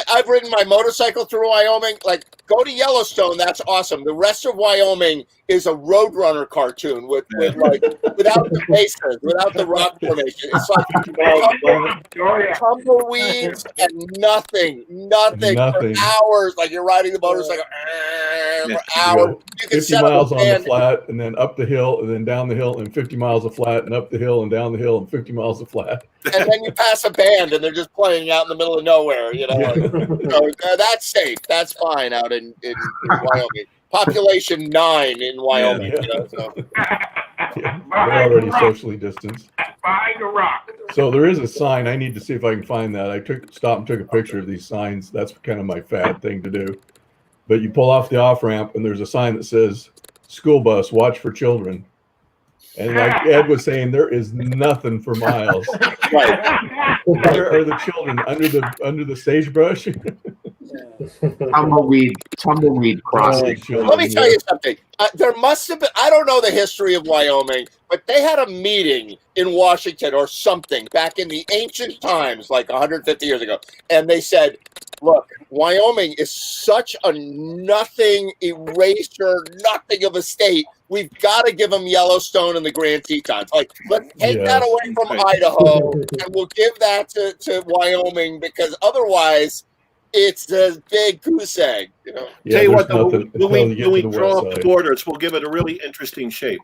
I've ridden my motorcycle through Wyoming. Like, go to Yellowstone. That's awesome. The rest of Wyoming is a Roadrunner cartoon with like without the faces, without the rock formation. It's like tumbleweeds and nothing Nothing. for hours. Like you're riding the motorcycle for You hours. go You can 50 set up a miles on the band. flat and then up the hill and then down the hill and 50 miles of flat and up the hill and down the hill and 50 miles of flat. And then you pass a band and they're just playing out in the middle of nowhere, you know. Yeah. So that's safe. That's fine out in Wyoming. Population 9 in Wyoming. Yeah. You know, so. They're already socially distanced. Behind the rock. So there is a sign. I need to see if I can find that. I stopped and took a picture of these signs. That's kind of my fad thing to do. But you pull off the off ramp and there's a sign that says "School bus, watch for children." And like Ed was saying, there is nothing for miles. Right. Where are the children under the sagebrush? Tumbleweed crossing. Let me tell you something. There must have been, I don't know the history of Wyoming, but they had a meeting in Washington or something back in the ancient times, like 150 years ago. And they said, look, Wyoming is such a nothing eraser, nothing of a state. We've got to give them Yellowstone and the Grand Tetons. Like, let's take Yeah. that away from Idaho and we'll give that to Wyoming because otherwise it's a big goose egg. You know? Yeah, Tell you what, there's though, nothing when we, until you get when we to the draw west up the side. borders, we'll give it a really interesting shape.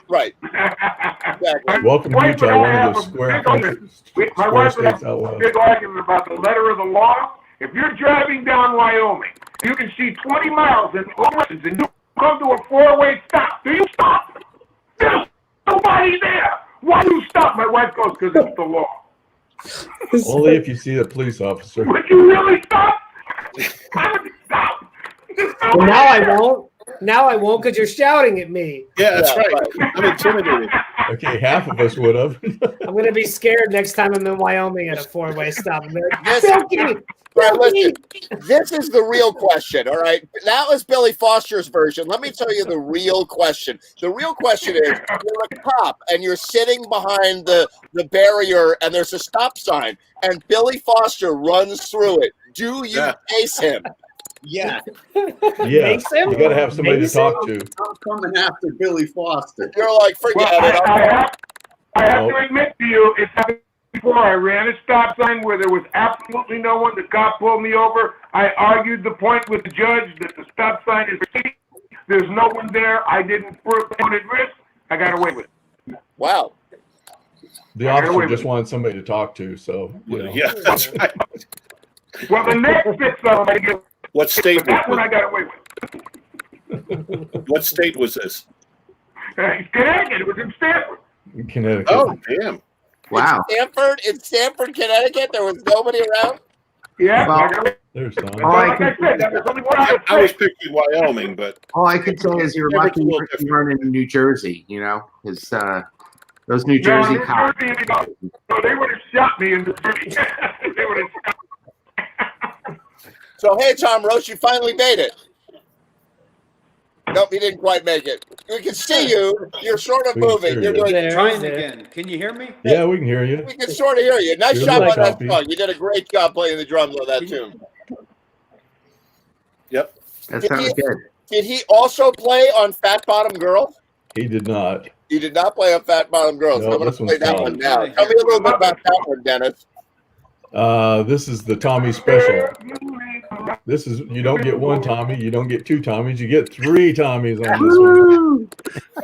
Right. Exactly. Welcome to Wife and Utah, I one of have the a square big argument. My square wife and I states out have a west. big argument about the letter of the law. If you're driving down Wyoming, you can see 20 miles in horses and you come to a four-way stop. Do you stop? There's nobody there. Why do you stop? My wife goes, because it's the law. Only if you see a police officer. Would you really stop? I would stop. Well, now I won't. Now I won't because you're shouting at me. Yeah, that's right. I'm intimidated. Okay, half of us would have. I'm gonna be scared next time I'm in Wyoming at a four-way stop. I'm like, This- Bilky! Right, listen, this is the real question, all right? That was Billy Foster's version. Let me tell you the real question. The real question is, you're a cop, and you're sitting behind the barrier, and there's a stop sign, and Billy Foster runs through it. Do you chase him? Yeah. Yeah, you got to have somebody to talk to. I'm coming after Billy Foster. You're like, forget it. I have to admit to you, it's happened before. I ran a stop sign where there was absolutely no one. The cop pulled me over. I argued the point with the judge that the stop sign is fake. There's no one there. I didn't put it at risk. I got away with it. Wow. The officer just wanted somebody to talk to, so you know. Yeah, that's right. Well, the next 6 of them, I get. What state But that was one I got away with. What state was this? Connecticut. It was in Stanford. In Connecticut. Oh, damn. Wow. In Stamford, Connecticut, there was nobody around? Yeah. Well, there's some. Like I said, that was only one out of I was 6. picking Wyoming, but All I can say is you're lucky you weren't in New Jersey, you know, because those New Jersey New cops. Jersey, no, they would have shot me in New Jersey. They would have shot me. So, hey, Tom Roach, you finally made it. Nope, you didn't quite make it. We can see you. You're sort of We can moving. hear You're you. doing. Trying again. Can you hear me? Yeah, we can hear you. We can sort of hear you. Nice You're job like on that copy. song. You did a great job playing the drums on that tune. Yep. That Did sounds he- good. Did he also play on Fat Bottom Girls? He did not. He did not play on Fat Bottom Girls. No, I'm going this to play one's that fun. one now. Tell me a little bit about that one, Dennis. This is the Tommy special. This is, you don't get one Tommy, you don't get two Tommies, you get three Tommies on this one. Woo!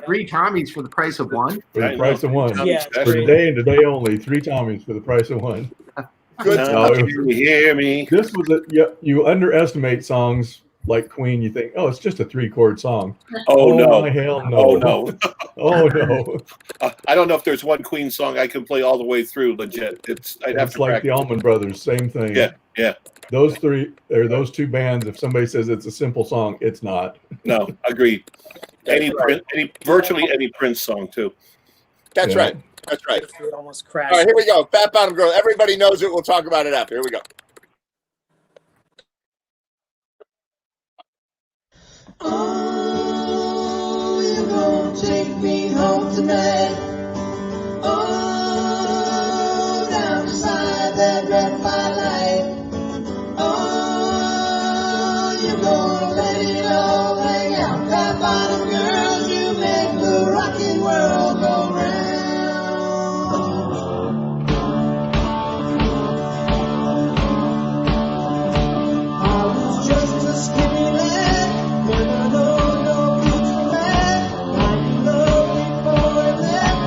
3 Tommies for the price of one. For the price of one. Yeah, For today and today only, 3 Tommies for the price of one. Good No, Can you hear me? This was you underestimate songs like Queen. You think, oh, it's just a 3-chord song. Oh, no. My hell no. Oh, no. Oh no. I don't know if there's one Queen song I can play all the way through legit. I'd have It's to like practice. the Allman Brothers, same thing. Yeah, yeah. Those 3 or those 2 bands, if somebody says it's a simple song, it's not. No, agreed. Virtually any Prince song too. That's Yeah. right. That's right. It almost All crashed. right, here we go. Fat Bottom Girl. Everybody knows it. We'll talk about it after. Here we go. Oh, you won't take me home tonight. Oh, down beside that red firelight. Oh, you're gonna let it all hang out. Fat bottom girls, you make the rocking world go round. I was just a skinny lad. Never know no future man. I love before it left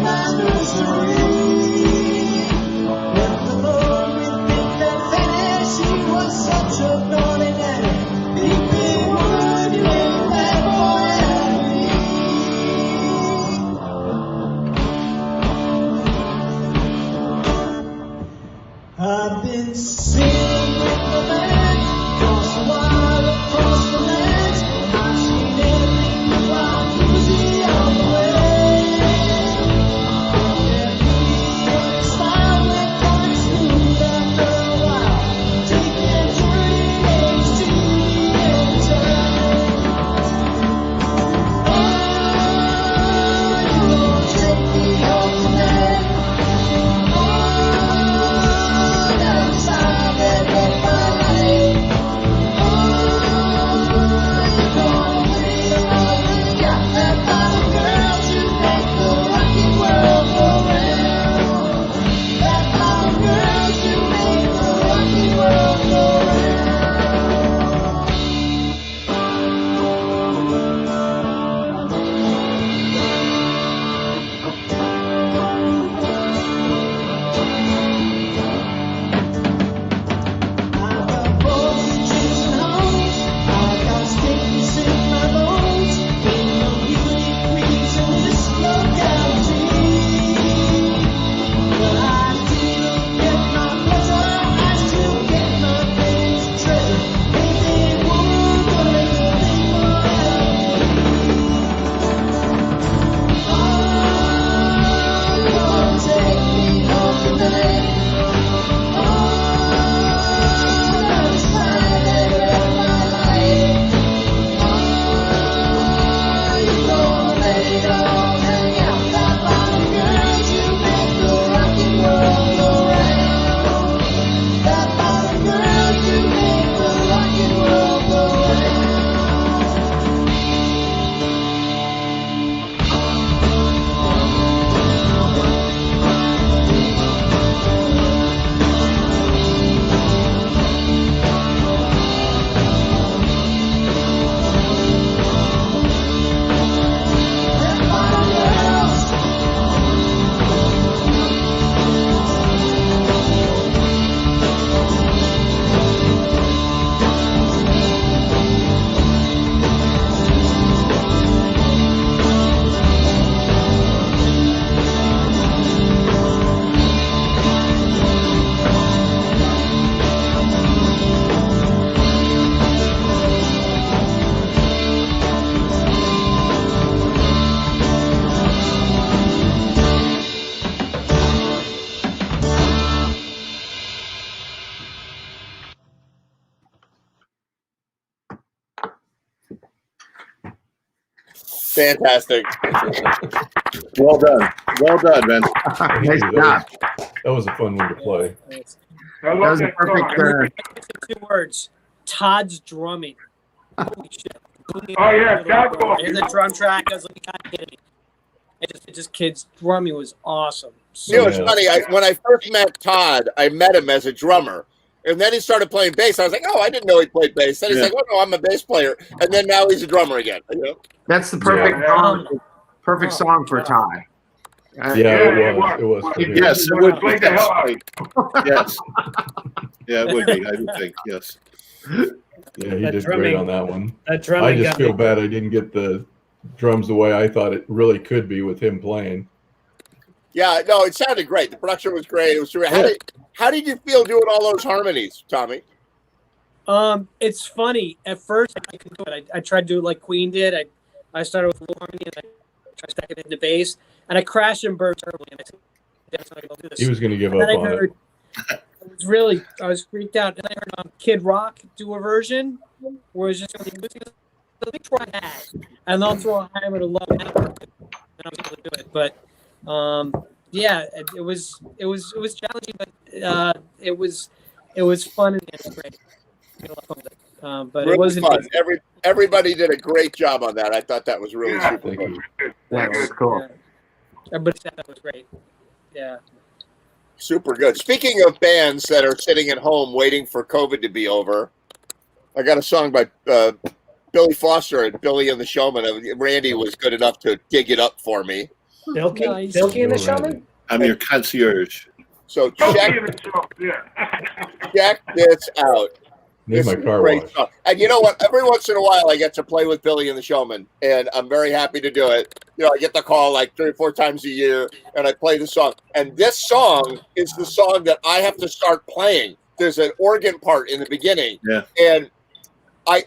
Fantastic. Well done. Well done, man. Nice job. That was a fun one to play. I That love was a that perfect. song. 2 words. Todd's drumming. Holy shit. Oh, yeah, Todd's cool. Here's the drum track. I was like, God kidding me. It just kids drumming was awesome. You know, it's funny. When I first met Todd, I met him as a drummer. And then he started playing bass. I was like, oh, I didn't know he played bass. Then he's like, oh, no, I'm a bass player. And then now he's a drummer again. You know? That's the perfect song. Perfect song for Todd. It was. For him. Yes, it would be. Played the hell out of it. Yes. Yeah, it would be. I would think. Yes. Yeah, he That did drumming- great on that one. that drumming I just got feel me. bad I didn't get the drums the way I thought it really could be with him playing. Yeah, no, it sounded great. The production was great. It was terrific. How did you feel doing all those harmonies, Tommy? It's funny. At first, I couldn't do it. I tried to do it like Queen did. I started with a little harmony and I tried to stack it into bass, and I crashed and burned terribly. And I said, "That's not gonna do this." He was going to give And up then on it. I was freaked out. And I heard Kid Rock do a version where it's just let me try that, and I'll throw a hammer to love, and I was able to do it. But yeah, it was challenging, but it was fun and it was great. We had a lot of fun with it. But Really it wasn't fun. easy. Everybody did a great job on that. I thought that was really super fun. That was cool. Everybody said that was great. Yeah. Super good. Speaking of bands that are sitting at home waiting for COVID to be over, I got a song by Billy Foster and Billy and the Showman. Randy was good enough to dig it up for me. Bilky and the Showman? I'm your concierge. So check this out. Need It's my a car great washed. song. And you know what? Every once in a while, I get to play with Billy and the Showman, and I'm very happy to do it. You know, I get the call like 3 or 4 times a year, and I play the song. And this song is the song that I have to start playing. There's an organ part in the beginning, and I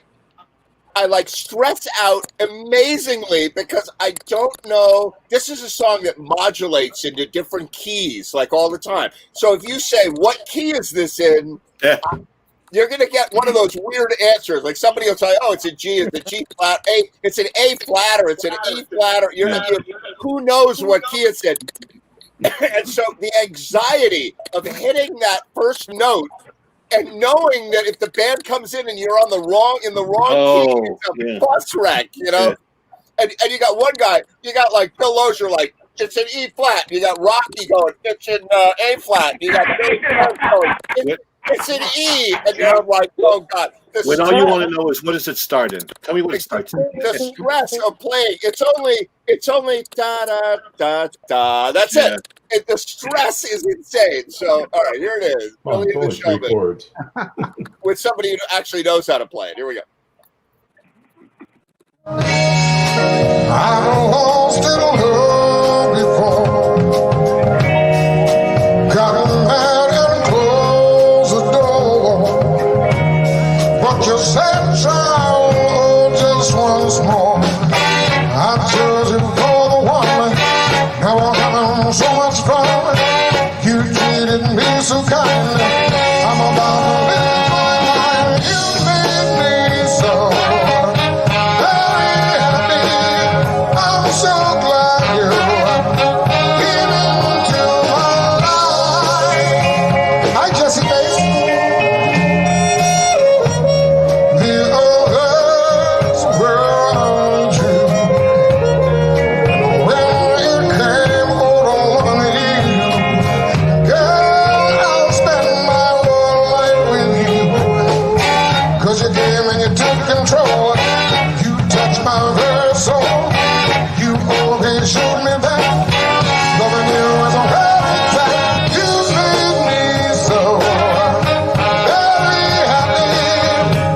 like stress out amazingly because I don't know. This is a song that modulates into different keys like all the time. So if you say, what key is this in? You're going to get one of those weird answers. Like somebody will tell you, oh, it's a G, it's a G flat, A, it's an A flat, or it's an E flat, or who knows what key it's in. And so the anxiety of hitting that first note and knowing that if the band comes in and you're on the wrong key, it's a bus wreck, you know? And you got one guy, you got like Bill Lozier, like, it's an E flat. You got Rocky going, it's an A flat. You got Billy going, it's an E. And you're like, oh, God. When all you want to know is what does it start in? Tell me what it starts in. The stress of playing, it's only da da da da. That's it. The stress is insane. So, all right, here it is. Oh, Billy and the only 3 Showman chords. with somebody who actually knows how to play it. Here we go. I'm lost in love before. Got mad and closed the door. But you said, child, just once more. I chose you for the one. Now I'm having so much fun. You treated me so kind. I'm about to live my life. You made me so very happy. I'm so glad you came into my life. Hi, Jesse Bates. The others were untrue. And when it came over me, girl, I'll spend my whole life with you. 'Cause you gave and you took control. You touched my very soul. You always showed me that loving you is a perfect fact. You made me so very happy.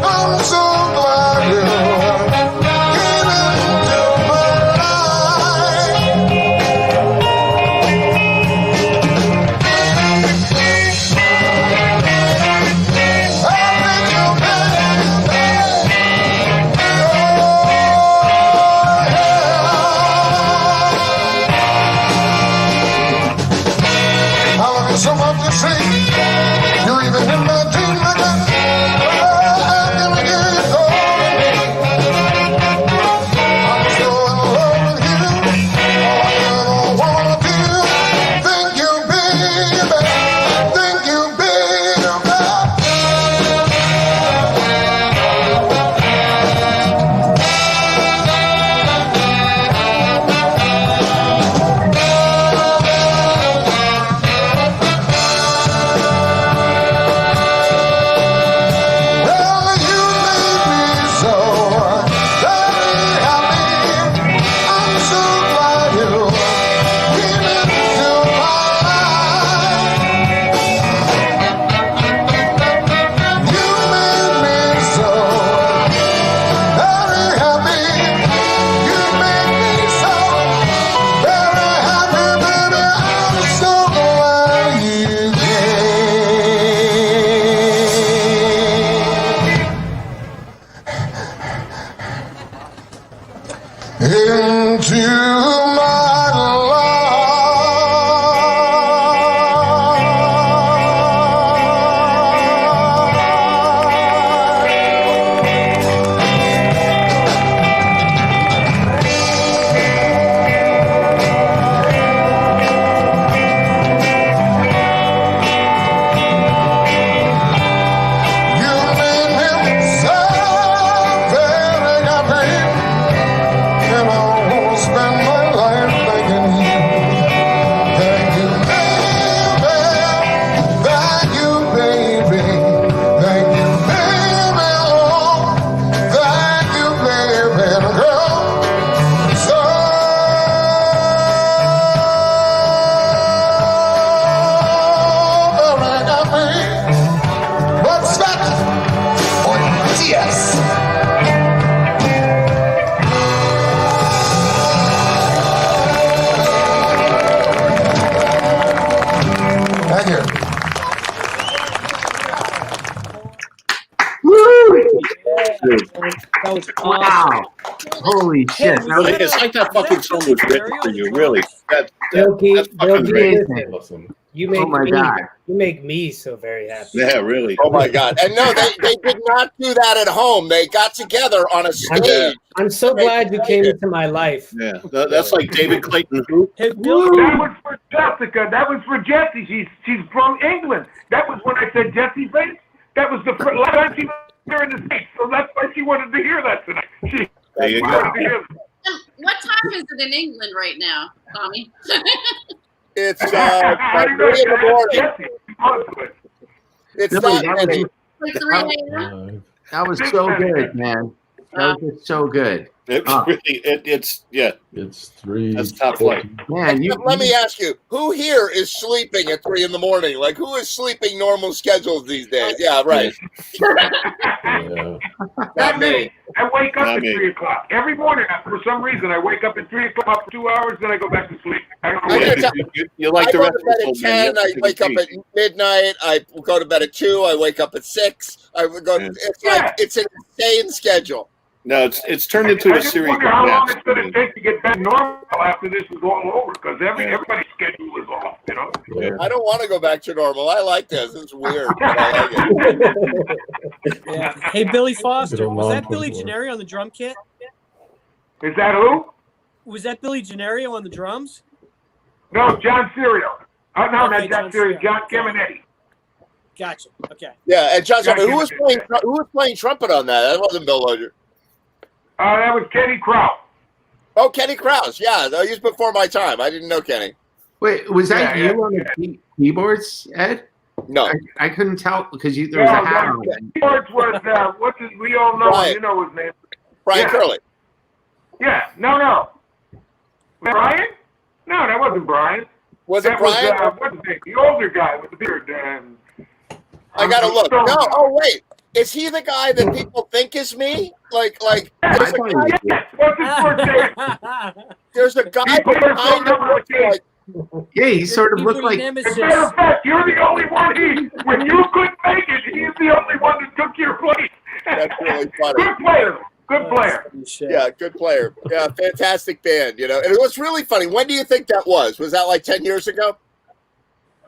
I'm so glad you came into my life. into my That was Wow. Holy shit. Hey, That was- It's like that fucking song was written for you, really. That's Bilky, fucking great. listen, you make Oh my me, God. you make me so very happy. Yeah, really. Oh my God! And no, they did not do that at home. They got together on a stage. I'm so glad you came into my life. Yeah, that's like David Clayton who? Hey, Bill, That was for Jessica. That was for Jessie. She's from England. That was when I said Jessie face. That was the first last time she was here in the States. So that's why she wanted to hear that tonight. She There you wanted go. to hear that. What time is it in England right now, Tommy? It's I don't 3 in the know. morning. Jessie, honestly. It's Billy, not that many. was- Like 3 a.m.? That was so good, man. That was just so good. It's really, it's yeah. It's 3. That's top flight. Man, you, Let me ask you: who here is sleeping at 3 in the morning? Like, who is sleeping normal schedules these days? Yeah, right. Yeah. Not me. I wake up Not at me. 3 o'clock. Every morning, for some reason, I wake up at 3 o'clock for 2 hours, then I go back to sleep. I don't know I what gotta it is. You like I the go rest to of bed the at world, man. 10. I wake up at midnight. I go to bed at 2. I wake up at 6. I would go. Yeah. It's like it's an insane schedule. No, it's turned into I a just series of wonder how long naps. it's going to take to get back normal after this is all over, because Yeah. everybody's schedule is off, you know? Yeah. I don't want to go back to normal. I like this. It's weird. But I like it. yeah. Hey, Billy Foster, Little was that mom Billy from work. Gennario on the drum kit? Is that who? Was that Billy Gennario on the drums? No, John Sirio. Oh, no, Okay, not John Sirio. John Caminetti. Gotcha. Okay. Yeah, and John, Yeah, who was playing trumpet on that? That wasn't Bill Loger. That was Kenny Kraus. Oh, Kenny Kraus. Yeah, he was before my time. I didn't know Kenny. wait, was that Yeah, you on the keyboards, Ed? No. I couldn't tell because there was a hat on. Keyboards was, what's his, we all know Brian. him, you know his name. Brian Yeah. Curley. Yeah, no. Brian? No, that wasn't Brian. Was it That Brian? was, what's his name? The older guy with the beard. I gotta I'm look. stoned. No, oh wait. Is he the guy that people think is me? Like there's a guy, Yes, what's his first name? there's a guy People that are kind of so looks like Yeah, he sort of looked like. As a matter of fact, you're the only one when you couldn't make it, he's the only one that took your place. That's really funny. Good player. Good player. Yeah, good player. Yeah, fantastic band, you know. And it was really funny. When do you think that was? Was that like 10 years ago?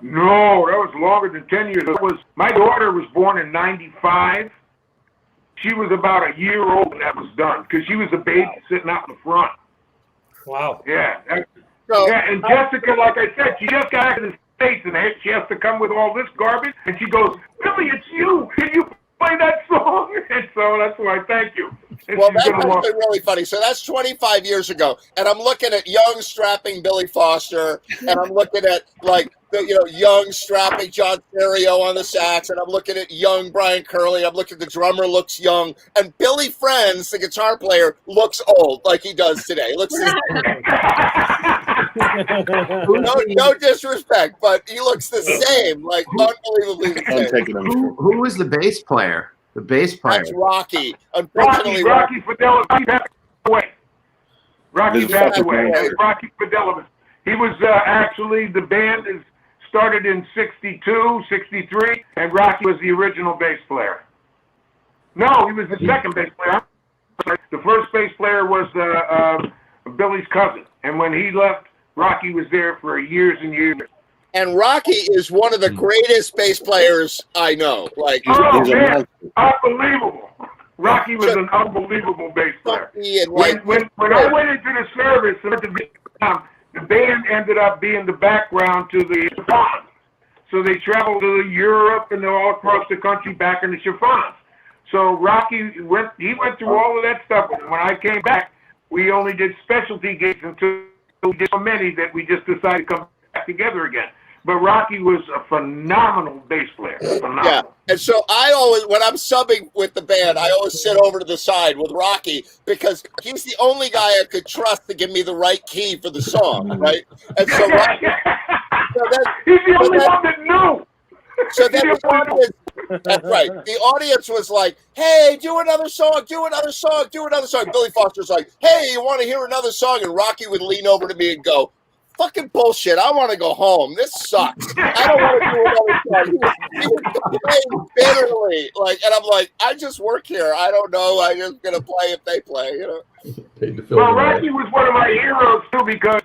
No, that was longer than 10 years. It was, my daughter was born in 95. She was about a year old when that was done because she was a baby sitting out in the front. Wow. Yeah. Yeah, and Jessica, like I said, she just got out of the States and she has to come with all this garbage. And she goes, Billy, it's you. Can you play that song? And so that's why thank you. And Well, she's that's gonna actually really funny. So that's 25 years ago, and I'm looking at young, strapping Billy Foster, and I'm looking at young, strapping John Stereo on the sax, and I'm looking at young Brian Curley. I'm looking at the drummer looks young, and Billy Friends, the guitar player, looks old like he does today. Looks no disrespect, but he looks the same, like unbelievably the same. Who was the bass player? The bass player. That's Rocky. Unfortunately, Rocky Fidelis passed away. Rocky His passed passed away. away. Rocky Fidelis. He was actually, the band is started in 62, 63, and Rocky was the original bass player. No, he was the second bass player. The first bass player was Billy's cousin. And when he left, Rocky was there for years and years. And Rocky is one of the greatest bass players I know. Like, oh man, unbelievable! Rocky was an unbelievable bass player. When I went into the service at the Vietnam, the band ended up being the background to the chiffons. So they traveled to Europe and all across the country back in the chiffons. So Rocky went through all of that stuff. When I came back, we only did specialty gigs until we did so many that we just decided to come back together again. But Rocky was a phenomenal bass player. Phenomenal. Yeah, and so I always, when I'm subbing with the band, I always sit over to the side with Rocky because he's the only guy I could trust to give me the right key for the song, right? And so Rocky, he's the only one that knew. So then the audience, that's right. The audience was like, "Hey, do another song, do another song, do another song." Billy Foster's like, "Hey, you want to hear another song?" And Rocky would lean over to me and go, "Fucking bullshit! I want to go home. This sucks. I don't want to do another song." He was playing bitterly, and I'm like, "I just work here. I don't know. I'm just gonna play if they play, you know." Well, Rocky was one of my heroes too because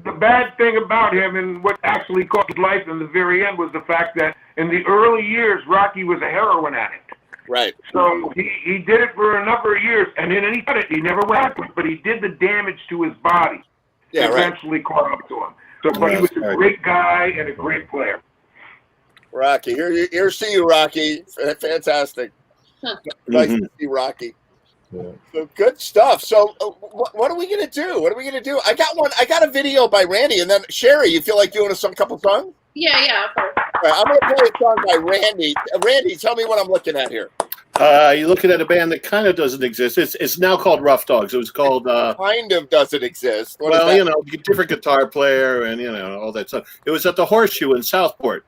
the bad thing about him and what actually cost his life in the very end was the fact that in the early years, Rocky was a heroin addict. Right. So he did it for a number of years, and then he never went to it, but he did the damage to his body. Yeah, eventually caught up to him. So, but he was a great guy and a great player. Rocky, here's to you, Rocky. Fantastic. Nice to see Rocky. Yeah. So good stuff. So what are we gonna do? What are we gonna do? I got a video by Randy, and then Sherry. You feel like doing a couple songs? Yeah. All right, I'm gonna play a song by Randy. Randy, tell me what I'm looking at here. You're looking at a band that kind of doesn't exist. It's now called Rough Dogs. It was called kind of doesn't exist. Well, different guitar player and all that stuff. It was at the Horseshoe in Southport,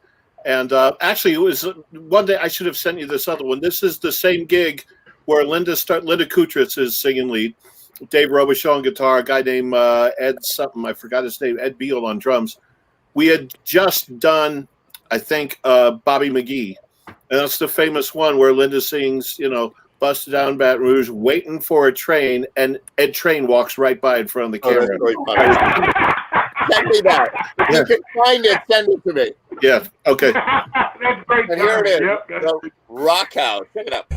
and actually, it was one day. I should have sent you this other one. This is the same gig where Linda Kutritz is singing lead, Dave Robichaux on guitar, a guy named Ed something, I forgot his name, Ed Beal on drums. We had just done, I think, Bobby McGee, and that's the famous one where Linda sings, Busted Down Baton Rouge, Waiting for a Train, and Ed Train walks right by in front of the camera. Send me that. If you can find it, send it to me. Yeah, okay. That's great. And here it is, Yep. the Rock House. Check it out.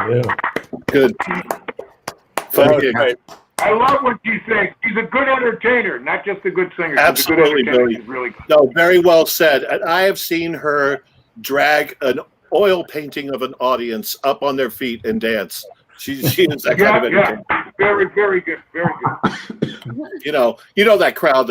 Yeah. Good. That was great. I love what she sings. She's a good entertainer, not just a good singer. Absolutely, She's a good entertainer. Billy. She's really good. No, very well said. And I have seen her drag an oil painting of an audience up on their feet and dance. She is that kind of entertainer. Very, very good. Very good. You know that crowd.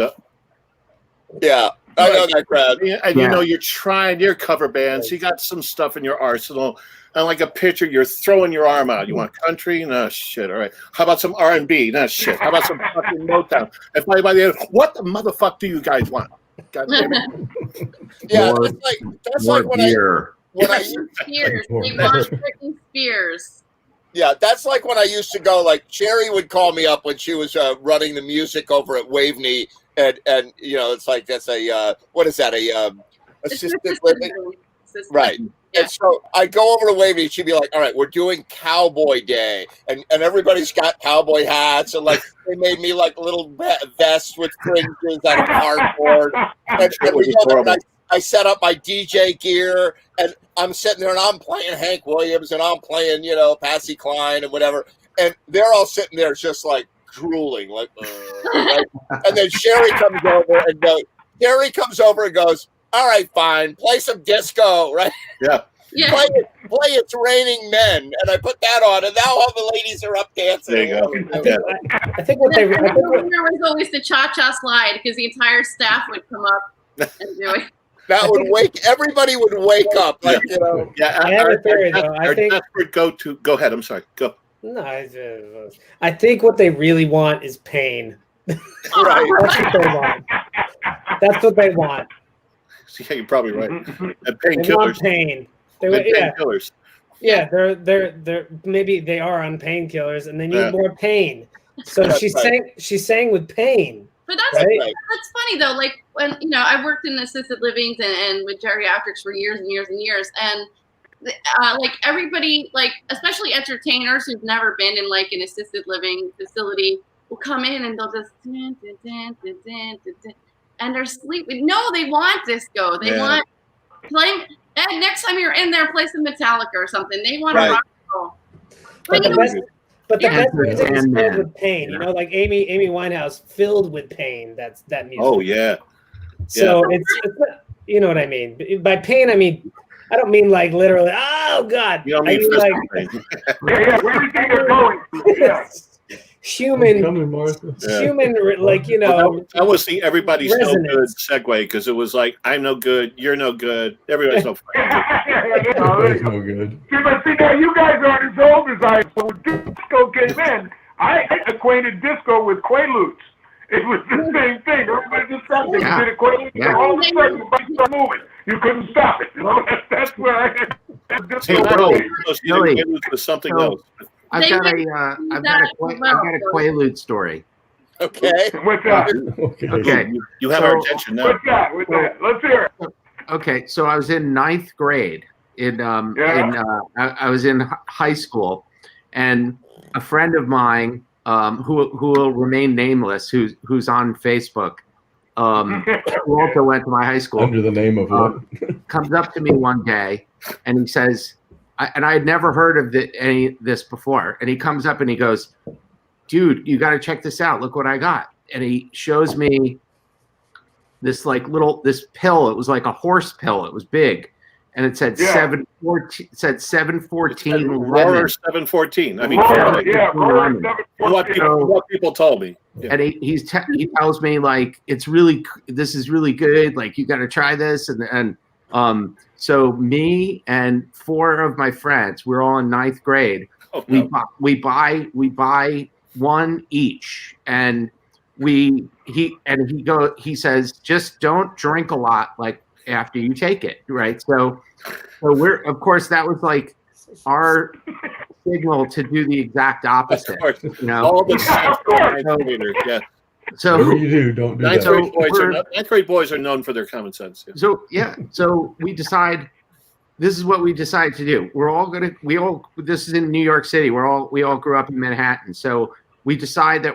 Yeah, I know that crowd. And you know you're trying your cover bands. You got some stuff in your arsenal. And like a pitcher, you're throwing your arm out. You want country? No shit. All right. How about some R&B? No shit. How about some fucking Motown? And by the end, what the motherfuck do you guys want? God damn it. Yeah, More- that's more like when beer. Spears. They want Britney Spears. Yeah, that's like when I used to go. Like Sherry would call me up when she was running the music over at Waveney, and you know it's like that's a what is that assisted living? Right. And so I go over to Waveney, and she'd be like, "All right, we're doing Cowboy Day," and everybody's got cowboy hats, and like they made me like little vests with fringes out of cardboard, and we go there, and I set up my DJ gear, and I'm sitting there and I'm playing Hank Williams and I'm playing, you know, Patsy Cline and whatever. And they're all sitting there just like drooling, like, right? And then Sherry comes over and goes, all right, fine, play some disco, right? Yeah. Play It's Raining Men. And I put that on, and now all the ladies are up dancing. There you go. I think what they. The winner was always the cha-cha slide because the entire staff would come up and do it. That would everybody would wake up, like, you know. Yeah, I have a theory, though. I think. Go ahead. I'm sorry. Go. No, I think what they really want is pain. Right. That's what they want. That's what they want. Yeah, you're probably right. And They want painkillers. pain. They And yeah. painkillers. Yeah, they're maybe they are on painkillers and they need Yeah. more pain. So That's she right. sang with pain. But that's Right. that's funny though. Like when I worked in assisted livings and with geriatrics for years and years and years, and like everybody, like especially entertainers who've never been in like an assisted living facility, will come in and they'll just and they're sleeping. No, they want disco. They want playing. And next time you're in there, play some Metallica or something. They want to rock and roll. But the best, Yeah. music is filled with pain. You know, like Amy Winehouse, filled with pain. That's that music. Oh yeah. So it's not, you know what I mean. By pain, I mean I don't mean like literally. Oh God! You don't I mean mean like Yeah, where do you think they're going? Yeah. human, Yeah. human, like you know. That was the everybody's no good Resonance. segue because it was like I'm no good, you're no good, everybody's no fun. That's no good. See, but see, now you guys aren't as old as I am. So when disco came in, I acquainted disco with Quaaludes. It was the same thing. Everybody just started did a Quaalude, and all of a sudden the bike started moving. You couldn't stop it. You know, that's where I had disco. It was something else. I've got a Quaalude story. Okay. What's that? Okay. You have our attention now. What's that? Let's hear it. Okay, so I was in ninth grade. I was in high school, and a friend of mine who will remain nameless, who's on Facebook, who also went to my high school, Under the name of what? comes up to me one day, and he says, and I had never heard of any this before, and he comes up and he goes, "Dude, you got to check this out. Look what I got." And he shows me this this pill. It was like a horse pill. It was big, and it said 714. It said 714. Roller 714. I mean, what people told me. Yeah. And he tells me like this is really good. Like you got to try this, and so me and four of my friends, we're all in ninth grade. Oh, no. We buy one each, and he says just don't drink a lot like after you take it, right? So we're, of course, that was like our signal to do the exact opposite. You know, all the yeah. So whatever you do, don't do that. Ninth grade boys are known for their common sense. Yeah. So we decide. This is what we decide to do. This is in New York City. We all grew up in Manhattan. So we decide that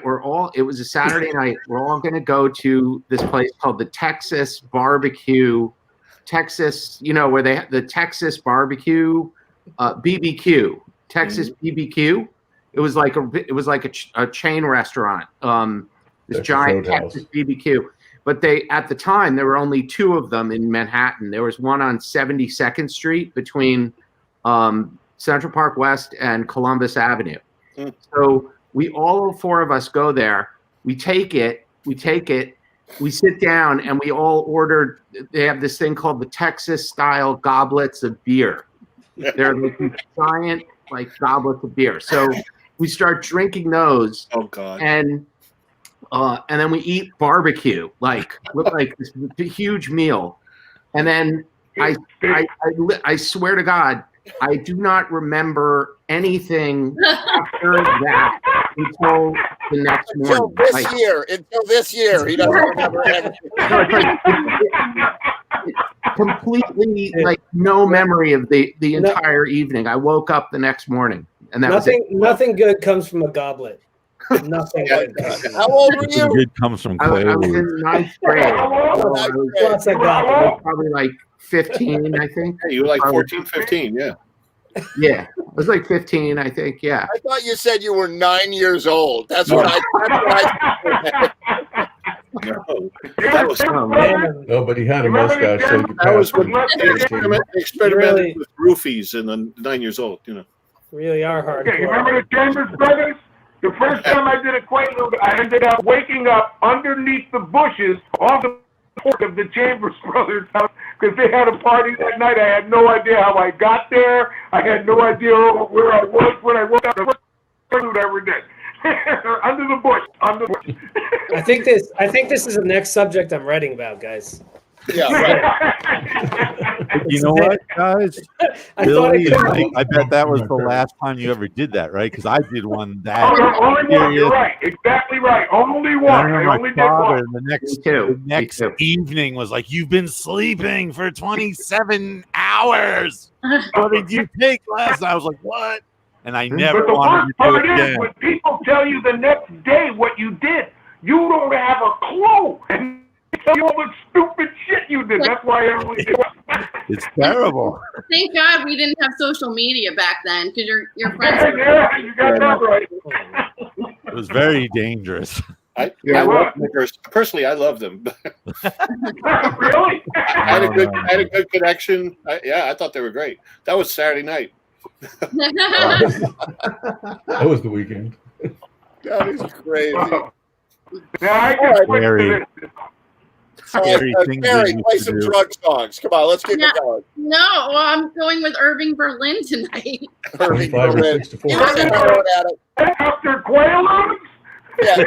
it was a Saturday night. We're all going to go to this place called the Texas Barbecue, where they have the Texas Barbecue, BBQ. Texas BBQ. It was like a chain restaurant. This Texas giant Roadhouse. Texas BBQ. But at the time there were only 2 of them in Manhattan. There was one on 72nd Street between Central Park West and Columbus Avenue. So all 4 of us go there. We take it. We sit down and we all ordered. They have this thing called the Texas style goblets of beer. They're like these giant goblets of beer. So we start drinking those. Oh God! And then we eat barbecue, look like this huge meal. And then I swear to God, I do not remember anything after that until the next morning. Until this year, he doesn't remember everything. Completely no memory of the entire evening. I woke up the next morning and that was it. Nothing good comes from a goblet. Nothing good. How old were Nothing you? good comes from I was Quaaludes. in 9th grade. So I was probably 15, I think. You were like 14, 15, yeah. Yeah, I was 15, I think. Yeah. I thought you said you were 9 years old. That's what I. That was No, but he had a mustache, so you that was passed when him. they experimented with roofies and 9 years old. Really are hard. Okay, you remember the Chambers Brothers? The first time I did a Quaalude, I ended up waking up underneath the bushes off the porch of the Chambers Brothers house because they had a party that night. I had no idea how I got there. I had no idea where I was when I woke up. The first Quaalude I ever did. Under the bush. I think this is the next subject I'm writing about, guys. Yeah, right. You know what, guys? I Billy, thought I could- I bet that was the last time you ever did that, right? Because I did one that. Only one. You're right. Exactly right. Only one. I only did one. The next evening was like, "You've been sleeping for 27 hours. What did you take last night?" I was like, "What?" And I never But the wanted worst to do part it is again. when people tell you the next day what you did, you don't have a clue. And they tell you all the stupid shit you did. That's why I only did one. It's terrible. Thank God we didn't have social media back then, because your friends. Yeah, you got that right. It was very dangerous. I love Snickers. Personally, I love them. Really? I had a good connection. I thought they were great. That was Saturday night. That was the weekend. That is crazy. Now I can switch Very to this. scary things Gary, we used play to some do. drug songs. Come on, let's keep it going. No, well, I'm going with Irving Berlin tonight. Irving 25 or Berlin. 64. He was a heroin addict. After Quaaludes? Yeah.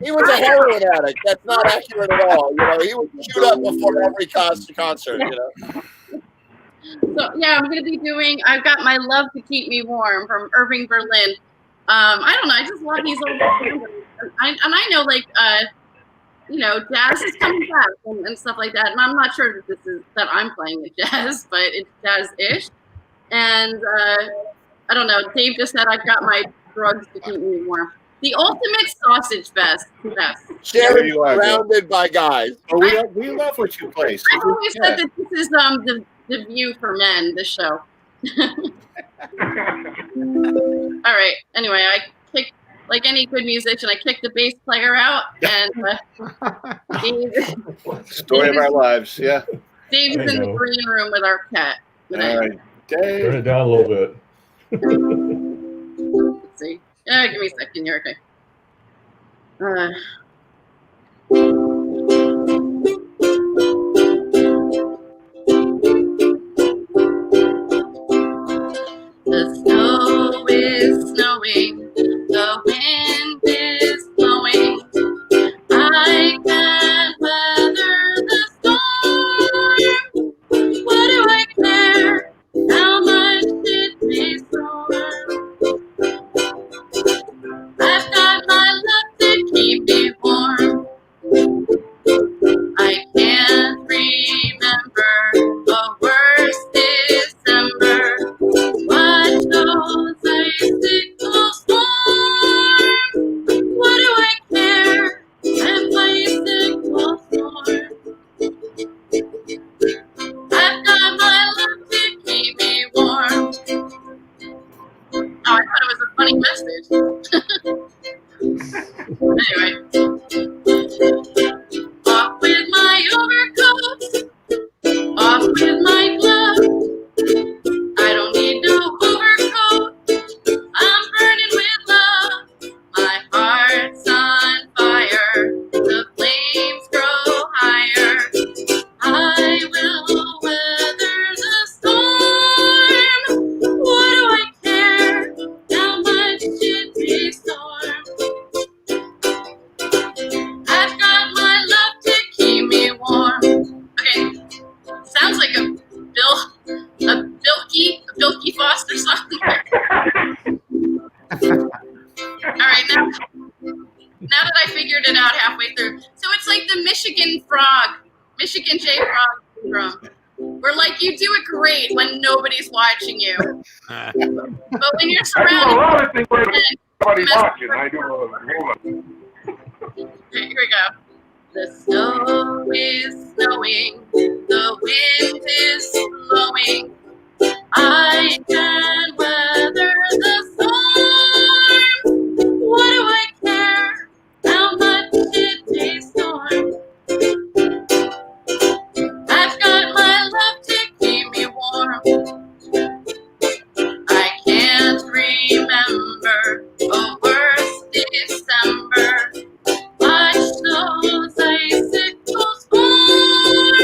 He was a heroin addict. That's not accurate at all. He would shoot up before every concert. So yeah, I'm gonna be doing. I've got my "Love to Keep Me Warm" from Irving Berlin. I don't know. I just love these old songs. I know, jazz is coming back and stuff like that. And I'm not sure that I'm playing the jazz, but it's jazz-ish. And I don't know. Dave just said I've got my drugs to keep me warm. The ultimate sausage fest. Sharon, surrounded by guys. Oh, we love what you play. I've always said that this is the View for Men, the show. All right. Anyway, I kicked, like any good musician, I kicked the bass player out, and Story of our lives. Yeah. Dave's in the green room with our cat. All right, Dave. Turn it down a little bit. Let's see. Give me a second here. Okay. The snow is snowing, the wind is blowing. I can weather the storm. What do I care how much it may storm? I've got my love to keep me warm. drum. We're like, you do it great when nobody's watching you. But when you're surrounded, I do a lot of things when nobody's watching. I do a lot. Here we go. The snow is snowing, the wind is blowing. I can weather the storm. What do I care how much it may storm? I've got my love to keep me warm. I can't remember a worse December. Watch those icicles form.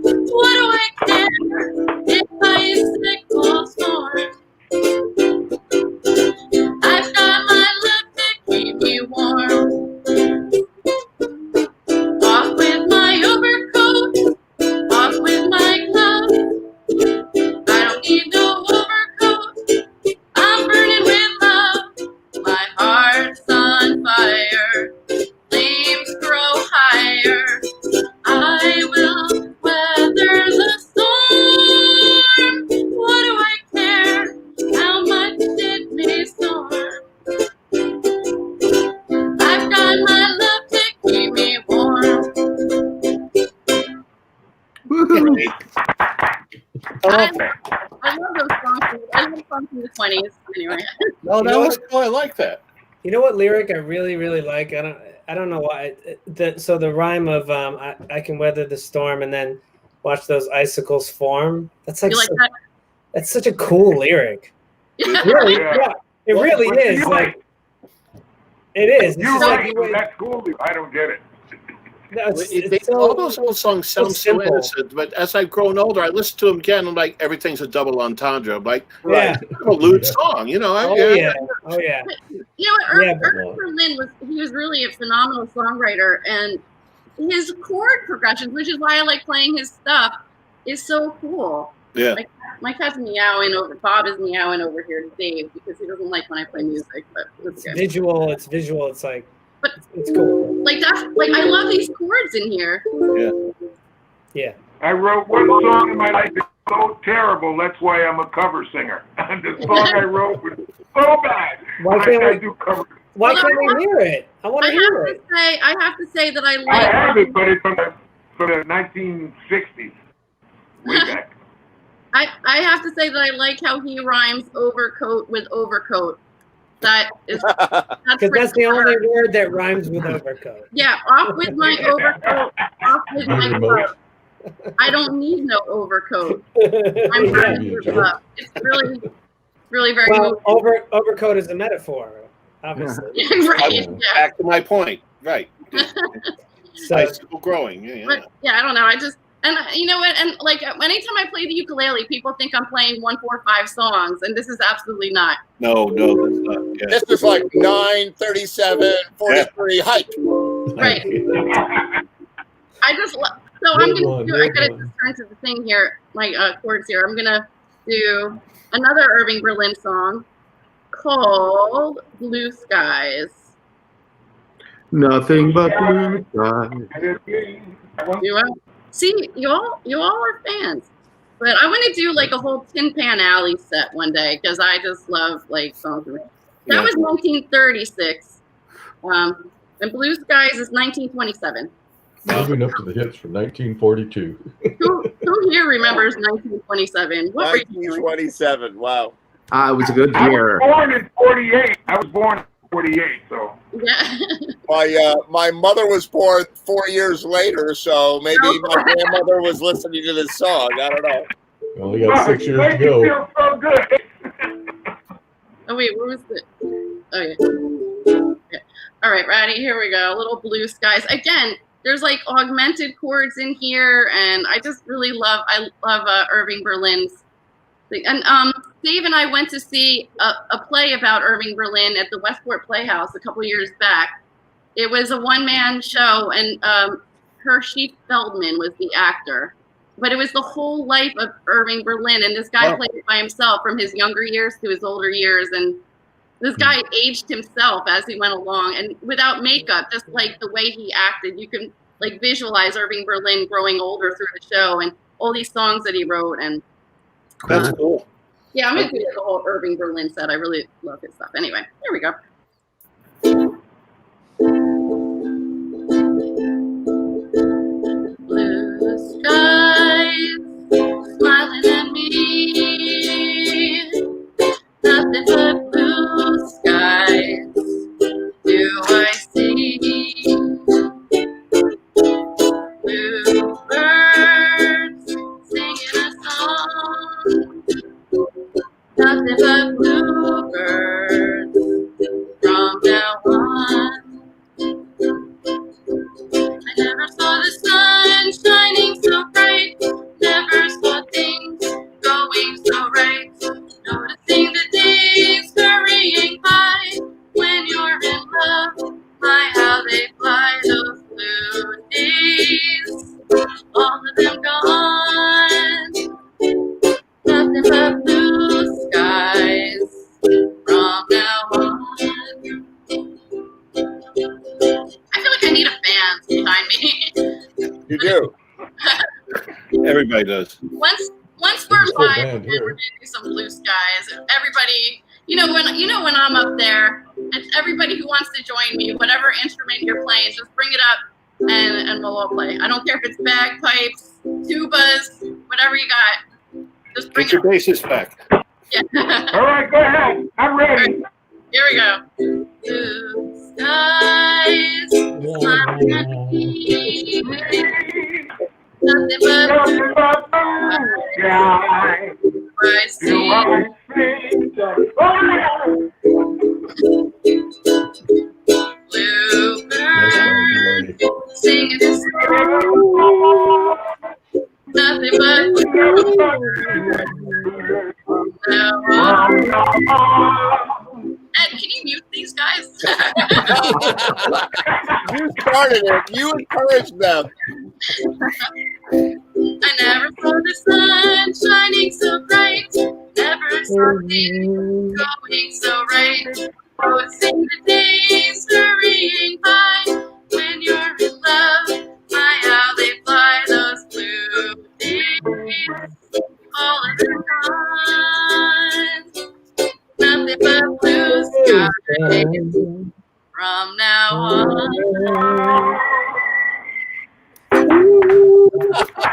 What do I care if icicles form? I've got my love to keep me warm. Off with my overcoat, off with my gloves. I don't need no overcoat, I'm burning with love. My heart's on fire, flames grow higher. I will weather the storm. What do I care how much it may storm? I've got my love to keep me warm. I love those songs. I love songs from the 20s. Anyway. No, that was cool. I like that. You know what lyric I really, really like? I don't know why. So the rhyme of I can weather the storm and then watch those icicles form. That's like, You like that? That's such a cool lyric. Really, yeah, it really is. Like it is. It's You're just right. like, That's cool. I don't get it. no, it's so, all those old songs sound so simple. innocent, but as I've grown older, I listen to them again. I'm like, everything's a double entendre. I'm like, Yeah. a lewd song, you know? Oh yeah. Oh yeah. You know what? Yeah, Irving Berlin was really a phenomenal songwriter, and his chord progressions, which is why I like playing his stuff, is so cool. Yeah. Like, my cat's meowing over. Bob is meowing over here to Dave because he doesn't like when I play music, but it's good. Visual. It's visual. It's like, it's cool. Like that's like I love these chords in here. Yeah. Yeah. I wrote one song in my life that's so terrible. That's why I'm a cover singer. The song I wrote was so bad. Why can't I we- do cover. Why can't we hear it? I want to hear it. I have to say that I I like. have it, but it's from the 1960s. Way back. I have to say that I like how he rhymes overcoat with overcoat. That is Because that's the only word that rhymes with overcoat. Yeah, off with my overcoat, off with my glove. I don't need no overcoat. I'm ready for glove. It's really, really very Well, overcoat is a metaphor, obviously. right. Yeah. Back to my point. Right. So, Icicle growing. Yeah. But yeah, I don't know. I just and you know what? And like anytime I play the ukulele, people think I'm playing 1, 4, 5 songs, and this is absolutely not. No, that's not. Yeah. This is like 9, 37, 43 hike. Right. I just love. So I'm gonna do. I gotta just turn to the thing here. My chords here. I'm gonna do another Irving Berlin song called "Blue Skies." Nothing but blue skies. You see, you all are fans. But I want to do like a whole Tin Pan Alley set one day because I just love like songs. That was 1936, and Blue Skies is 1927. Moving up to the hits from 1942. Who here remembers 1927? What were you doing? 1927. Wow. It was a good I year. was born in 48. I was born in 48, so. Yeah. My mother was born 4 years later, so maybe my grandmother was listening to this song. I don't know. Well, we got 6 years to Makes you go. feel so good. Oh wait, where was the? Oh yeah. Okay. All right, ready? Here we go. Little Blue Skies. Again, there's like augmented chords in here, and I just really love. I love Irving Berlin's thing. And Dave and I went to see a play about Irving Berlin at the Westport Playhouse a couple years back. It was a one-man show, and Hershey Feldman was the actor. But it was the whole life of Irving Berlin, and this guy played it by himself from his younger years to his older years, and this guy aged himself as he went along, and without makeup, just like the way he acted, you can like visualize Irving Berlin growing older through the show, and all these songs that he wrote, and That's cool. yeah, I'm gonna do the whole Irving Berlin set. I really love his stuff. Anyway, here we go. Blue skies smiling at me, nothing but blue skies do I see. Blue birds singing a song, nothing but bluebirds from now on. I never saw the sun shining so bright, never saw things going so right, noticing the days hurrying by when you're in love. My, how they fly, those blue days, all of them gone, nothing but blue skies from now on. I feel like I need a band behind me. You do. Everybody does. Once we're live, we're gonna do some blue skies. Everybody, when I'm up there, it's everybody who wants to join me. Whatever instrument you're playing, just bring it up, and we'll all play. I don't care if it's bagpipes, tubas, whatever you got. Just bring Get your bassist back. Yeah. All right, go ahead. I'm ready. Here we go. Blue skies, smiling at me, nothing but blue skies. I see. Bluebird singing this song, nothing but bluebird. Ed, can you mute these guys? You started it. You encouraged them. I never saw the sun shining so bright, never saw things going so right. Noticing the days hurrying by when you're in love. My, how they fly, those blue days, all of them gone, nothing but blue skies from now on.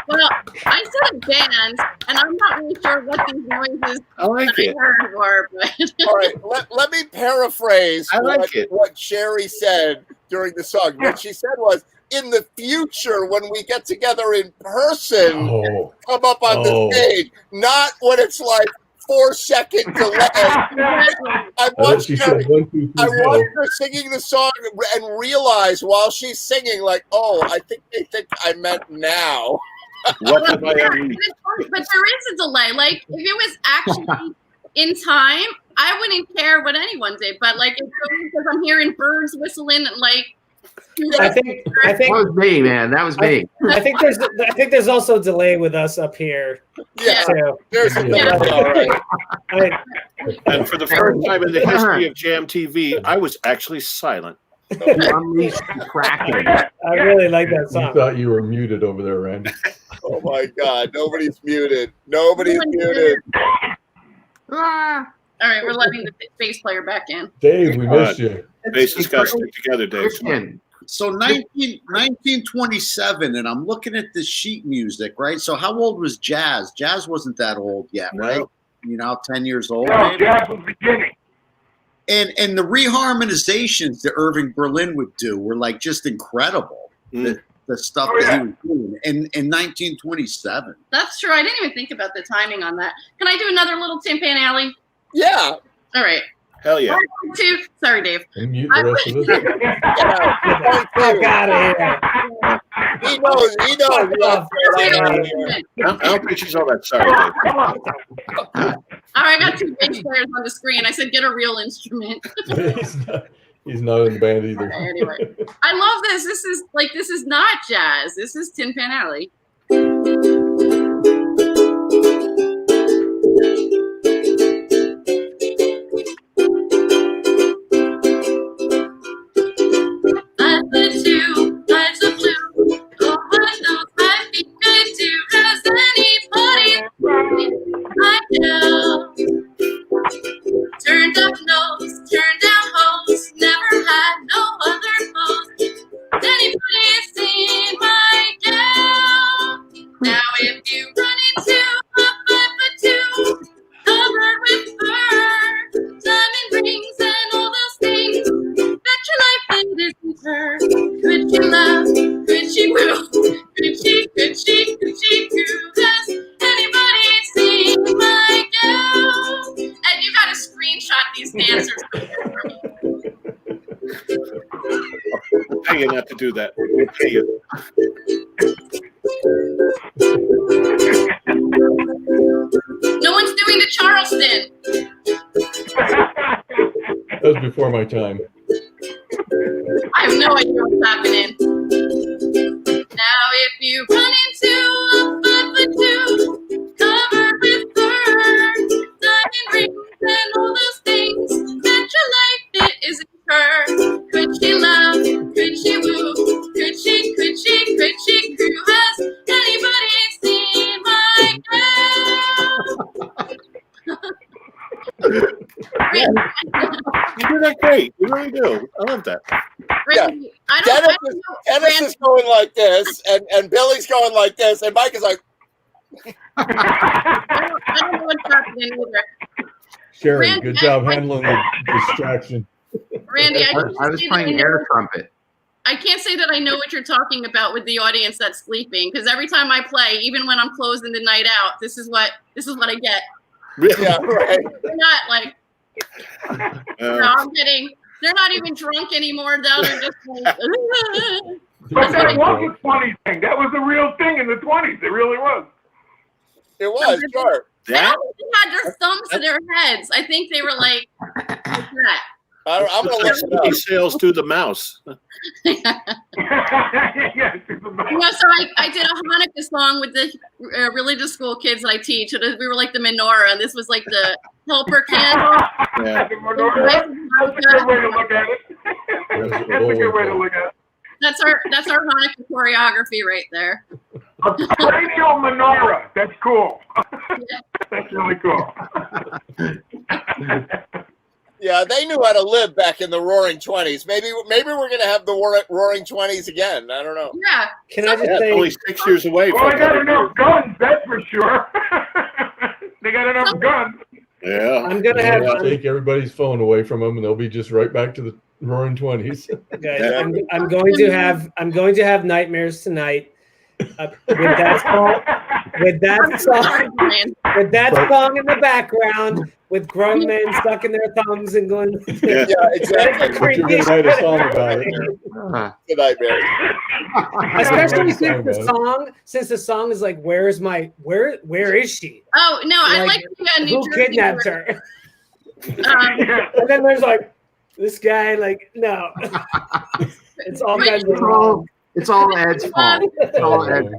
Well, I said band, and I'm not really sure what these noises I like it. heard were, but All right, let me paraphrase I like it. what Sherry said during the song. What she said was, in the future, when we get together in person, come up on the stage, not when it's like 4-second delay. I watched her singing the song and realize while she's singing, like, oh, I think they think I meant now. What have I ever but there is a delay. Like, if it was actually in time, I wouldn't care what anyone did. But like, it's because I'm hearing birds whistling, and like, I think that was me, man. That was me. I think there's also a delay with us up here. Yeah, too. there's a delay. All right. And for the first time in the history of Jam TV, I was actually silent. I really like that song. You thought you were muted over there, Randy. Oh my God, nobody's muted. Nobody's muted. All right, we're letting the bass player back in. Dave, we missed you. Bassists got to stick together, Dave. So 1927, and I'm looking at this sheet music, right? So how old was Jazz? Jazz wasn't that old yet, right? No. 10 years old. No, maybe? Jazz was beginning. And the reharmonizations that Irving Berlin would do were like just incredible. The stuff that he was doing in 1927. That's true. I didn't even think about the timing on that. Can I do another little Tin Pan Alley? Yeah. All right. Hell yeah. 1, 2. Sorry, Dave. And mute the rest of us. I got it. He knows. I don't think she's all that sorry, Dave. All right, I got 2 bass players on the screen. I said, get a real instrument. He's not in the band either. Okay, anyway, I love this. This is not jazz. This is Tin Pan Alley. I put 2 lights of blue over those 5 feet I do. Has pay you not to do that. We'll pay you. No one's doing the Charleston. That was before my time. I have no idea what's happening. Now, if you run into a 5'2", covered with fur, diamond rings and all those things that your life it isn't her. Could she love? Could she woo? Could she crew? Has anybody seen my girl? You do that great. You really do. I love that. Randy, Dennis is going like this, and Billy's going like this, and Mike is like. I don't know what's happening either. Sharon, Randy, good job handling the distraction. Randy, I was playing air trumpet. I can't say that I know what you're talking about with the audience that's sleeping, because every time I play, even when I'm closing the night out, this is what I get. Yeah, right. They're not like. No, I'm kidding. They're not even drunk anymore. Though they're just like. But that was a funny thing. That was a real thing in the 20s. It really was. It was, sure. I don't think they had their thumbs to their heads. I think they were like that. I'm going to look it up. He sails through the mouse. Yeah, So I did a Hanukkah song with the religious school kids that I teach. So we were like the menorah, and this was like the helper candle. Yeah. The menorah. That's a good way to look at it. That's a good way to look at it. That's our Hanukkah choreography right there. A radio menorah. That's cool. That's really cool. Yeah, they knew how to live back in the Roaring 20s. Maybe we're going to have the Roaring 20s again. I don't know. Yeah. Can I just say? Only 6 years away. Well, they got enough guns, that's for sure. They got enough guns. Yeah. I'm gonna have. Take everybody's phone away from them, and they'll be just right back to the Roaring 20s. Guys, I'm going to have nightmares tonight. With that song in the background, with grown men stuck in their thumbs and going. Yeah, exactly. But you're gonna write a song about it. Good nightmare. Especially since the song is like, where is she? Oh no, I like the New Who Jersey kidnapped version. her? And then there's like this guy, like no. It's all kinds of wrong. It's all Ed's fault. It's all Ed.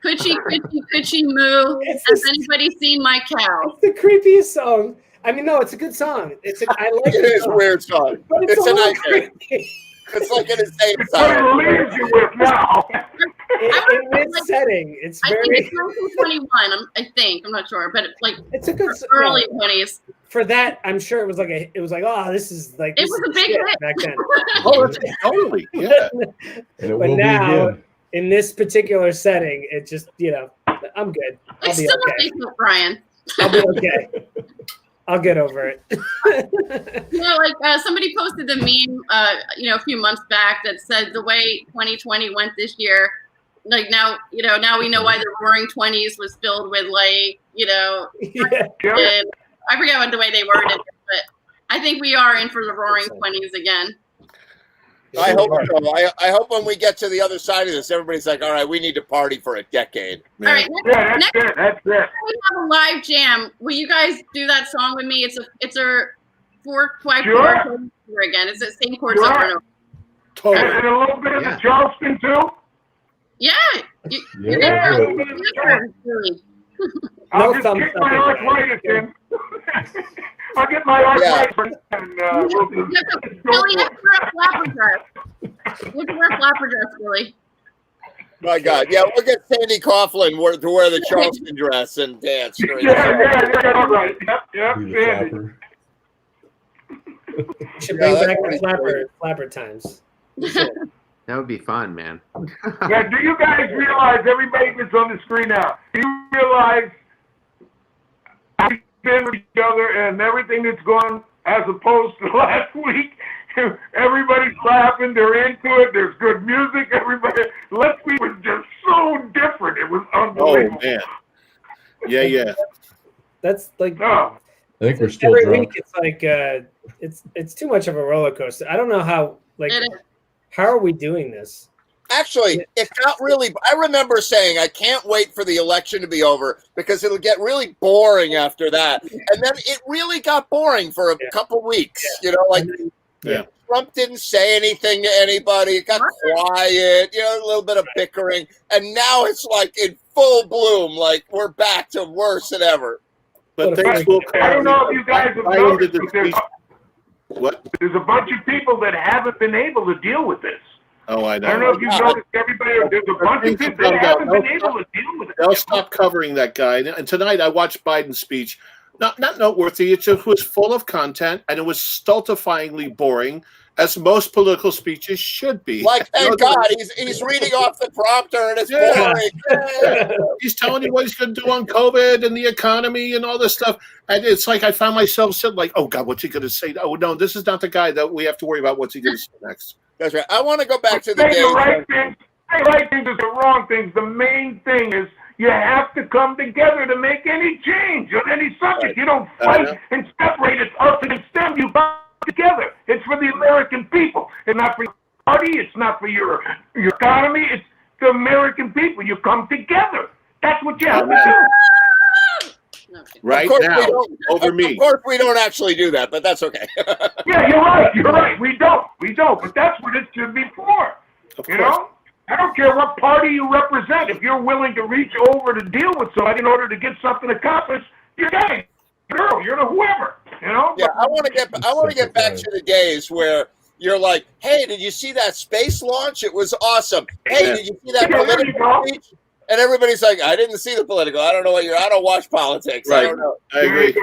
Could she moo? Has anybody seen my cow? It's the creepiest song. I mean, no, it's a good song. I like it. It is a weird song. But it's a nightmare. Creepy. It's like an insane What it leaves you with now. In this setting, it's I very. think it's 1921. I think I'm not sure, but it's a good early 20s. For that, I'm sure it was like oh, this is like. It was a big hit back then. Oh, that's totally. Yeah. And it But will now, be again. in this particular setting, it just I'm good. I'll It's be still okay. a big hit, Brian. I'll be okay. I'll get over it. Somebody posted the meme, a few months back that said the way 2020 went this year, like now we know why the Roaring 20s was filled with I forget what the way they worded it, but I think we are in for the Roaring 20s again. I hope so. I hope when we get to the other side of this, everybody's like, all right, we need to party for a decade. All right, next That's it. time we have a live jam, will you guys do that song with me? It's a 4/5 Sure. chord again. It's the same chords Sure. over and over. Totally. And a little bit of the Charleston too. Yeah. Yeah, You're we'll really. I'll No just thumbs kick up my in arthritis in. I'll get my arthritis and we'll You just have to go Billy, you for have to wear a flapper dress. You have to wear a flapper dress, Billy. My God. Yeah, we'll get Sandy Coughlin to wear the Charleston dress and dance. During Yeah, all right. Yep, Be the Sandy. flapper. Should bring Yeah, back that's the flapper times. That would be fun, man. Now, do you guys realize, everybody that's on the screen now, do you realize we've been with each other and everything that's gone as opposed to last week? Everybody's laughing, they're into it, there's good music, everybody. Last week was just so different. It was Oh unbelievable. man. Yeah. That's like Oh, I think we're still every drunk. week. It's like it's too much of a roller coaster. I don't know how Like, how are we doing this? Actually, it got really. I remember saying, I can't wait for the election to be over because it'll get really boring after that. And then it really got boring for a couple weeks. You know, like Trump didn't say anything to anybody. It got quiet, you know, a little bit of bickering. And now it's like in full bloom, like we're back to worse than ever. But things will come. I don't know if you guys have noticed, but there's a bunch of people that haven't been able to deal with this. Oh, I know. I don't know if you've noticed everybody. There's a bunch of people that haven't been able to deal with it. They'll stop covering that guy. And tonight I watched Biden's speech. Not noteworthy. It just was full of content, and it was stultifyingly boring, as most political speeches should be. Like, thank God, he's reading off the prompter, and it's boring. He's telling you what he's going to do on COVID and the economy and all this stuff. And it's like I found myself sitting like, oh, God, what's he going to say? Oh, no, this is not the guy that we have to worry about what's he going to say next. That's right. I want to go back to the Say days. the right things. Say the right things is the wrong things. The main thing is you have to come together to make any change on any subject. You don't fight and separate. It's us against them. You come together. It's for the American people. It's not for your party. It's not for your economy. It's the American people. You come together. That's what you have to do. Right now, over me. Of course, we don't actually do that, but that's okay. Yeah, you're right. You're right. We don't. But that's what it should be for. You know? I don't care what party you represent. If you're willing to reach over to deal with somebody in order to get something accomplished, you're gay. Girl, you're the whoever. You know? Yeah, I want to get back to the days where you're like, hey, did you see that space launch? It was awesome. Hey, did you see that political speech? And everybody's like, I didn't see the political. I don't know I don't watch politics. Right. I don't know. I agree.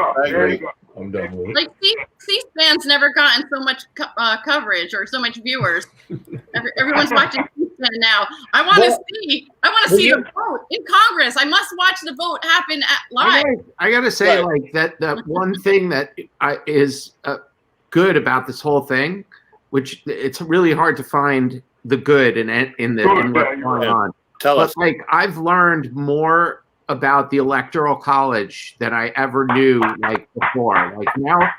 I'm done with it. Like C-SPAN's never gotten so much coverage or so much viewers. Everyone's watching C-SPAN now. I want to see the vote in Congress. I must watch the vote happen live. I gotta say, like that one thing that is good about this whole thing, which it's really hard to find the good in what's going on. Tell us. Like I've learned more about the Electoral College than I ever knew like before. Like now I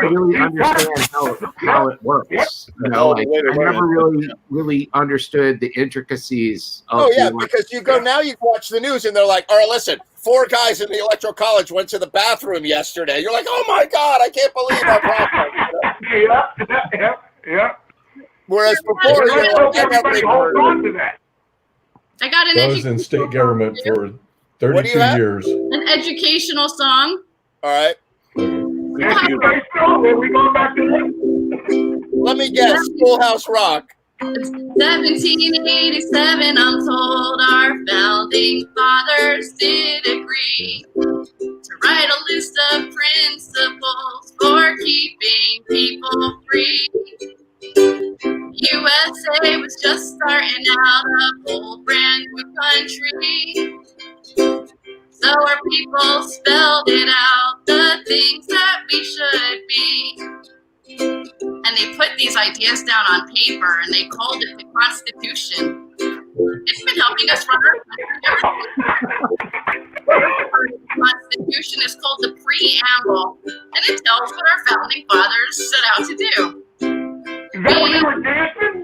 really understand how it works. You know, like I never really understood the intricacies of because you watch the news and they're like, all right, listen, 4 guys in the Electoral College went to the bathroom yesterday. You're like, oh my God, I can't believe our problem. Yeah. Whereas before, everybody hold on to that. I got an I was in state government for 32 years. An educational song. All right. We going back to that? Let me guess. Schoolhouse Rock. It's 1787. I'm told our founding fathers did agree to write a list of principles for keeping people free. USA was just starting out a whole brand new country. So our people spelled it out, the things that we should be. And they put these ideas down on paper and they called it the Constitution. It's been helping us run our country. The Constitution is called the Preamble, and it tells what our founding fathers set out to do. Is that what you were dancing?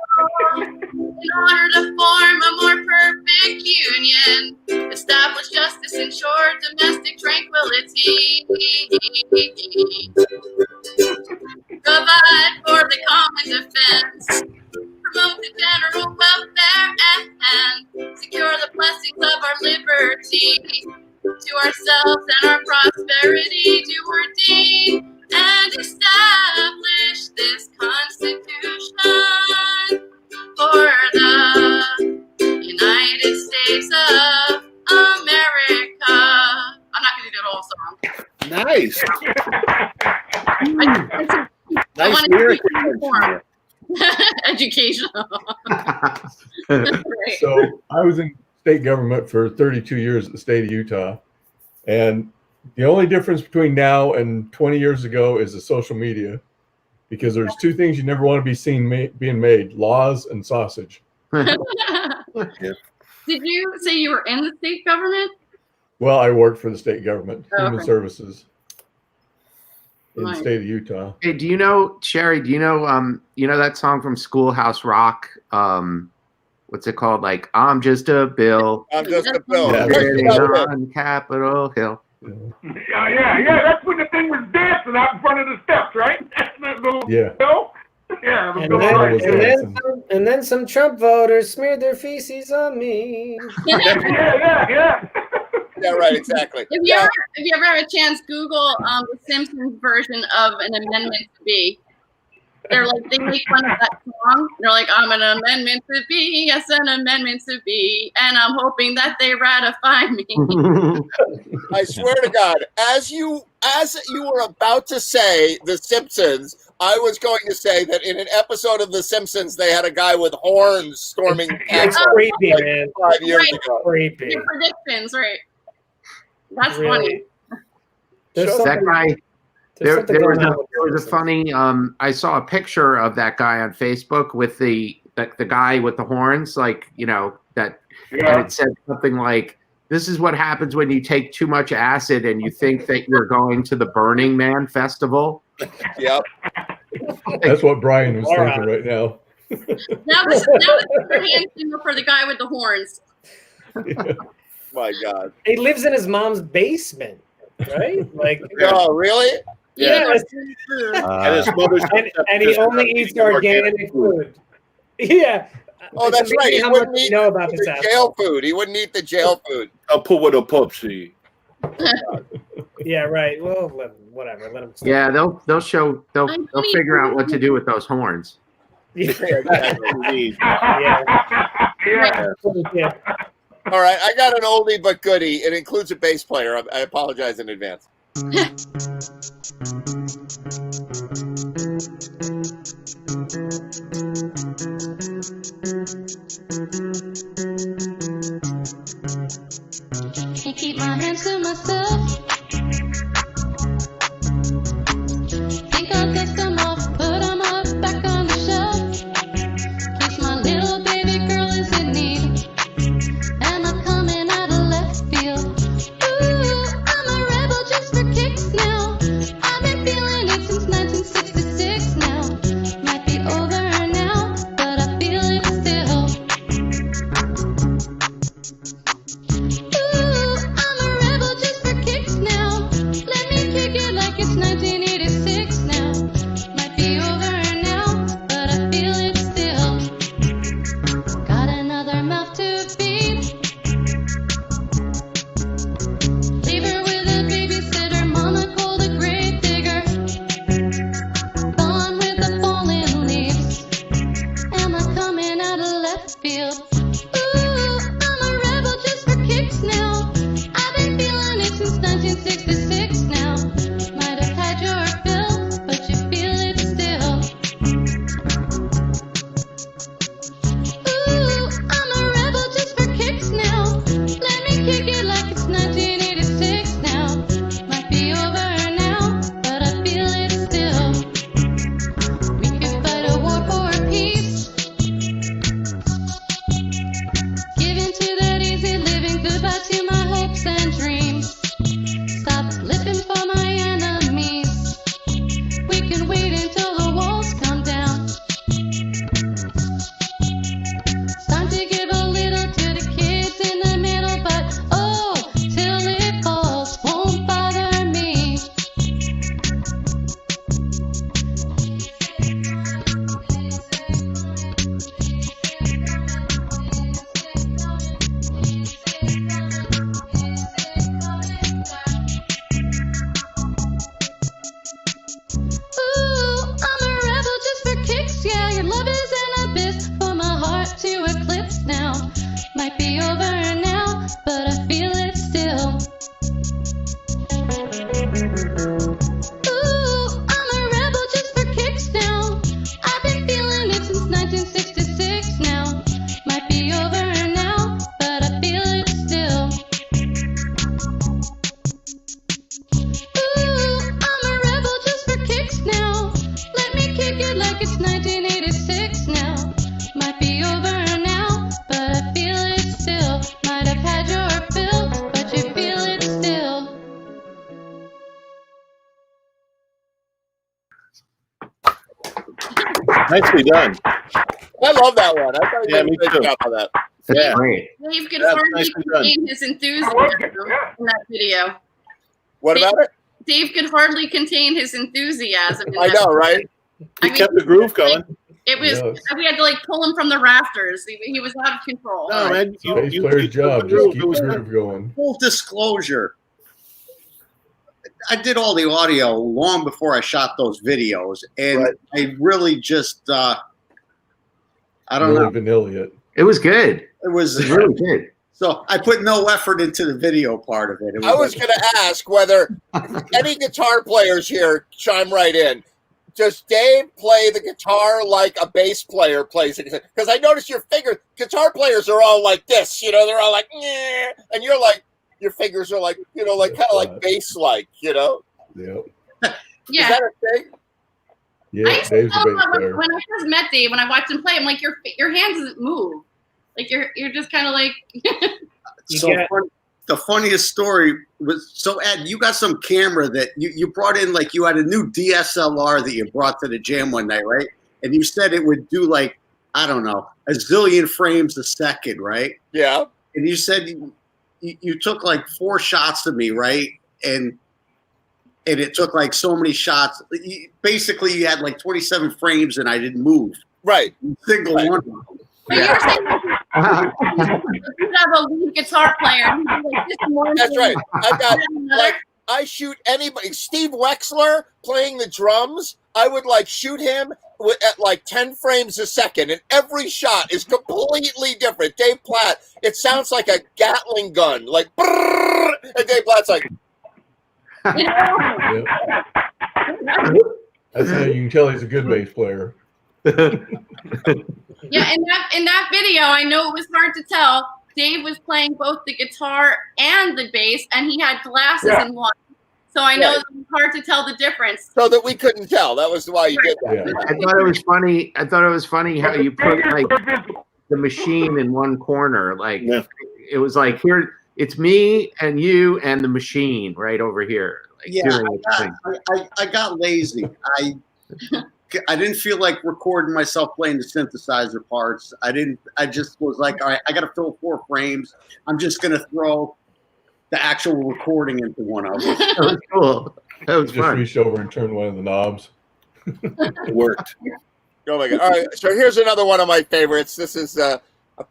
In order to form a more perfect union, establish justice, ensure domestic tranquility, provide for the common defense, promote the general welfare, and secure the blessings of our liberty. To ourselves and our prosperity to ordain and establish this Constitution for the United States of America. I'm not going to do the whole song. Nice. I want to be educational. So I was in state government for 32 years at the state of Utah. And the only difference between now and 20 years ago is the social media, because there's 2 things you never want to be seen being made: laws and sausage. Did you say you were in the state government? Well, I worked for the state government, Human Services. in the state of Utah. Hey, do you know, Sherry? Do you know that song from Schoolhouse Rock? What's it called? Like, I'm just a bill. I'm just a bill. Yeah. Sitting on Capitol Hill. Yeah. That's when the thing was dancing out in front of the steps, right? That little Yeah. bill. Yeah. And then some Trump voters smeared their feces on me. Yeah. Yeah, right, exactly. If you ever have a chance, Google the Simpsons version of an amendment to be. They're like, they make fun of that song. They're like, I'm an amendment to be, yes, an amendment to be, and I'm hoping that they ratify me. I swear to God, as you were about to say The Simpsons, I was going to say that in an episode of The Simpsons, they had a guy with horns storming. It's creepy, man. 5 years Right. ago. Creepy. Your predictions, right? That's Really? There's That something- guy. there's There something was going on with a funny. I saw a picture of that guy on Facebook with the guy with the horns, like that, and it said something like, "This is what happens when you take too much acid and you think that you're going to the Burning Man festival." Yep. That's what Brian was All thinking right. right now. That was your hand signal for the guy with the horns. My God. He lives in his mom's basement, right? Like, Oh, really? yeah. And his mother's And he only eats organic food. Yeah. Oh, It's that's right. amazing He how much wouldn't you eat know about this the asshole. jail food. He wouldn't eat the jail food. I'll put with a pupsy. Yeah, right. Well, whatever. Let him. Stop. Yeah, they'll figure out what to do with those horns. Yeah. Yeah. All right, I got an oldie but goodie. It includes a bass player. I apologize in advance. Can't keep my hands to myself. Think I'll dust them off, put them up back on the shelf. Case my little baby girl is in need. Am I coming out of left field? Ooh, I'm a rebel just for kicks now. I've been feeling it since 1966 now. Might be over now, but I feel it still. Ooh, I'm a rebel just for kicks Nicely done. I love that one. I thought you did a great job on that. Yeah. Dave could That's hardly nicely done. contain his enthusiasm in that video. What about it? Dave could hardly contain his enthusiasm. In I that know, video. right? He kept the groove going. It was. We had to like pull him from the rafters. He was out of control. No, man. Bass player's job, just keep the groove going. Full disclosure. I did all the audio long before I shot those videos, and I really just I don't know. Vanilla it. It was good. It was really good. So I put no effort into the video part of it. I was going to ask whether any guitar players here chime right in. Does Dave play the guitar like a bass player plays it? Because I noticed your fingers, guitar players are all like this, you know, they're all like, "Nyeh," and you're like, your fingers are like, you know, like kind of like bass-like, you know? Yep. Yeah. Is that a thing? Yeah, Dave's a bass player. When I first met Dave, when I watched him play, I'm like, your hands doesn't move. Like you're just kind of like. The funniest story was, so Ed, you got some camera that you brought in, like you had a new DSLR that you brought to the jam one night, right? And you said it would do like, I don't know, a zillion frames a second, right? Yeah. And you said you took like 4 shots of me, right? And it took like so many shots. Basically, you had like 27 frames and I didn't move. Right. Single one. But you're saying you have a lead guitar player. Like, this morning, That's right. I got like I shoot anybody. Steve Wexler playing the drums. I would like shoot him at like 10 frames a second, and every shot is completely different. Dave Platt, it sounds like a Gatling gun, like, brrr, and Dave Platt's like. Yep. That's how you can tell he's a good bass player. Yeah, in that video, I know it was hard to tell. Dave was playing both the guitar and the bass, and he had glasses in one. So I know it was hard to tell the difference. So that we couldn't tell. That was why you did that. Yeah. I thought it was funny how you put like the machine in one corner. Like it was like, here it's me and you and the machine right over here. Like, Yeah, I got lazy. I didn't feel like recording myself playing the synthesizer parts. I just was like, all right, I got to fill 4 frames. I'm just going to throw the actual recording into one of them. That was cool. That was Just fun. reached over and turned one of the knobs. It worked. Oh my God. All right. So here's another one of my favorites. This is, I'm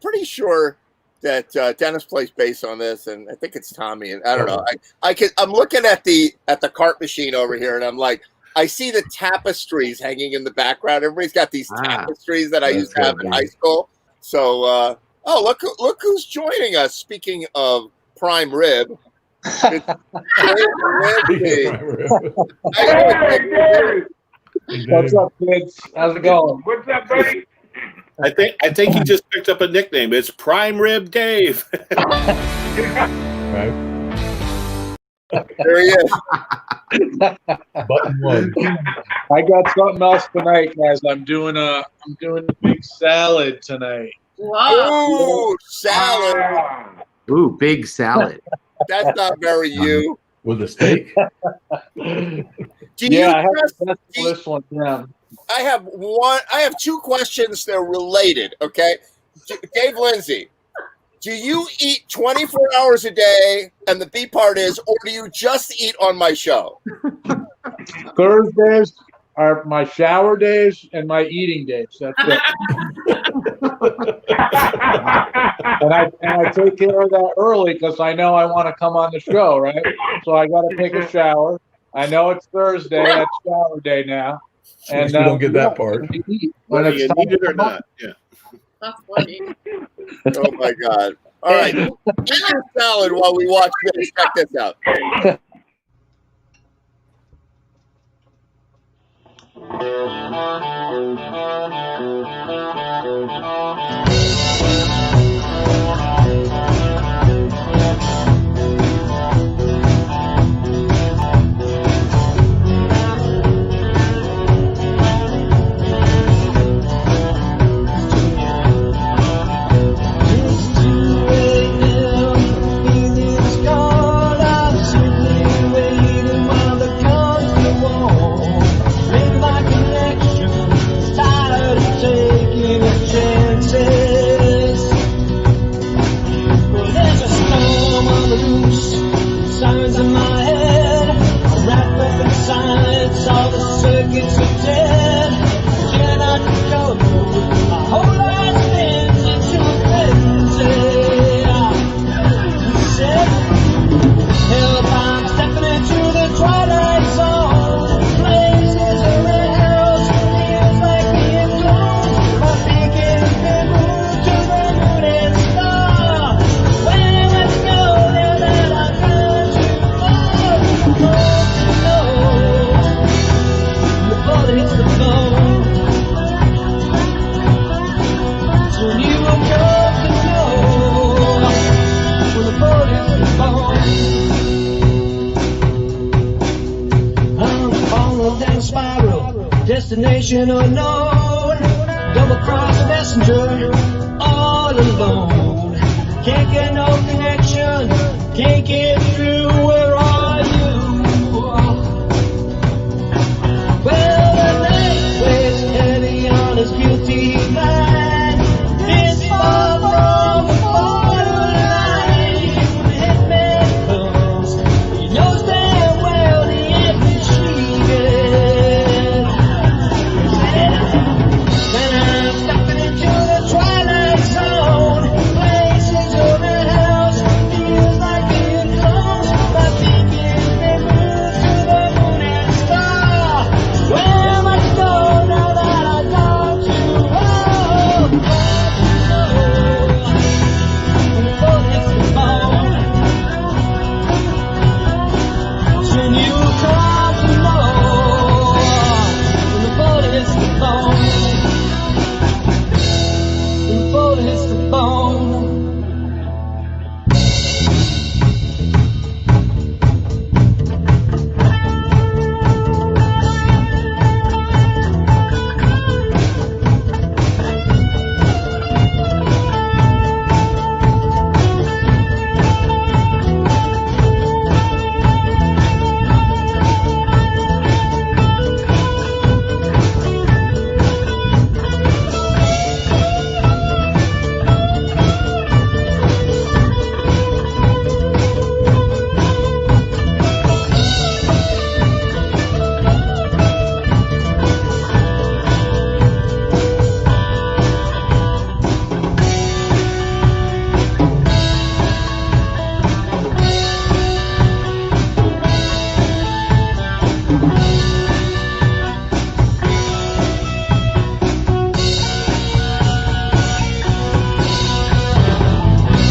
pretty sure that Dennis plays bass on this, and I think it's Tommy. And I don't know. I'm looking at the cart machine over here, and I'm like, I see the tapestries hanging in the background. Everybody's got these tapestries that I used to have in high school. So, look who's joining us. Speaking of prime rib. It's What's up, kids? How's it going? What's up, buddy? I think he just picked up a nickname. It's Prime Rib Dave. Right. There he is. Button 1. I got something else tonight, guys. I'm doing a big salad tonight. Whoa! Ooh, salad. Ooh, big salad. That's not very you. With a steak? I have this one down. I have 2 questions. They're related, okay? Dave Lindsay, do you eat 24 hours a day? And the B part is, or do you just eat on my show? Thursdays are my shower days and my eating days. That's it. and I take care of that early because I know I want to come on the show, right? So I got to take a shower. I know it's Thursday. That's shower day now. And you don't get that part. Whether you need it or not. Yeah. That's funny. Oh my God. All right. Eat your salad while we watch this. Check this out. Tired loose. Sirens in my head, I'm wrapped up in silence. All the circuits are dead. Cannot recover. My whole life spins into a frenzy. You said, help, I'm stepping into the twilight zone. Places around house, feels like being close. My thinking has been moved to the moon and star. Where let's go now that I've gone too far? The bullet hits the bone. Soon you will come to know when the bullet hits the bone. I'm falling down a spiral, destination unknown. Double cross messenger, all alone. Can't get no connection, can't get through. Where are you? Well, the night weighs heavy on his guilty mind. It's far from the borderline. When the hitman comes, he knows damn well he ain't been cheated. Then I'm stepping into the twilight zone. Places around house, feels like being close. My thinking's been moved to the moon and star. Where much go now that I've gone too low? When the bullet hits the bone, soon you will come to know. When the bullet hits the bone, when the bullet hits the bone.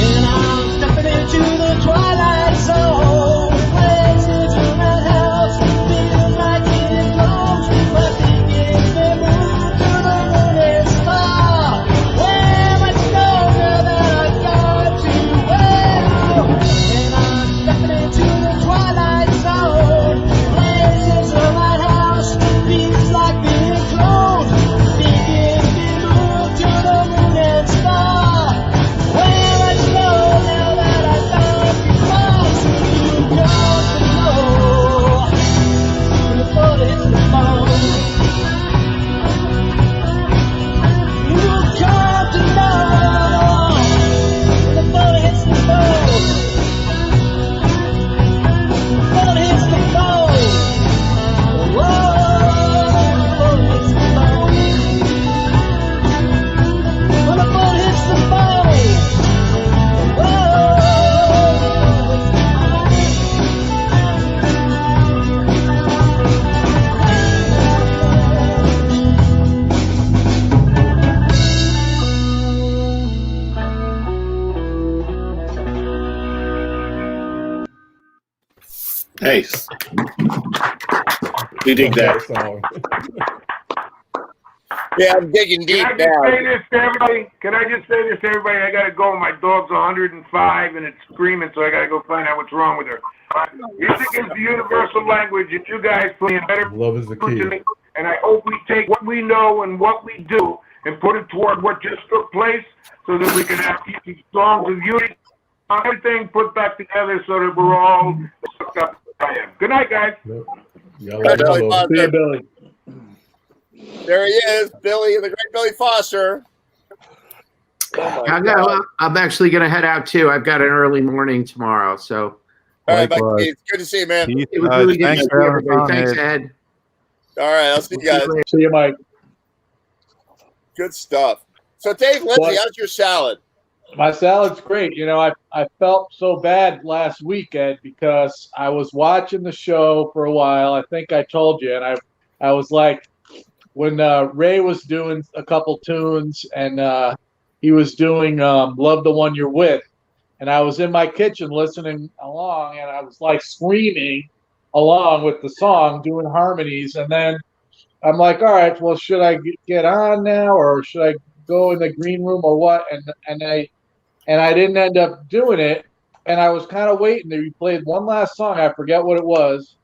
And I'm stepping into the twilight zone. Places around house, feels like getting close. My thinking's been moved to the moon and star. Where much go now that I've gone too well? And I'm stepping into the twilight zone. Places around house, feels like being close. Thinking's been moved to the moon and star. Where much go now that I've gone too far? So you come to know when the bullet hits the bone. You'll come to know when the bullet hits the bone. The bullet hits the bone. Whoa, the bullet hits the bone. When the bullet hits the bone. Hey, you dig that? Yeah, I'm digging deep Can I just now. say this to everybody? Can I just say this to everybody? I gotta go. My dog's 105 and it's screaming, so I gotta go find out what's wrong with her. Music is the universal language, and you guys play a better. Love is the key. And I hope we take what we know and what we do and put it toward what just took place, so that we can have these songs of unity, everything put back together, so that we're all hooked up. Good night, guys. See you, Billy. There he is, Billy, the great Billy Foster. Oh my I'm, God. gonna, I'm actually going to head out too. I've got an early morning tomorrow. So, All right, Mike. It's good to see you, man. it was really good to see everybody. Thanks, Ed. All right, I'll see you guys. See you, Mike. Good stuff. So, Dave Lindsay, Well, how's your salad? My salad's great. You know, I felt so bad last weekend because I was watching the show for a while. I think I told you, and I was like, when Ray was doing a couple tunes and he was doing "Love the One You're With," and I was in my kitchen listening along, and I was like screaming along with the song, doing harmonies, and then I'm like, all right, well, should I get on now, or should I go in the green room, or what? And I didn't end up doing it, and I was kind of waiting. They played one last song, I forget what it was,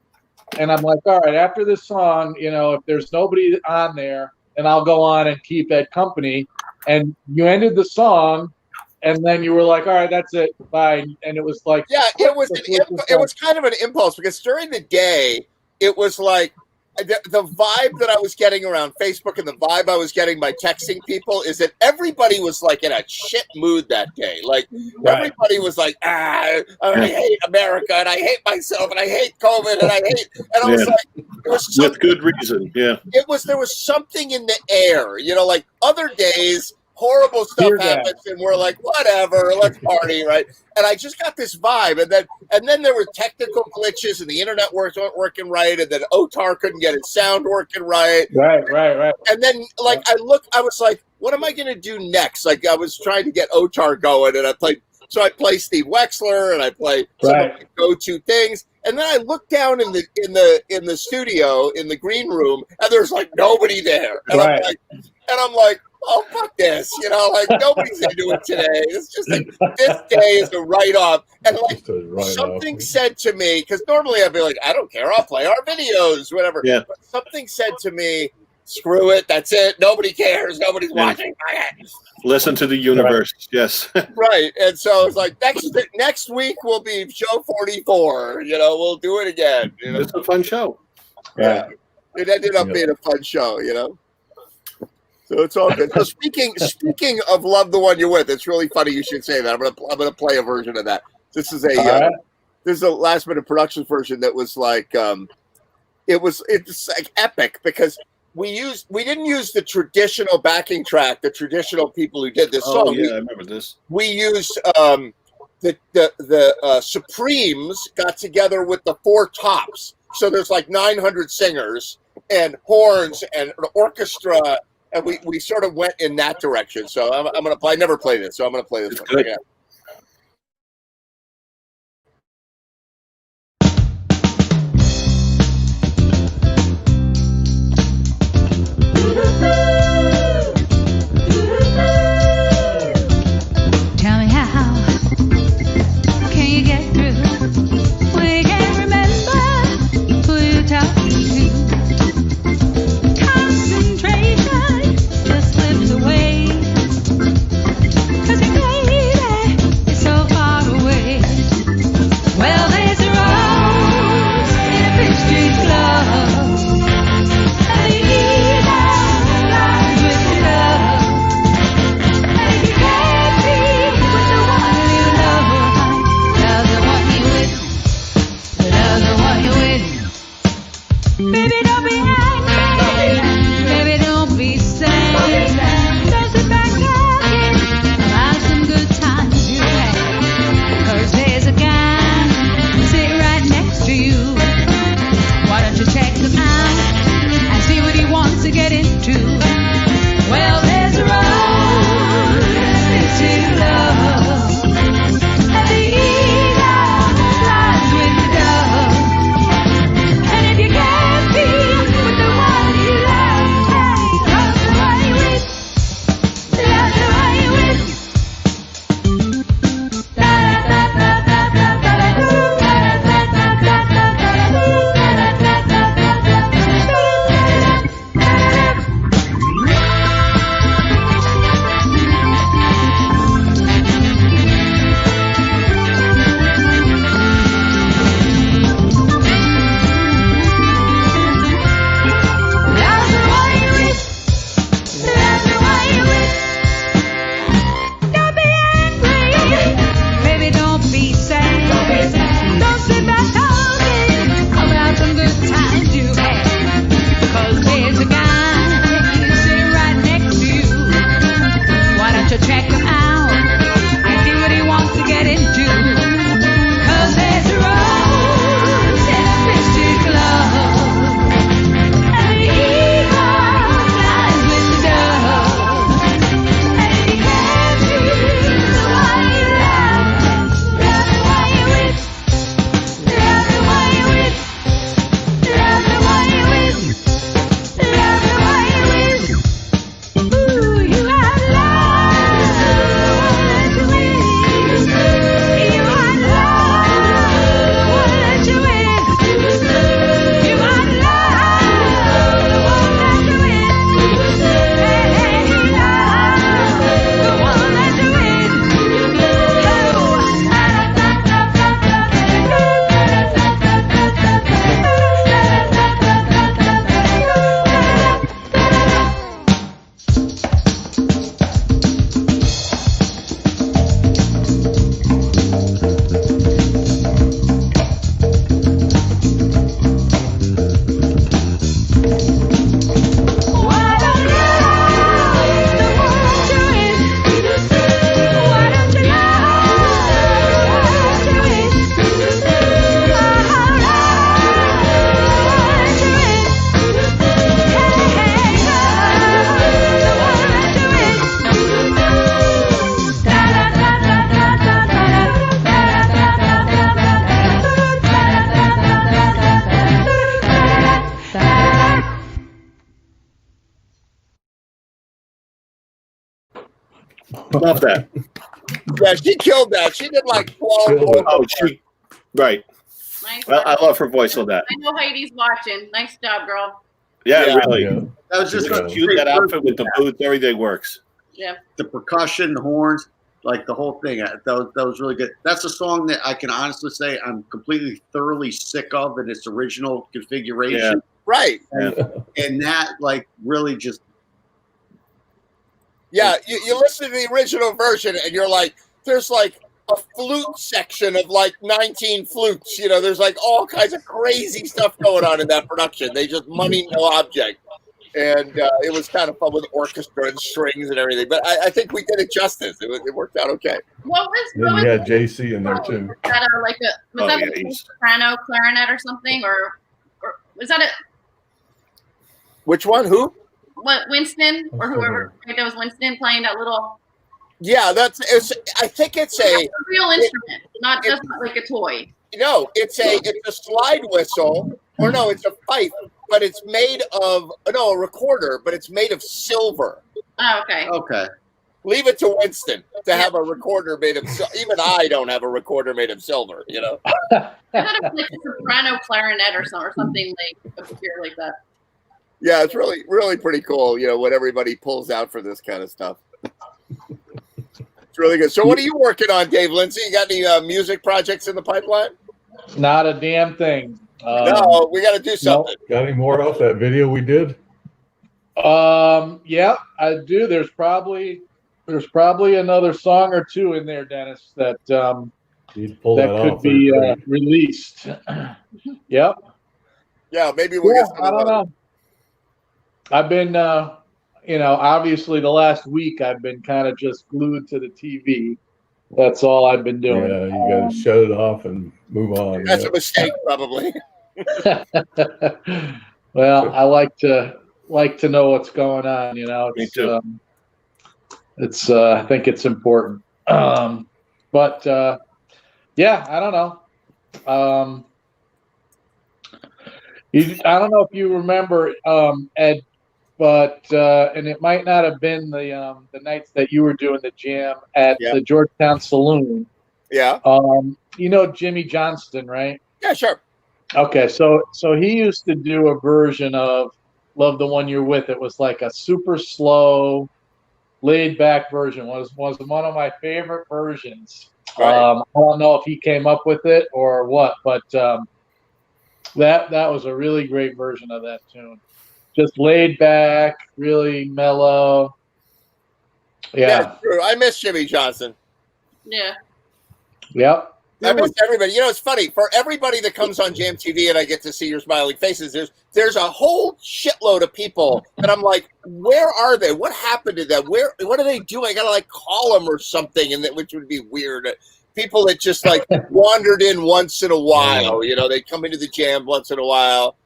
and I'm like, all right, after this song, you know, if there's nobody on there, then I'll go on and keep Ed company. And you ended the song, and then you were like, all right, that's it, bye. And it was like, yeah, it was kind of an impulse because during the day, it was like the vibe that I was getting around Facebook and the vibe I was getting by texting people is that everybody was like in a shit mood that day. Like everybody was like, I hate America and I hate myself and I hate COVID and I was like, it was with good reason. Yeah. There was something in the air, you know, like other days, horrible stuff happens and we're like, whatever, let's party, right? And I just got this vibe, and then there were technical glitches and the internet weren't working right, and then Otar couldn't get his sound working right. Right. And then like I was like, what am I gonna do next? Like I was trying to get Otar going, and I play Steve Wexler and I play some of my go-to things. And then I looked down in the studio in the green room, and there's like nobody there. And I'm like, oh, fuck this, you know, like nobody's into it today. It's just like this day is a write-off. And like something said to me, because normally I'd be like, I don't care, I'll play our videos, whatever. Yeah. But something said to me, screw it, that's it. Nobody cares. Nobody's watching. Listen to the universe. Yes. Right. And so it's like next week will be show 44. You know, we'll do it again. You know? It's a fun show. Yeah. It ended up being a fun show, you know. So it's all good. So speaking of Love the One You're With, it's really funny you should say that. I'm gonna play a version of that. This is a last minute production version that was like it's like epic because we didn't use the traditional backing track, the traditional people who did this song. Yeah, I remember this. We used the Supremes got together with the Four Tops. So there's like 900 singers and horns and an orchestra. And we sort of went in that direction. So I'm going to play. I never played this, so I'm going to play this one. Yeah. Tell me how can you get through? We can't remember who you talked to. Concentration just slips away. 'Cause your baby Love that. Yeah, she killed that. She did like 12. Oh, right. Nice. I love her voice on that. I know Heidi's watching. Nice job, girl. Yeah, Yeah. really. Yeah. That was just It's cute. That outfit with the boots, everything works. Yeah. the percussion, the horns, like the whole thing. That was really good. That's a song that I can honestly say I'm completely thoroughly sick of in its original configuration. Yeah. Right. And that like really just Yeah, you listen to the original version and you're like, there's like a flute section of like 19 flutes. You know, there's like all kinds of crazy stuff going on in that production. They just money no object. And it was kind of fun with orchestra and strings and everything. But I think we did it justice. It worked out okay. What was Then you had JC in there too. was that a soprano clarinet or something, or was that it? Which one? Who? What, Winston or whoever? I think that was Winston playing that little. Yeah, I think it's a real instrument, not just like a toy. No, it's a slide whistle, or no, it's a fife, but it's made of a recorder, but it's made of silver. Oh, okay. Okay. Leave it to Winston to have a recorder made of silver. Even I don't have a recorder made of silver, you know. I thought it was like a soprano clarinet or something like obscure like that. Yeah, it's really, really pretty cool, you know, what everybody pulls out for this kind of stuff. It's really good. So what are you working on, Dave Lindsay? You got any music projects in the pipeline? Not a damn thing. No, we got to do something. Got any more off that video we did? Yeah, I do. There's probably another song or two in there, Dennis, that pull that could off. be released. Yep. Yeah, maybe we'll get some I don't know. I've been, obviously the last week I've been kind of just glued to the TV. That's all I've been doing. Yeah, you got to shut it off and move on. That's a mistake, probably. Well, I like to know what's going on. You know, Me too. I think it's important. But yeah, I don't know. I don't know if you remember, Ed, but and it might not have been the nights that you were doing the jam at the Georgetown Saloon. Yeah. You know Jimmy Johnston, right? Yeah, sure. Okay, so he used to do a version of "Love the One You're With." It was like a super slow, laid back version. Was one of my favorite versions. Right. I don't know if he came up with it or what, but that was a really great version of that tune. Just laid back, really mellow. Yeah. True. I miss Jimmy Johnson. Yeah. Yep. I miss everybody. You know, it's funny. For everybody that comes on Jam TV and I get to see your smiling faces, there's a whole shitload of people that I'm like, where are they? What happened to them? What are they doing? I gotta like call them or something, which would be weird. People that just like wandered in once in a while. You know, they come into the jam once in a while.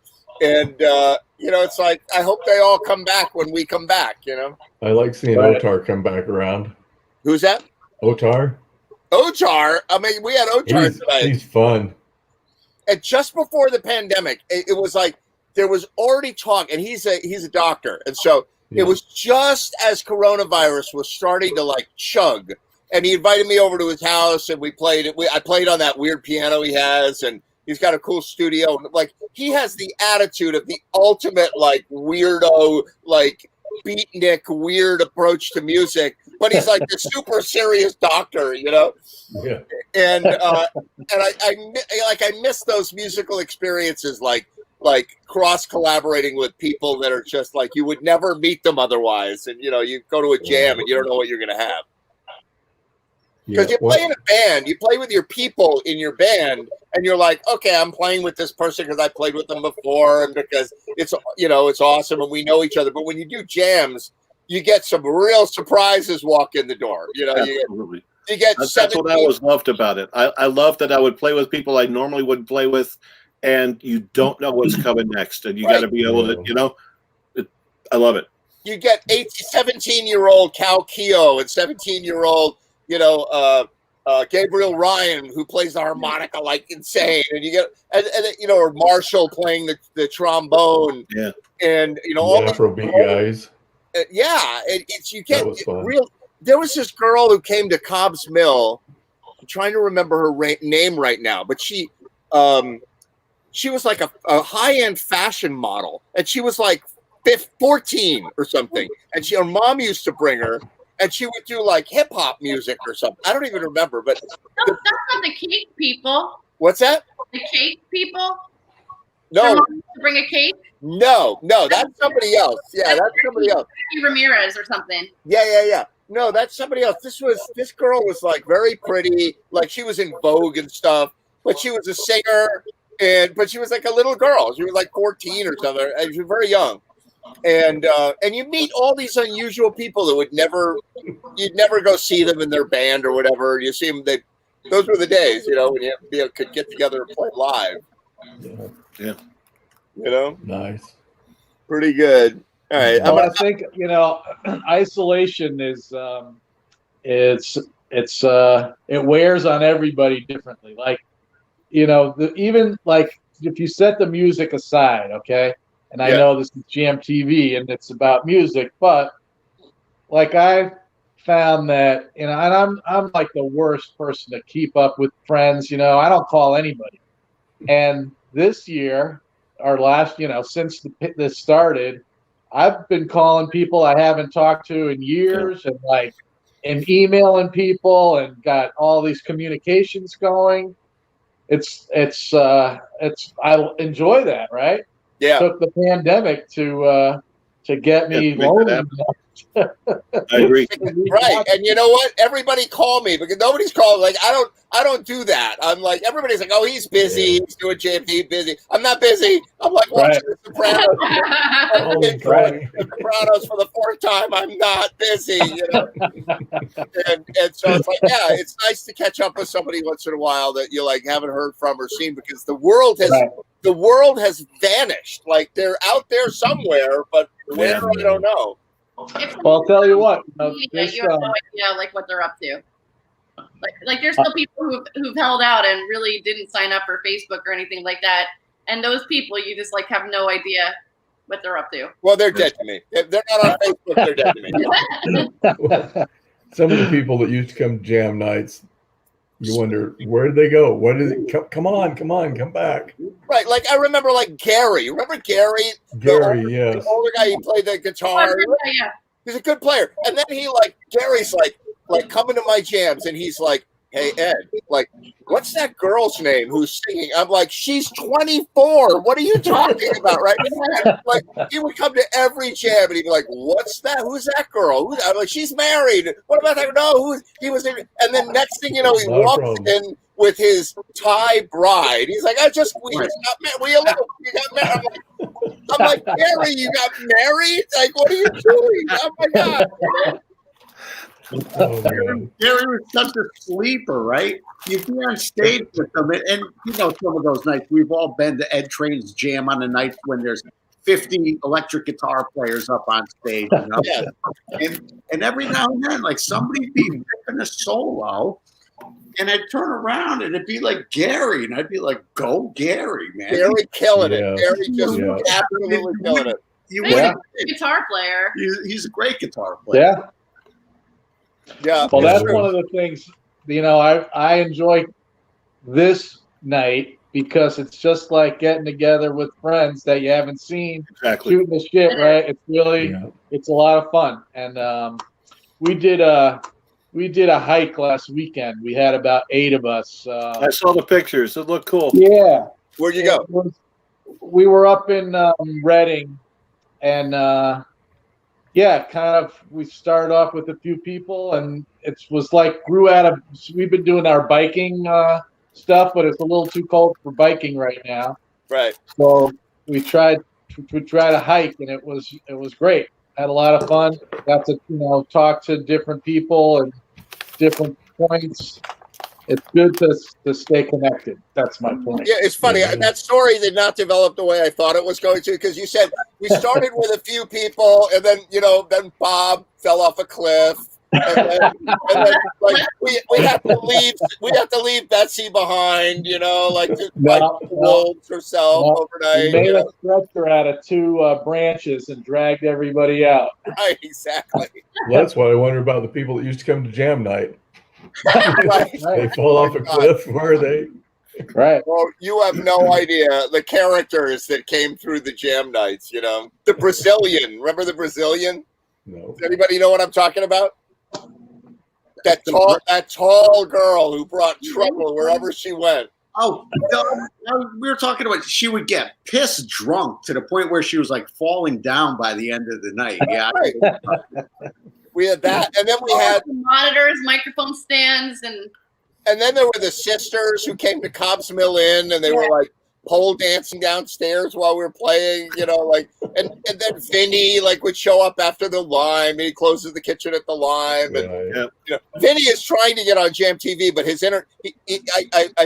And it's like I hope they all come back when we come back, you know. I like seeing Otar come back around. Who's that? Otar. Otar. I mean, we had Otar tonight. He's fun. And just before the pandemic, it was like there was already talk, and he's a doctor, and so it was just as coronavirus was starting to like chug, and he invited me over to his house, and we played it. I played on that weird piano he has, and he's got a cool studio. Like he has the attitude of the ultimate like weirdo, like beatnik, weird approach to music, but he's like the super serious doctor, you know. Yeah. And I miss those musical experiences, like cross collaborating with people that are just like you would never meet them otherwise, and you know you go to a jam and you don't know what you're gonna have. Because you play in a band, you play with your people in your band, and you're like, okay, I'm playing with this person because I played with them before, and because it's awesome, and we know each other. But when you do jams, you get some real surprises walk in the door. You know, Absolutely. you get. That's what I always loved about it. I love that I would play with people I normally wouldn't play with, and you don't know what's coming next, and you got to be able to, you know. I love it. You get 17-year-old Cal Keogh and 17-year-old. Gabriel Ryan, who plays the harmonica like insane, and you get or Marshall playing the trombone, and all the Afrobeat guys. You get there was this girl who came to Cobb's Mill. I'm trying to remember her name right now, but she was like a high-end fashion model, and she was like 14 or something. And her mom used to bring her, and she would do like hip hop music or something. I don't even remember, but That's not the cake people. what's that? The cake people. No, Your mom used to bring a cake. no, that's somebody else. Yeah, that's somebody else. Ricky Ramirez or something. Yeah. No, that's somebody else. This girl was like very pretty, like she was in Vogue and stuff, but she was a singer, but she was like a little girl. She was like 14 or something, and she was very young. And you meet all these unusual people that you'd never go see them in their band or whatever. You see them, those were the days, when you could get together and play live. Yeah. Nice. Pretty good. All right. Well, I think isolation is it wears on everybody differently. Like, even like if you set the music aside, okay, and I know this is GMTV and it's about music, but like I found that and I'm like the worst person to keep up with friends. I don't call anybody, and this year or last, since this started. I've been calling people I haven't talked to in years and emailing people and got all these communications going. It's I enjoy that, right? Yeah. Took the pandemic to get me lonely. I agree. Right. And you know what? Everybody call me because nobody's calling. Like, I don't do that. I'm like, everybody's like, oh, he's busy. He's doing JMT, busy. I'm not busy. I'm like watching The Sopranos. The Sopranos for the fourth time. I'm not busy, And so it's like, yeah, it's nice to catch up with somebody once in a while that you like haven't heard from or seen because the world has vanished. Like they're out there somewhere, but where I don't know. Well, I'll tell you what. You have no idea like what they're up to. Like there's still people who've held out and really didn't sign up for Facebook or anything like that. And those people, you just like have no idea what they're up to. Well, they're dead to me. If they're not on Facebook, they're dead to me. Some of the people that used to come jam nights, you wonder where did they go? What did it? Come on, come back. Right, like I remember, like Gary. Remember Gary? Yes. The older guy, he played the guitar. Yeah. He's a good player. And then Gary's like coming to my jams, and he's like, "Hey Ed, like, what's that girl's name who's singing?" I'm like, "She's 24. What are you talking about?" Right? And, like he would come to every jam, and he'd be like, "What's that? Who's that girl?" I'm like, "She's married." What about that? No, he was in. And then next thing you know, he walks in with his Thai bride. He's like, we just got married. We got married. I'm like, Gary, you got married? Like, what are you doing? Oh my God. Gary was such a sleeper, right? You'd be on stage with them, and some of those nights we've all been to Ed Train's jam on the nights when there's 50 electric guitar players up on stage, and every now and then, like somebody'd be ripping a solo, and I'd turn around and it'd be like Gary, and I'd be like, "Go Gary, man!" Gary killing it. Gary just absolutely killing it. He's a guitar player. He's a great guitar player. Yeah. Well, that's one of the things, I enjoy this night because it's just like getting together with friends that you haven't seen, shooting the shit, right? It's really, it's a lot of fun. And we did a hike last weekend. We had about 8 of us. I saw the pictures. It looked cool. Yeah. Where'd you go? We were up in Reading, and we started off with a few people, and it was like grew out of. We've been doing our biking stuff, but it's a little too cold for biking right now. Right. So we tried to hike, and it was great. Had a lot of fun. Got to talk to different people and different points. It's good to stay connected. That's my point. Yeah, it's funny. That story did not develop the way I thought it was going to, because you said we started with a few people, and then then Bob fell off a cliff, and then like we have to leave Betsy behind, you know, like to fight the wolves herself overnight. We made You a know? stretcher out of 2 branches and dragged everybody out. Right, exactly. Well, that's what I wonder about the people that used to come to jam night. Right. They fall off a cliff. Where are they? Right. Well, you have no idea the characters that came through the jam nights, you know. The Brazilian, remember the Brazilian? No. Does anybody know what I'm talking about? That tall girl who brought trouble wherever she went. Oh, no, we were talking about she would get pissed drunk to the point where she was like falling down by the end of the night. Yeah. We had that, and then we had monitors, microphone stands, and then there were the sisters who came to Cobb's Mill Inn, and they were like pole dancing downstairs while we were playing, you know, like, and then Vinny like would show up after the Lime, and he closes the kitchen at the Lime, and you know, Vinny is trying to get on Jam TV, but his I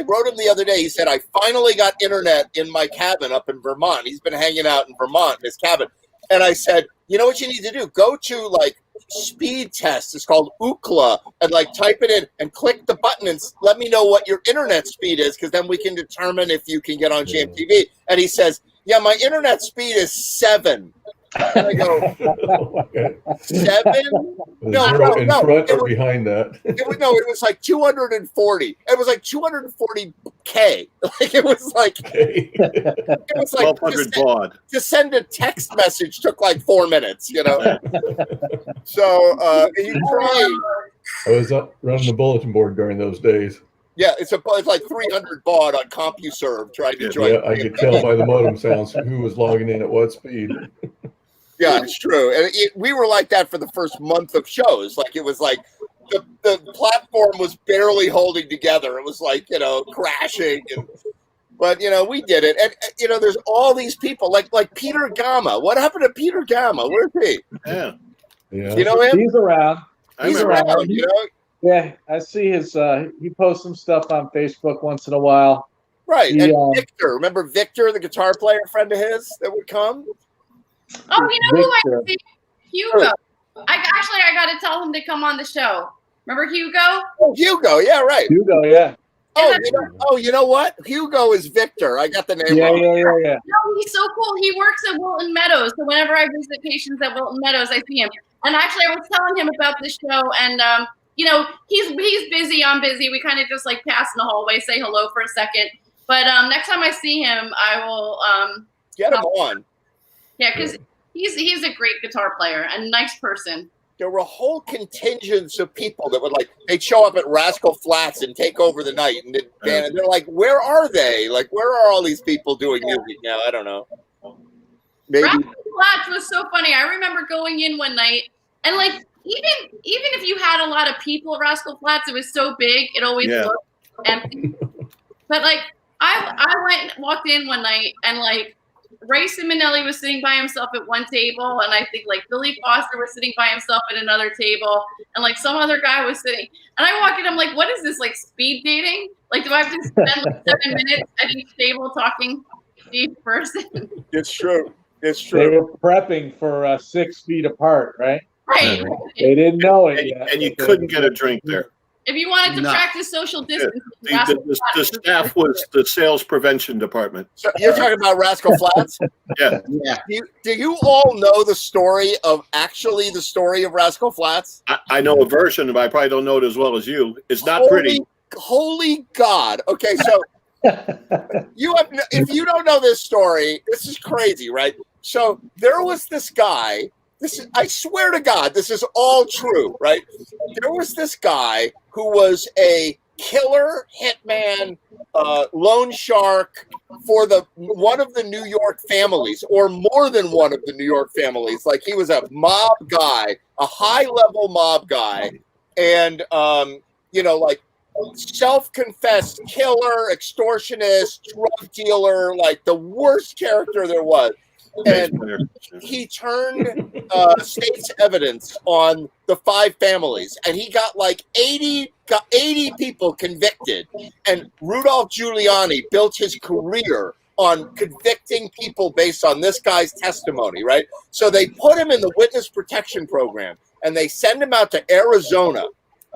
wrote him the other day. He said, I finally got internet in my cabin up in Vermont. He's been hanging out in Vermont in his cabin, and I said, you know what you need to do? Go to like speed test. It's called Ookla, and like type it in and click the button and let me know what your internet speed is, because then we can determine if you can get on Jam TV. And he says, yeah, my internet speed is 7. And I go, 7? No, in front or behind that. It was like 240. It was like 240K. Like it was like 1,200 baud. to send a text message took like 4 minutes, you know. So you try. I was up running the bulletin board during those days. Yeah, it's like 300 baud on CompuServe trying to join. Yeah, I could tell by the modem sounds who was logging in at what speed. Yeah, it's true. And we were like that for the first month of shows. Like it was like the platform was barely holding together. It was like, you know, crashing. But, you know, we did it. And, you know, there's all these people like Peter Gama. What happened to Peter Gama? Where's he? Yeah. You know him? He's around. He's around, you know? Yeah, I see his, he posts some stuff on Facebook once in a while. Right. And Victor, remember Victor, the guitar player friend of his that would come? oh, you know who I see? Hugo. I got to tell him to come on the show. Remember Hugo? Oh, Hugo. Yeah, right. Hugo, yeah. Oh, you know what? Hugo is Victor. I got the name wrong. Yeah. No, he's so cool. He works at Wilton Meadows. So whenever I visit patients at Wilton Meadows, I see him. And actually, I was telling him about this show, and you know, he's busy. I'm busy. We kind of just like pass in the hallway, say hello for a second. But next time I see him, I will get him on. Yeah, because he's a great guitar player and nice person. There were whole contingents of people that would they'd show up at Rascal Flatts and take over the night, and they're like, where are they? Like, where are all these people doing music now? I don't know. Maybe. Rascal Flatts was so funny. I remember going in one night, and like even if you had a lot of people at Rascal Flatts, it was so big, it always looked empty. But like I walked in one night, and like Ray Simonelli was sitting by himself at one table, and I think like Billy Foster was sitting by himself at another table, and like some other guy was sitting. And I walked in, I'm like, what is this, like speed dating? Like, do I have to spend like 7 minutes at each table talking to each person? It's true. It's They true. were prepping for 6 feet apart, right? Right. They didn't know it yet. And you couldn't get a drink there. If you wanted to practice social distance, The staff was the sales prevention department. So you're talking about Rascal Flatts? Yeah. Do you all know the story of Rascal Flatts? I know a version, but I probably don't know it as well as you. It's not pretty. Holy God. Okay, so if you don't know this story, this is crazy, right? So there was this guy. I swear to God, this is all true, right? There was this guy who was a killer hitman, loan shark for one of the New York families, or more than one of the New York families. Like, he was a mob guy, a high-level mob guy, and you know, like, self-confessed killer, extortionist, drug dealer, like the worst character there was. And he turned state's evidence on the 5 families, and he got like 80 people convicted. And Rudolph Giuliani built his career on convicting people based on this guy's testimony, right? So they put him in the witness protection program, and they send him out to Arizona,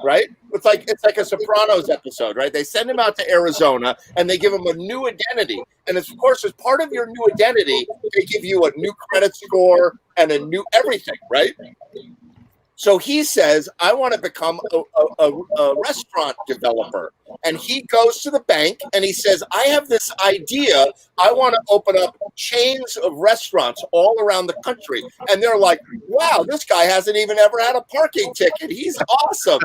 right? It's like a Sopranos episode, right? They send him out to Arizona and they give him a new identity. And of course, as part of your new identity, they give you a new credit score and a new everything, right? So he says, I want to become a restaurant developer. And he goes to the bank and he says, I have this idea. I want to open up chains of restaurants all around the country. And they're like, wow, this guy hasn't even ever had a parking ticket. He's awesome.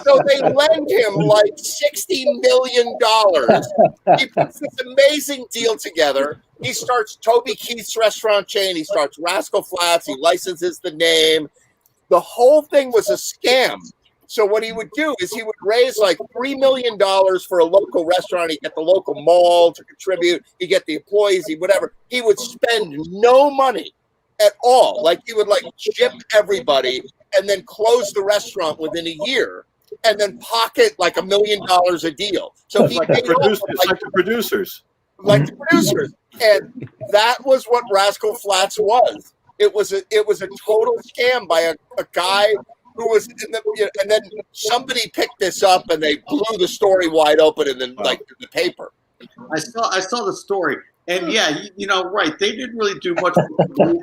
So they lend him like $60 million. He puts this amazing deal together. He starts Toby Keith's restaurant chain. He starts Rascal Flatts. He licenses the name. The whole thing was a scam. So what he would do is he would raise like $3 million for a local restaurant. He'd get the local mall to contribute. He'd get the employees, whatever. He would spend no money at all. Like he would like chip everybody and then close the restaurant within a year and then pocket like $1 million a deal. So he like the producers. Like the producers. And that was what Rascal Flatts was. It was a total scam by a guy who was in the, and then somebody picked this up and they blew the story wide open in the the paper. I saw the story, and yeah, you know, right? They didn't really do much, or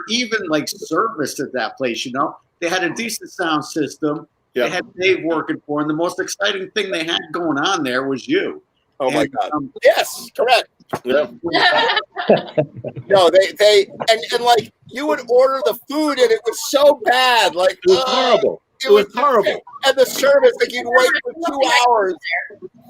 even like service at that place. You know, they had a decent sound system. Yeah. They had Dave working for them. The most exciting thing they had going on there was you. Oh my God! Yes, correct. Yeah. No, they and like you would order the food and it was so bad, like it was horrible. It was horrible. And the service, like you'd wait for 2 hours.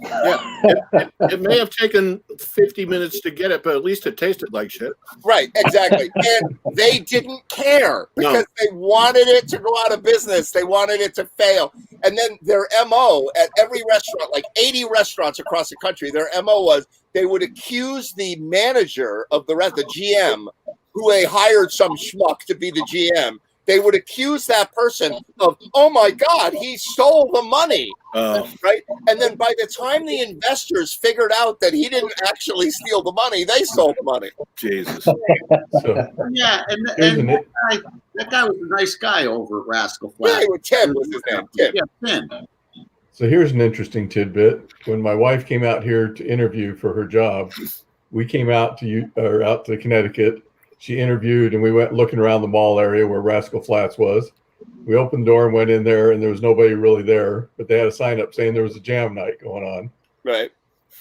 Yeah, it may have taken 50 minutes to get it, but at least it tasted like shit. Right, exactly. And they didn't care because they wanted it to go out of business. They wanted it to fail. And then their MO at every restaurant, like 80 restaurants across the country, their MO was they would accuse the manager of the GM, who they hired some schmuck to be the GM. They would accuse that person of, oh my God, he stole the money, right? And then by the time the investors figured out that he didn't actually steal the money, they stole the money. Jesus. Yeah, and that guy was a nice guy over at Rascal Flatts. Yeah, Tim was his name. Tim. Yeah, Tim. So here's an interesting tidbit. When my wife came out here to interview for her job, we came out to Connecticut. She interviewed, and we went looking around the mall area where Rascal Flatts was. We opened the door and went in there, and there was nobody really there, but they had a sign up saying there was a jam night going on. Right.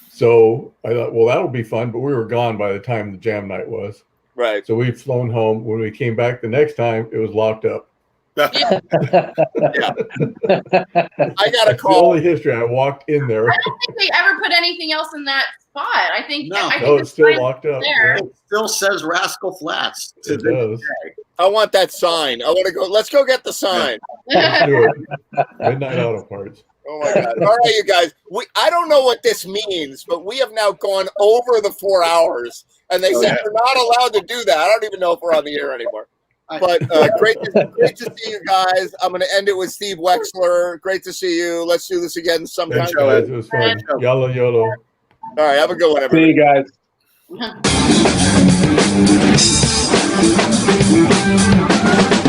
So I thought, well, that'll be fun, but we were gone by the time the jam night was. Right. So we'd flown home. When we came back the next time, it was locked up. Yeah. I got a call. The only history. I walked in there. I don't think they ever put anything else in that spot. I think it's still locked up. There. It still says Rascal Flatts. It does. I want that sign. I want to go. Let's go get the sign. Let's do it. Midnight Auto Parts. Oh my God! All right, you guys. I don't know what this means, but we have now gone over the 4 hours, and they said we're not allowed to do that. I don't even know if we're on the air anymore. But great to see you guys. I'm going to end it with Steve Wexler. Great to see you. Let's do this again sometime. It was fun. Yolo, yolo. All right, have a good one, everybody. See you guys.